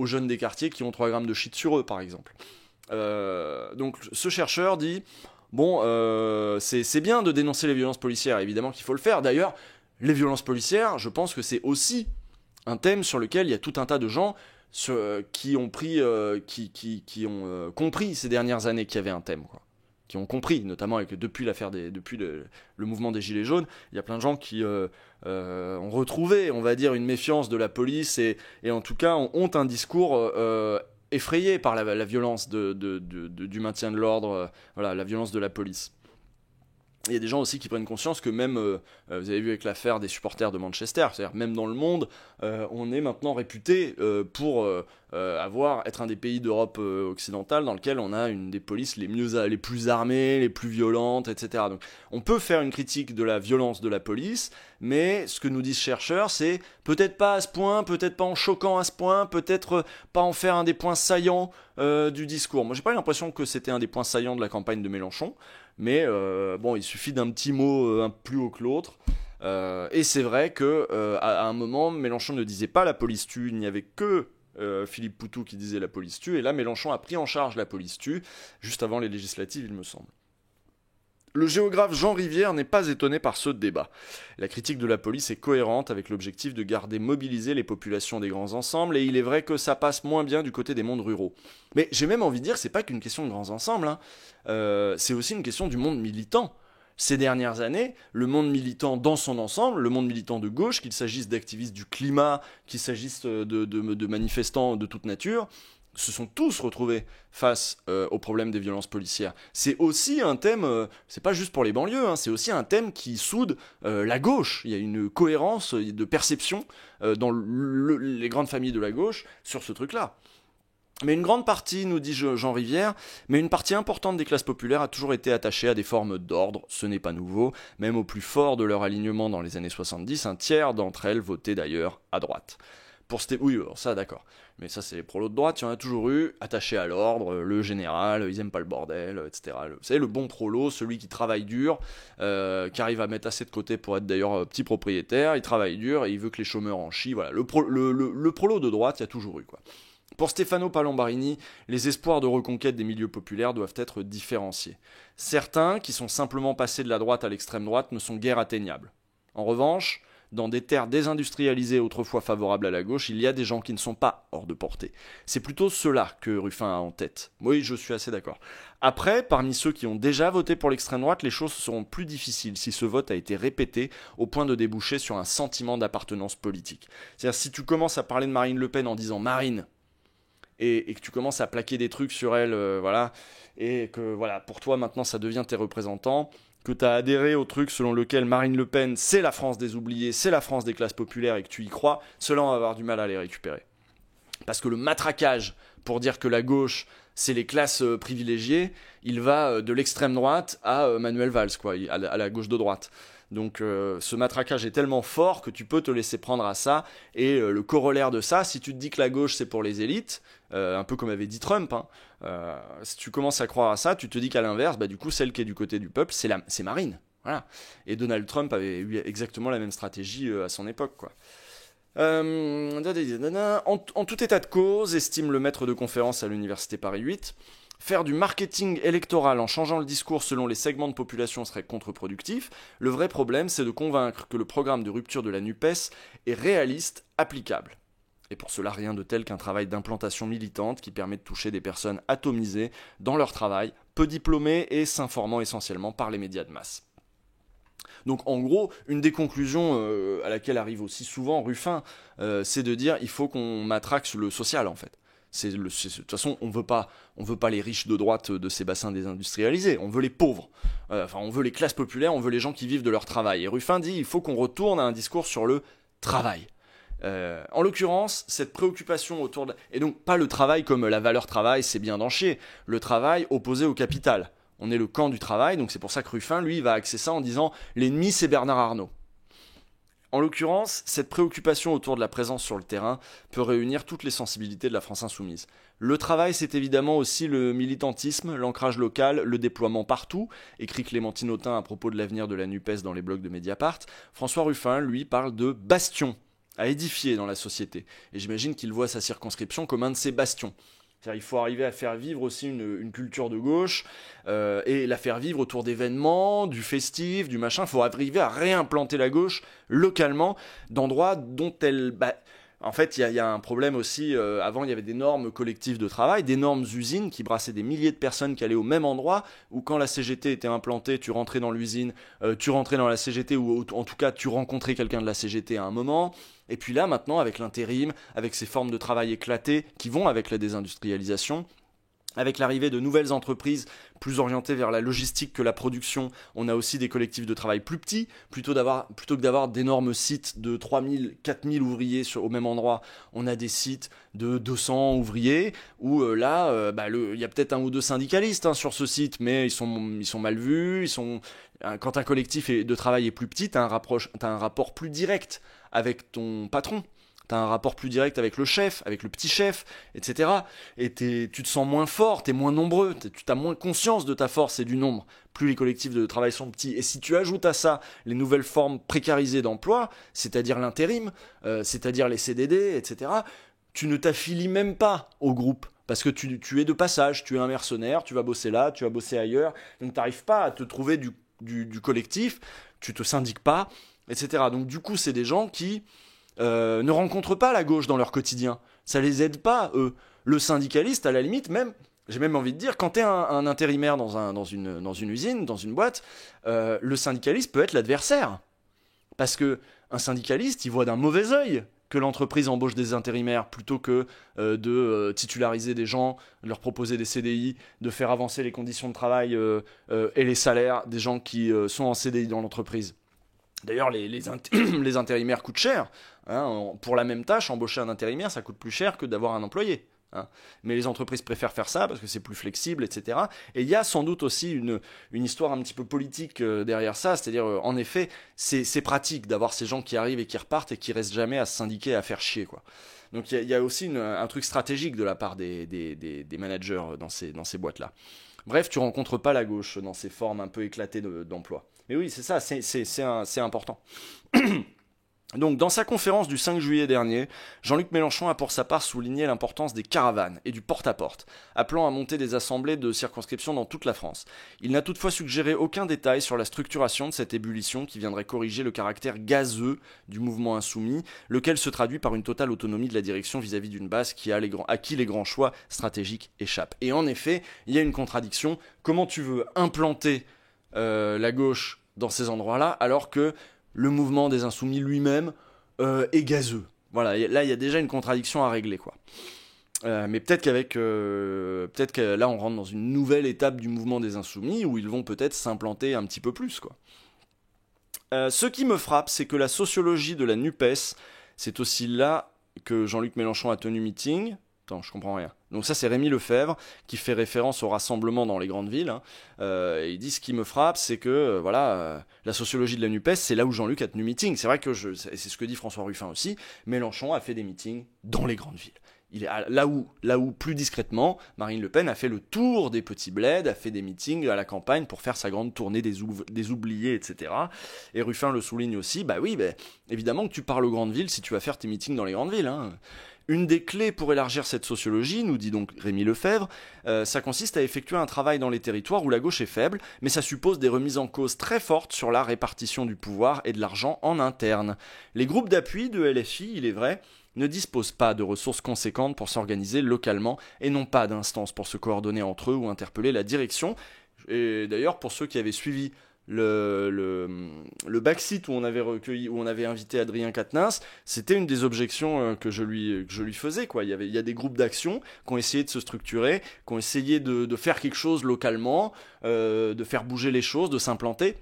jeunes des quartiers qui ont 3 grammes de shit sur eux, par exemple. Donc ce chercheur dit bon, c'est bien de dénoncer les violences policières, évidemment qu'il faut le faire. D'ailleurs, les violences policières, je pense que c'est aussi un thème sur lequel il y a tout un tas de gens qui ont compris ces dernières années qu'il y avait un thème, quoi. Qui ont compris, notamment depuis le mouvement des Gilets jaunes, il y a plein de gens qui ont retrouvé, on va dire, une méfiance de la police et en tout cas ont un discours effrayé par la violence du maintien de l'ordre, la violence de la police. Il y a des gens aussi qui prennent conscience que même, vous avez vu avec l'affaire des supporters de Manchester, c'est-à-dire même dans le monde, on est maintenant réputé pour être un des pays d'Europe occidentale dans lequel on a une des polices les plus armées, les plus violentes, etc. Donc on peut faire une critique de la violence de la police, mais ce que nous disent chercheurs, c'est peut-être pas à ce point, peut-être pas en choquant à ce point, peut-être pas en faire un des points saillants du discours. Moi j'ai pas l'impression que c'était un des points saillants de la campagne de Mélenchon, mais bon, il suffit d'un petit mot un plus haut que l'autre. Et c'est vrai que à un moment, Mélenchon ne disait pas la police tue, il n'y avait que Philippe Poutou qui disait la police tue, et là Mélenchon a pris en charge la police tue, juste avant les législatives, il me semble. Le géographe Jean Rivière n'est pas étonné par ce débat. La critique de la police est cohérente avec l'objectif de garder mobilisées les populations des grands ensembles, et il est vrai que ça passe moins bien du côté des mondes ruraux. Mais j'ai même envie de dire que c'est pas qu'une question de grands ensembles, hein. C'est aussi une question du monde militant. Ces dernières années, le monde militant dans son ensemble, le monde militant de gauche, qu'il s'agisse d'activistes du climat, qu'il s'agisse de manifestants de toute nature, se sont tous retrouvés face au problème des violences policières. C'est aussi un thème, c'est pas juste pour les banlieues, hein, c'est aussi un thème qui soude la gauche. Il y a une cohérence de perception dans les grandes familles de la gauche sur ce truc-là. Mais une grande partie, nous dit Jean Rivière, mais une partie importante des classes populaires a toujours été attachée à des formes d'ordre, ce n'est pas nouveau, même au plus fort de leur alignement dans les années 70, un tiers d'entre elles votaient d'ailleurs à droite. Oui, alors ça d'accord, mais ça c'est les prolos de droite, il y en a toujours eu, attachés à l'ordre, le général, ils aiment pas le bordel, etc. Vous savez, le bon prolo, celui qui travaille dur, qui arrive à mettre assez de côté pour être d'ailleurs petit propriétaire, il travaille dur et il veut que les chômeurs en chient, voilà, le prolo de droite, il y a toujours eu, quoi. Pour Stefano Palombarini, les espoirs de reconquête des milieux populaires doivent être différenciés. Certains, qui sont simplement passés de la droite à l'extrême droite, ne sont guère atteignables. En revanche, dans des terres désindustrialisées autrefois favorables à la gauche, il y a des gens qui ne sont pas hors de portée. C'est plutôt ceux-là que Ruffin a en tête. Oui, je suis assez d'accord. Après, parmi ceux qui ont déjà voté pour l'extrême droite, les choses seront plus difficiles si ce vote a été répété au point de déboucher sur un sentiment d'appartenance politique. C'est-à-dire, si tu commences à parler de Marine Le Pen en disant « Marine », et que tu commences à plaquer des trucs sur elle, voilà, et que voilà, pour toi maintenant ça devient tes représentants, que tu as adhéré au truc selon lequel Marine Le Pen c'est la France des oubliés, c'est la France des classes populaires et que tu y crois, cela on va avoir du mal à les récupérer. Parce que le matraquage pour dire que la gauche c'est les classes privilégiées, il va de l'extrême droite à Manuel Valls, quoi, à la gauche de droite. Donc ce matraquage est tellement fort que tu peux te laisser prendre à ça, et le corollaire de ça, si tu te dis que la gauche c'est pour les élites, un peu comme avait dit Trump, hein, si tu commences à croire à ça, tu te dis qu'à l'inverse, bah, du coup celle qui est du côté du peuple c'est Marine. Voilà. Et Donald Trump avait eu exactement la même stratégie à son époque, quoi. En tout état de cause, estime le maître de conférence à l'université Paris 8, faire du marketing électoral en changeant le discours selon les segments de population serait contre-productif. Le vrai problème, c'est de convaincre que le programme de rupture de la NUPES est réaliste, applicable. Et pour cela, rien de tel qu'un travail d'implantation militante qui permet de toucher des personnes atomisées dans leur travail, peu diplômées et s'informant essentiellement par les médias de masse. Donc en gros, une des conclusions à laquelle arrive aussi souvent Ruffin, c'est de dire il faut qu'on matraque le social en fait. De toute façon, on veut pas les riches de droite de ces bassins désindustrialisés, on veut les pauvres. On veut les classes populaires, on veut les gens qui vivent de leur travail. Et Ruffin dit il faut qu'on retourne à un discours sur le travail. En l'occurrence, cette préoccupation autour de... Et donc pas le travail comme la valeur travail, c'est bien d'en chier. Le travail opposé au capital. On est le camp du travail, donc c'est pour ça que Ruffin, lui, va axer ça en disant « l'ennemi, c'est Bernard Arnault ». En l'occurrence, cette préoccupation autour de la présence sur le terrain peut réunir toutes les sensibilités de la France insoumise. Le travail, c'est évidemment aussi le militantisme, l'ancrage local, le déploiement partout, écrit Clémentine Autain à propos de l'avenir de la NUPES dans les blogs de Mediapart. François Ruffin, lui, parle de bastion à édifier dans la société. Et j'imagine qu'il voit sa circonscription comme un de ces bastions. C'est-à-dire, il faut arriver à faire vivre aussi une culture de gauche et la faire vivre autour d'événements, du festif, du machin. Il faut arriver à réimplanter la gauche localement d'endroits dont elle... En fait, il y a un problème aussi. Avant, il y avait d'énormes collectifs de travail, d'énormes usines qui brassaient des milliers de personnes qui allaient au même endroit, où quand la CGT était implantée, tu rentrais dans l'usine, tu rentrais dans la CGT, ou en tout cas, tu rencontrais quelqu'un de la CGT à un moment. Et puis là, maintenant, avec l'intérim, avec ces formes de travail éclatées qui vont avec la désindustrialisation, avec l'arrivée de nouvelles entreprises plus orientées vers la logistique que la production, on a aussi des collectifs de travail plus petits, plutôt que d'avoir d'énormes sites de 3000, 4000 ouvriers au même endroit, on a des sites de 200 ouvriers, où il y a peut-être un ou deux syndicalistes sur ce site, mais ils sont mal vus, quand un collectif de travail est plus petit, t'as un rapport plus direct avec ton patron. T'as un rapport plus direct avec le chef, avec le petit chef, etc. Et tu te sens moins fort, t'es moins nombreux, tu as moins conscience de ta force et du nombre, plus les collectifs de travail sont petits. Et si tu ajoutes à ça les nouvelles formes précarisées d'emploi, c'est-à-dire l'intérim, c'est-à-dire les CDD, etc., tu ne t'affilies même pas au groupe. Parce que tu es de passage, tu es un mercenaire, tu vas bosser là, tu vas bosser ailleurs, donc t'arrives pas à te trouver du collectif, tu te syndiques pas, etc. Donc du coup, c'est des gens qui... ne rencontrent pas la gauche dans leur quotidien. Ça les aide pas, eux. Le syndicaliste, à la limite, j'ai même envie de dire, quand t'es un intérimaire dans une usine, dans une boîte, le syndicaliste peut être l'adversaire. Parce que un syndicaliste, il voit d'un mauvais œil que l'entreprise embauche des intérimaires plutôt que de titulariser des gens, de leur proposer des CDI, de faire avancer les conditions de travail et les salaires des gens qui sont en CDI dans l'entreprise. D'ailleurs, les intérimaires coûtent cher. Pour la même tâche, embaucher un intérimaire, ça coûte plus cher que d'avoir un employé. Mais les entreprises préfèrent faire ça parce que c'est plus flexible, etc. Et il y a sans doute aussi une histoire un petit peu politique derrière ça. C'est-à-dire, en effet, c'est pratique d'avoir ces gens qui arrivent et qui repartent et qui restent jamais à se syndiquer, à faire chier, quoi. Donc il y a aussi un truc stratégique de la part des managers dans ces boîtes-là. Bref, tu rencontres pas la gauche dans ces formes un peu éclatées d'emploi. Mais oui, c'est ça, c'est important. Donc, dans sa conférence du 5 juillet dernier, Jean-Luc Mélenchon a pour sa part souligné l'importance des caravanes et du porte-à-porte, appelant à monter des assemblées de circonscription dans toute la France. Il n'a toutefois suggéré aucun détail sur la structuration de cette ébullition qui viendrait corriger le caractère gazeux du mouvement insoumis, lequel se traduit par une totale autonomie de la direction vis-à-vis d'une base à qui les grands choix stratégiques échappent. Et en effet, il y a une contradiction. Comment tu veux implanter la gauche dans ces endroits-là alors que le mouvement des insoumis lui-même est gazeux. Voilà, là il y a déjà une contradiction à régler, quoi. Mais peut-être que là on rentre dans une nouvelle étape du mouvement des insoumis où ils vont peut-être s'implanter un petit peu plus, quoi. Ce qui me frappe, c'est que la sociologie de la NUPES, c'est aussi là que Jean-Luc Mélenchon a tenu meeting. Attends, je comprends rien. Donc ça, c'est Rémi Lefebvre qui fait référence au rassemblement dans les grandes villes. Il dit, ce qui me frappe, c'est que la sociologie de la NUPES, c'est là où Jean-Luc a tenu meeting. C'est vrai que c'est ce que dit François Ruffin aussi. Mélenchon a fait des meetings dans les grandes villes. Il est là où plus discrètement, Marine Le Pen a fait le tour des petits bleds, a fait des meetings à la campagne pour faire sa grande tournée des oubliés, etc. Et Ruffin le souligne aussi, évidemment que tu parles aux grandes villes si tu vas faire tes meetings dans les grandes villes. Hein. Une des clés pour élargir cette sociologie, nous dit donc Rémi Lefebvre, ça consiste à effectuer un travail dans les territoires où la gauche est faible, mais ça suppose des remises en cause très fortes sur la répartition du pouvoir et de l'argent en interne. Les groupes d'appui de LFI, il est vrai, ne disposent pas de ressources conséquentes pour s'organiser localement et n'ont pas d'instances pour se coordonner entre eux ou interpeller la direction. Et d'ailleurs, pour ceux qui avaient suivi le backseat où on avait invité Adrien Quatennens, c'était une des objections que je lui faisais, quoi. Il y a des groupes d'action qui ont essayé de se structurer, qui ont essayé de faire quelque chose localement, de faire bouger les choses, de s'implanter,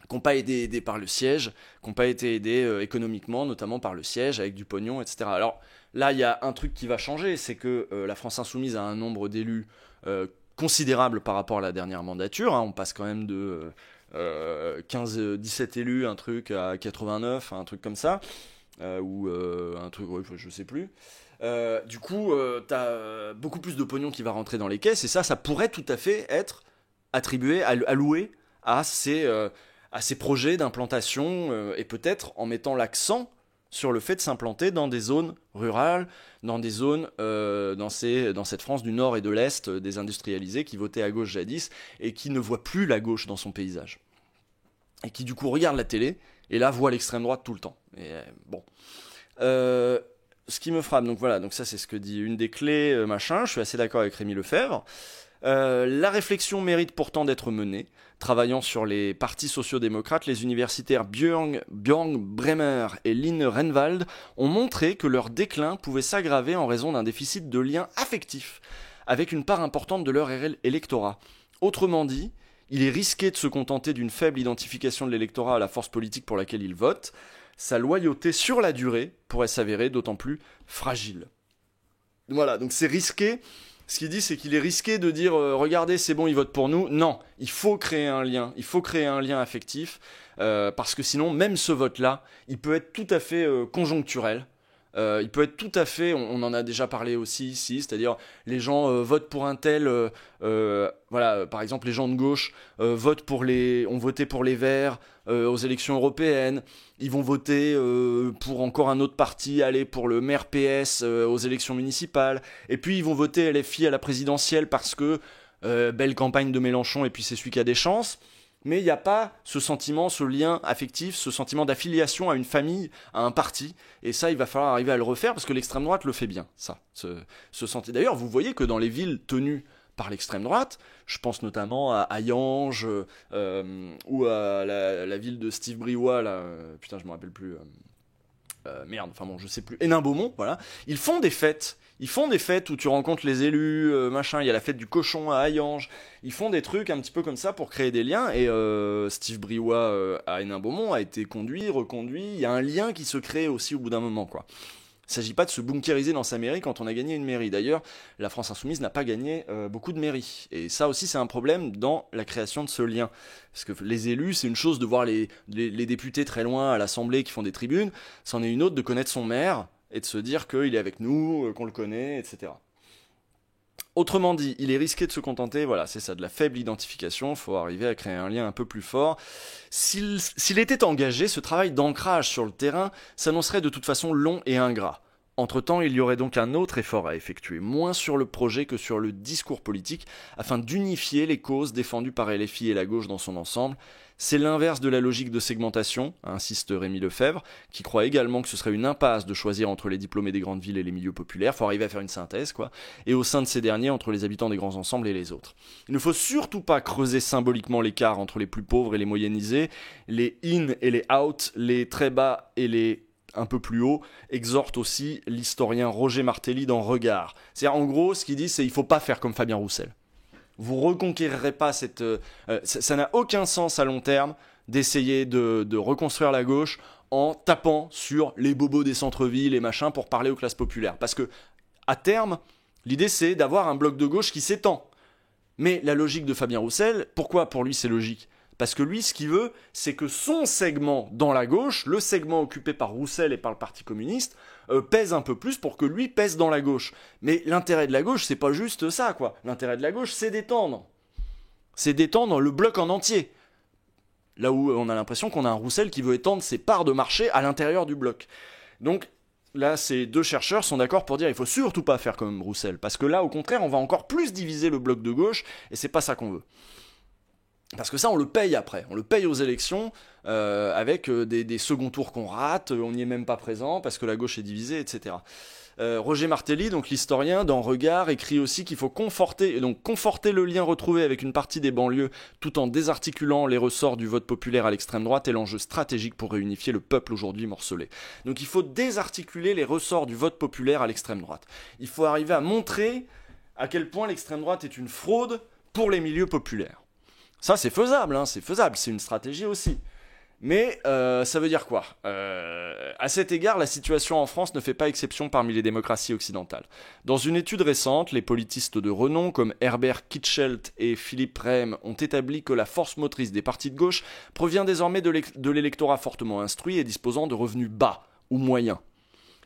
qui n'ont pas été aidés par le siège, qui n'ont pas été aidés économiquement, notamment par le siège, avec du pognon, etc. Alors là, il y a un truc qui va changer, c'est que la France Insoumise a un nombre d'élus considérable par rapport à la dernière mandature. Hein. On passe quand même de 17 élus, un truc, à 89, un truc comme ça, ou un truc, ouais, je sais plus. Du coup, t'as beaucoup plus de pognon qui va rentrer dans les caisses, et ça pourrait tout à fait être attribué, alloué à ces projets d'implantation, et peut-être en mettant l'accent sur le fait de s'implanter dans des zones rurales, dans des zones, dans cette France du Nord et de l'Est désindustrialisée qui votait à gauche jadis et qui ne voit plus la gauche dans son paysage. Et qui du coup regarde la télé et là voit l'extrême droite tout le temps. Et bon. Ce qui me frappe, donc voilà, donc ça c'est ce que dit une des clés, je suis assez d'accord avec Rémi Lefebvre. La réflexion mérite pourtant d'être menée. Travaillant sur les partis sociaux-démocrates, les universitaires Björn Bremer et Lynn Renwald ont montré que leur déclin pouvait s'aggraver en raison d'un déficit de lien affectif avec une part importante de leur électorat. Autrement dit, il est risqué de se contenter d'une faible identification de l'électorat à la force politique pour laquelle il vote. Sa loyauté sur la durée pourrait s'avérer d'autant plus fragile. Voilà, donc c'est risqué. Ce qu'il dit, c'est qu'il est risqué de dire regardez, c'est bon, ils votent pour nous. Non, il faut créer un lien, affectif, parce que sinon, même ce vote-là, il peut être tout à fait conjoncturel. Il peut être tout à fait, on en a déjà parlé aussi ici, c'est-à-dire les gens votent pour un tel, voilà, par exemple les gens de gauche ont voté pour les Verts aux élections européennes, ils vont voter pour encore un autre parti, aller pour le maire PS aux élections municipales, et puis ils vont voter LFI à la présidentielle parce que belle campagne de Mélenchon et puis c'est celui qui a des chances. Mais il n'y a pas ce sentiment, ce lien affectif, ce sentiment d'affiliation à une famille, à un parti. Et ça, il va falloir arriver à le refaire parce que l'extrême droite le fait bien, ça. Ce sentiment. D'ailleurs, vous voyez que dans les villes tenues par l'extrême droite, je pense notamment à Hayange ou à la ville de Steve Briouat, là, putain, je me rappelle plus. Je sais plus. Hénin-Beaumont, voilà. Ils font des fêtes où tu rencontres les élus, il y a la fête du cochon à Hayange. Ils font des trucs un petit peu comme ça pour créer des liens. Et Steve Briouat à Hénin-Beaumont a été conduit, reconduit. Il y a un lien qui se crée aussi au bout d'un moment, quoi. Il ne s'agit pas de se bunkériser dans sa mairie quand on a gagné une mairie. D'ailleurs, la France Insoumise n'a pas gagné beaucoup de mairies. Et ça aussi, c'est un problème dans la création de ce lien. Parce que les élus, c'est une chose de voir les députés très loin à l'Assemblée qui font des tribunes. C'en est une autre de connaître son maire et de se dire qu'il est avec nous, qu'on le connaît, etc. Autrement dit, il est risqué de se contenter, voilà, c'est ça, de la faible identification, il faut arriver à créer un lien un peu plus fort. S'il était engagé, ce travail d'ancrage sur le terrain s'annoncerait de toute façon long et ingrat. Entre-temps, il y aurait donc un autre effort à effectuer, moins sur le projet que sur le discours politique, afin d'unifier les causes défendues par LFI et la gauche dans son ensemble. C'est l'inverse de la logique de segmentation, insiste Rémi Lefebvre, qui croit également que ce serait une impasse de choisir entre les diplômés des grandes villes et les milieux populaires. Il faut arriver à faire une synthèse, quoi. Et au sein de ces derniers, entre les habitants des grands ensembles et les autres. Il ne faut surtout pas creuser symboliquement l'écart entre les plus pauvres et les moyennisés, les in et les out, les très bas et les un peu plus haut, exhorte aussi l'historien Roger Martelly dans Regard. C'est-à-dire, en gros, ce qu'il dit, c'est qu'il ne faut pas faire comme Fabien Roussel. Vous reconquérirez pas cette... ça n'a aucun sens à long terme d'essayer de reconstruire la gauche en tapant sur les bobos des centres-villes et machin pour parler aux classes populaires. Parce que, à terme, l'idée c'est d'avoir un bloc de gauche qui s'étend. Mais la logique de Fabien Roussel, pourquoi pour lui c'est logique ? Parce que lui, ce qu'il veut, c'est que son segment dans la gauche, le segment occupé par Roussel et par le Parti communiste, pèse un peu plus pour que lui pèse dans la gauche. Mais l'intérêt de la gauche, c'est pas juste ça, quoi. L'intérêt de la gauche, c'est d'étendre. C'est d'étendre le bloc en entier. Là où on a l'impression qu'on a un Roussel qui veut étendre ses parts de marché à l'intérieur du bloc. Donc là, ces deux chercheurs sont d'accord pour dire il faut surtout pas faire comme Roussel. Parce que là, au contraire, on va encore plus diviser le bloc de gauche, et c'est pas ça qu'on veut. Parce que ça, on le paye après. On le paye aux élections avec des seconds tours qu'on rate, on n'y est même pas présent parce que la gauche est divisée, etc. Roger Martelly, donc l'historien, dans Regard, écrit aussi qu'il faut conforter le lien retrouvé avec une partie des banlieues tout en désarticulant les ressorts du vote populaire à l'extrême droite est l'enjeu stratégique pour réunifier le peuple aujourd'hui morcelé. Donc il faut désarticuler les ressorts du vote populaire à l'extrême droite. Il faut arriver à montrer à quel point l'extrême droite est une fraude pour les milieux populaires. Ça, c'est faisable, c'est une stratégie aussi. Mais ça veut dire quoi ? À cet égard, la situation en France ne fait pas exception parmi les démocraties occidentales. Dans une étude récente, les politistes de renom comme Herbert Kitschelt et Philippe Rehm ont établi que la force motrice des partis de gauche provient désormais de l'électorat fortement instruit et disposant de revenus bas ou moyens.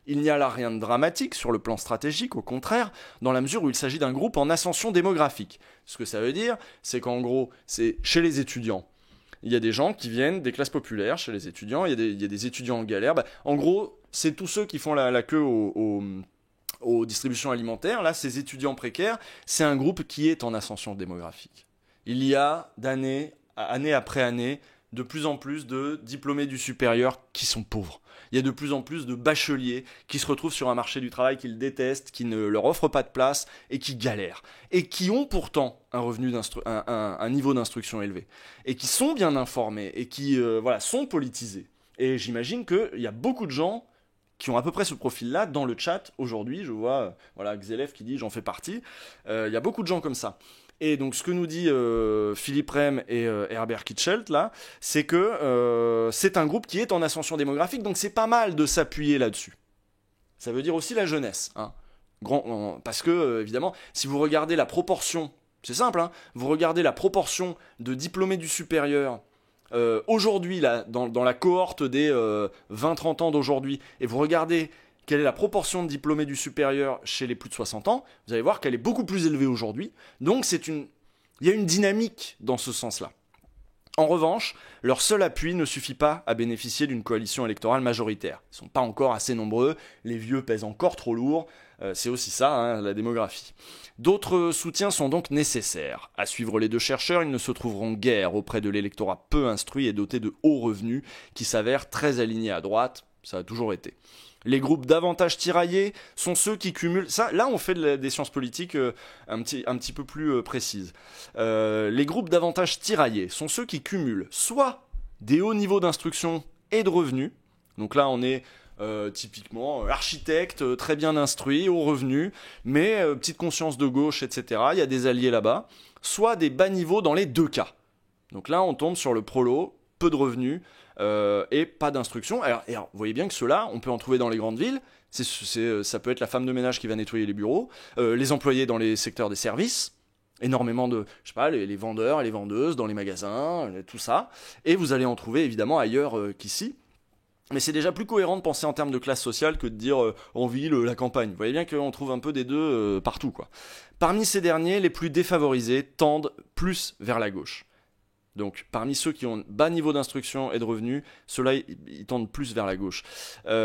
Il n'y a là rien de dramatique sur le plan stratégique, au contraire, dans la mesure où il s'agit d'un groupe en ascension démographique. Ce que ça veut dire, c'est qu'en gros, c'est chez les étudiants. Il y a des gens qui viennent des classes populaires chez les étudiants, il y a des étudiants en galère. En gros, c'est tous ceux qui font la queue aux distributions alimentaires. Là, ces étudiants précaires, c'est un groupe qui est en ascension démographique. Il y a année après année, de plus en plus de diplômés du supérieur qui sont pauvres. Il y a de plus en plus de bacheliers qui se retrouvent sur un marché du travail qu'ils détestent, qui ne leur offre pas de place et qui galèrent. Et qui ont pourtant un niveau d'instruction élevé. Et qui sont bien informés et qui sont politisés. Et j'imagine qu'il y a beaucoup de gens qui ont à peu près ce profil-là dans le chat aujourd'hui. Je vois Xelef qui dit « j'en fais partie ». Il y a beaucoup de gens comme ça. Et donc ce que nous dit Philippe Rehm et Herbert Kitschelt là, c'est que c'est un groupe qui est en ascension démographique, donc c'est pas mal de s'appuyer là-dessus. Ça veut dire aussi la jeunesse, hein. Parce que évidemment, si vous regardez la proportion, c'est simple, hein, vous regardez la proportion de diplômés du supérieur aujourd'hui là, dans la cohorte des 20-30 ans d'aujourd'hui, et vous regardez quelle est la proportion de diplômés du supérieur chez les plus de 60 ans, vous allez voir qu'elle est beaucoup plus élevée aujourd'hui. Donc il y a une dynamique dans ce sens-là. En revanche, leur seul appui ne suffit pas à bénéficier d'une coalition électorale majoritaire. Ils ne sont pas encore assez nombreux, les vieux pèsent encore trop lourd, c'est aussi ça, hein, la démographie. D'autres soutiens sont donc nécessaires. À suivre les deux chercheurs, ils ne se trouveront guère auprès de l'électorat peu instruit et doté de hauts revenus, qui s'avère très aligné à droite, ça a toujours été. Les groupes davantage tiraillés sont ceux qui cumulent... Ça, là, on fait des sciences politiques un petit peu plus précises. Les groupes davantage tiraillés sont ceux qui cumulent soit des hauts niveaux d'instruction et de revenus. Donc là, on est typiquement architecte, très bien instruit, hauts revenus, mais petite conscience de gauche, etc. Il y a des alliés là-bas. Soit des bas niveaux dans les deux cas. Donc là, on tombe sur le prolo, peu de revenus, et pas d'instruction. Alors, vous voyez bien que ceux-là, on peut en trouver dans les grandes villes. Ça peut être la femme de ménage qui va nettoyer les bureaux, les employés dans les secteurs des services, énormément de, je sais pas, les vendeurs et les vendeuses dans les magasins, tout ça. Et vous allez en trouver évidemment ailleurs qu'ici. Mais c'est déjà plus cohérent de penser en termes de classe sociale que de dire en ville, la campagne. Vous voyez bien qu'on trouve un peu des deux partout, quoi. Parmi ces derniers, les plus défavorisés tendent plus vers la gauche. Donc, parmi ceux qui ont bas niveau d'instruction et de revenus, ceux-là, ils tendent plus vers la gauche.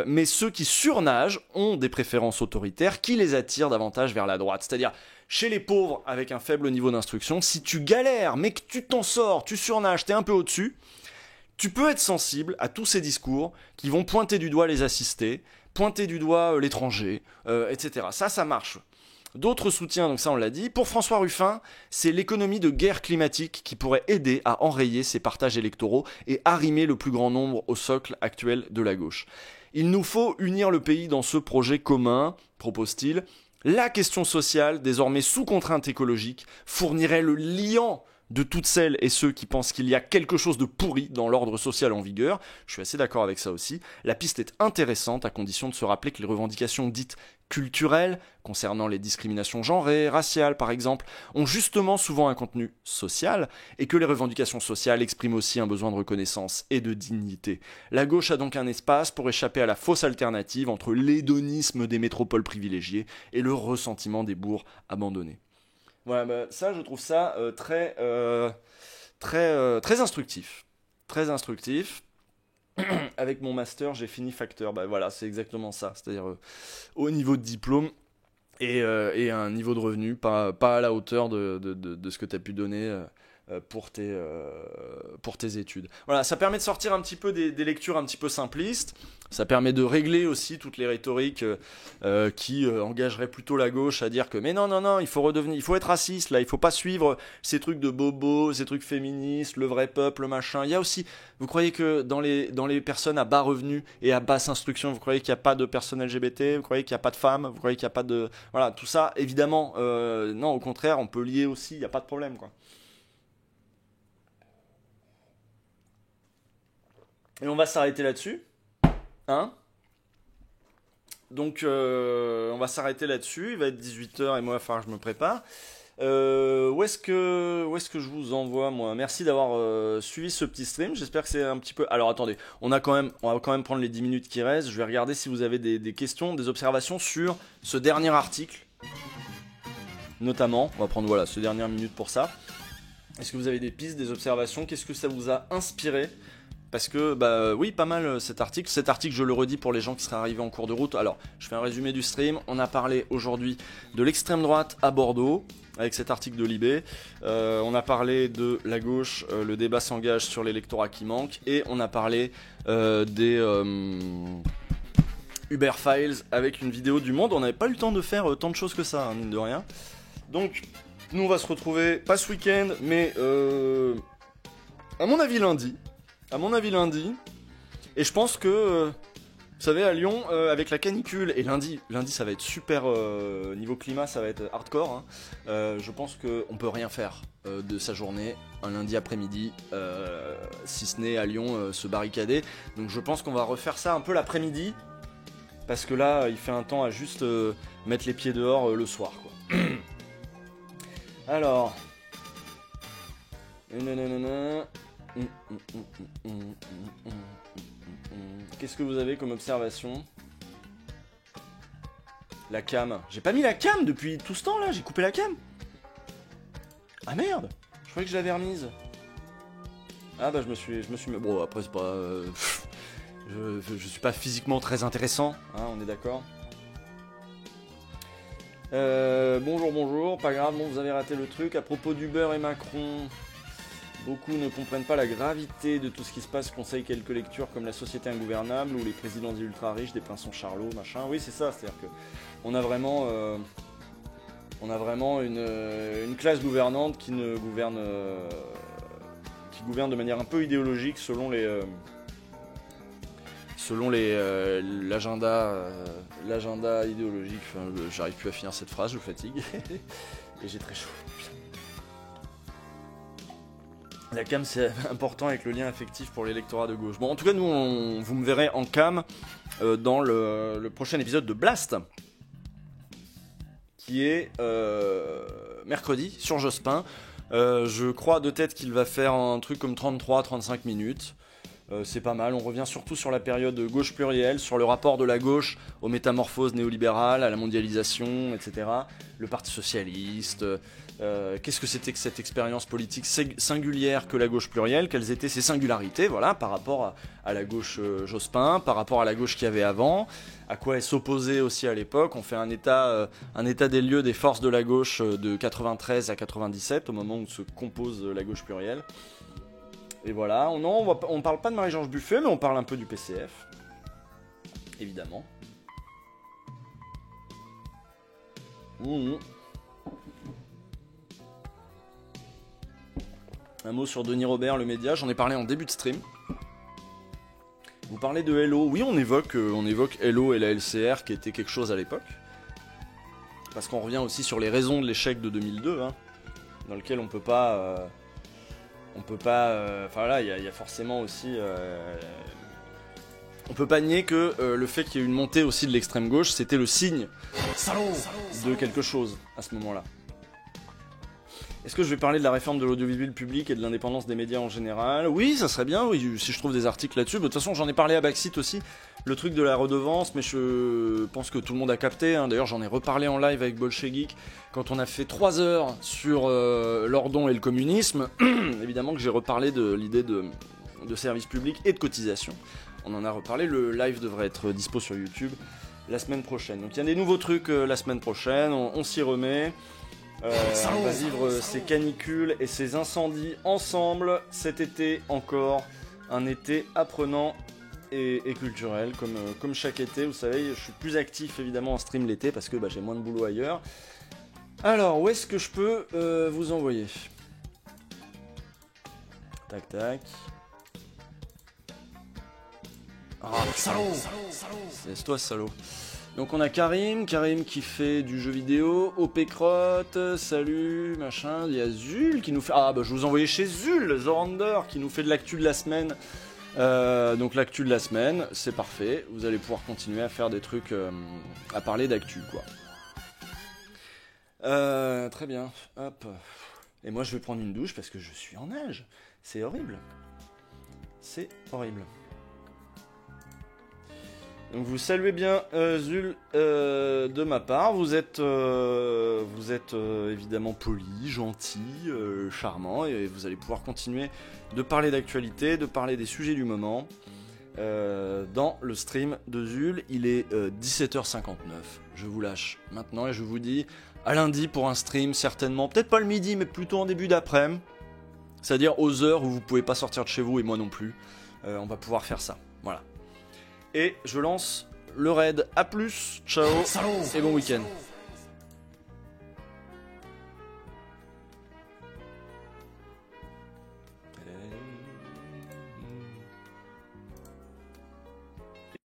Mais ceux qui surnagent ont des préférences autoritaires qui les attirent davantage vers la droite. C'est-à-dire, chez les pauvres avec un faible niveau d'instruction, si tu galères, mais que tu t'en sors, tu surnages, t'es un peu au-dessus, tu peux être sensible à tous ces discours qui vont pointer du doigt les assistés, pointer du doigt l'étranger, etc. Ça marche. D'autres soutiens, donc ça on l'a dit. Pour François Ruffin, c'est l'économie de guerre climatique qui pourrait aider à enrayer ces partages électoraux et arrimer le plus grand nombre au socle actuel de la gauche. Il nous faut unir le pays dans ce projet commun, propose-t-il. La question sociale, désormais sous contrainte écologique, fournirait le liant de toutes celles et ceux qui pensent qu'il y a quelque chose de pourri dans l'ordre social en vigueur. Je suis assez d'accord avec ça aussi. La piste est intéressante à condition de se rappeler que les revendications dites culturelles, concernant les discriminations genrées, raciales par exemple, ont justement souvent un contenu social, et que les revendications sociales expriment aussi un besoin de reconnaissance et de dignité. La gauche a donc un espace pour échapper à la fausse alternative entre l'hédonisme des métropoles privilégiées et le ressentiment des bourgs abandonnés. Voilà, bah, ça je trouve ça très instructif. Très instructif. Avec mon master, j'ai fini facteur. Bah voilà, c'est exactement ça. C'est-à-dire au niveau de diplôme et un niveau de revenu pas à la hauteur de ce que tu as pu donner pour tes études. Voilà, ça permet de sortir un petit peu des lectures un petit peu simplistes. Ça permet de régler aussi toutes les rhétoriques qui engageraient plutôt la gauche à dire que mais non, il faut être raciste là, il faut pas suivre ces trucs de bobos, ces trucs féministes, le vrai peuple, machin. Il y a aussi, vous croyez que dans les personnes à bas revenus et à basse instruction, vous croyez qu'il n'y a pas de personnes LGBT, vous croyez qu'il n'y a pas de femmes, vous croyez qu'il n'y a pas de... Voilà, tout ça, évidemment, non, au contraire, on peut lier aussi, il n'y a pas de problème, quoi. Et on va s'arrêter là-dessus. Hein ? Donc, on va s'arrêter là-dessus. Il va être 18h et moi, il va falloir que je me prépare. Où est-ce que je vous envoie, moi ? Merci d'avoir suivi ce petit stream. J'espère que c'est un petit peu... Alors, attendez. On va quand même prendre les 10 minutes qui restent. Je vais regarder si vous avez des questions, des observations sur ce dernier article. Notamment, on va prendre ce dernière minute pour ça. Est-ce que vous avez des pistes, des observations ? Qu'est-ce que ça vous a inspiré ? Parce que, oui, pas mal cet article. Cet article, je le redis pour les gens qui seraient arrivés en cours de route. Alors, je fais un résumé du stream. On a parlé aujourd'hui de l'extrême droite à Bordeaux, avec cet article de Libé. On a parlé de la gauche, le débat s'engage sur l'électorat qui manque. Et on a parlé des Uber Files avec une vidéo du Monde. On n'avait pas eu le temps de faire tant de choses que ça, hein, mine de rien. Donc, nous, on va se retrouver, pas ce week-end, mais à mon avis lundi. Et je pense que, vous savez, à Lyon, avec la canicule, et lundi ça va être super, niveau climat, ça va être hardcore, hein. Je pense qu'on peut rien faire de sa journée, un lundi après-midi, si ce n'est à Lyon se barricader. Donc je pense qu'on va refaire ça un peu l'après-midi, parce que là, il fait un temps à juste mettre les pieds dehors le soir, quoi. Alors... Qu'est-ce que vous avez comme observation ? La cam. J'ai pas mis la cam depuis tout ce temps là, j'ai coupé la cam. Ah merde, je croyais que je l'avais remise. Ah bah je me suis... Bon après c'est pas... je suis pas physiquement très intéressant, hein, on est d'accord. Bonjour, pas grave, bon vous avez raté le truc. À propos d'Uber et Macron... Beaucoup ne comprennent pas la gravité de tout ce qui se passe, conseillent quelques lectures comme La Société Ingouvernable ou Les présidents ultra riches des Pinsons Charlot, machin. Oui, c'est ça, c'est-à-dire que on a vraiment une classe gouvernante qui gouverne de manière un peu idéologique selon l'agenda idéologique. Enfin, j'arrive plus à finir cette phrase, je fatigue et j'ai très chaud. La cam, c'est important avec le lien affectif pour l'électorat de gauche. Bon, en tout cas, nous, vous me verrez en cam dans le prochain épisode de Blast, qui est mercredi, sur Jospin. Je crois de tête qu'il va faire un truc comme 33-35 minutes. C'est pas mal, on revient surtout sur la période gauche plurielle, sur le rapport de la gauche aux métamorphoses néolibérales, à la mondialisation, etc. Le Parti Socialiste... qu'est-ce que c'était que cette expérience politique singulière que la gauche plurielle, quelles étaient ses singularités, voilà, par rapport à la gauche Jospin, par rapport à la gauche qu'il y avait avant, à quoi elle s'opposait aussi à l'époque. On fait un état des lieux des forces de la gauche de 93 à 97, au moment où se compose la gauche plurielle. Et voilà, on parle pas de Marie-Georges Buffet, mais on parle un peu du PCF, évidemment. Un mot sur Denis Robert, le média, j'en ai parlé en début de stream. Vous parlez de Hello, oui on évoque Hello et la LCR qui était quelque chose à l'époque. Parce qu'on revient aussi sur les raisons de l'échec de 2002, hein, dans lequel on peut pas On peut pas... Enfin voilà, il y a forcément aussi... On peut pas nier que le fait qu'il y ait une montée aussi de l'extrême gauche, c'était le signe de quelque chose à ce moment-là. Est-ce que je vais parler de la réforme de l'audiovisuel public et de l'indépendance des médias en général? Oui, ça serait bien, oui, si je trouve des articles là-dessus. De toute façon, j'en ai parlé à Backseat aussi, le truc de la redevance, mais je pense que tout le monde a capté. Hein. D'ailleurs, j'en ai reparlé en live avec Bolchegeek quand on a fait 3 heures sur l'ordon et le communisme. Évidemment que j'ai reparlé de l'idée de service public et de cotisation. On en a reparlé, le live devrait être dispo sur YouTube la semaine prochaine. Donc il y a des nouveaux trucs la semaine prochaine, on s'y remet. On va vivre ces canicules et ces incendies ensemble cet été encore. Un été apprenant et culturel comme chaque été. Vous savez, je suis plus actif évidemment en stream l'été parce que j'ai moins de boulot ailleurs. Alors, où est-ce que je peux vous envoyer? Tac tac. Ah, salaud! Laisse-toi, salaud. Donc on a Karim qui fait du jeu vidéo, OP Crotte, salut, machin, il y a Zul qui nous fait... Ah bah je vous envoyais chez Zul, Zorander, qui nous fait de l'actu de la semaine. Donc l'actu de la semaine, c'est parfait, vous allez pouvoir continuer à faire des trucs, à parler d'actu quoi. Très bien, hop. Et moi je vais prendre une douche parce que je suis en nage, c'est horrible. C'est horrible. Donc vous saluez bien Zul de ma part, vous êtes évidemment poli, gentil, charmant, et vous allez pouvoir continuer de parler d'actualité, de parler des sujets du moment dans le stream de Zul. Il est 17h59, je vous lâche maintenant et je vous dis à lundi pour un stream certainement, peut-être pas le midi mais plutôt en début d'après-midi, c'est-à-dire aux heures où vous pouvez pas sortir de chez vous et moi non plus, on va pouvoir faire ça, voilà. Et je lance le raid. A plus, ciao et bon week-end.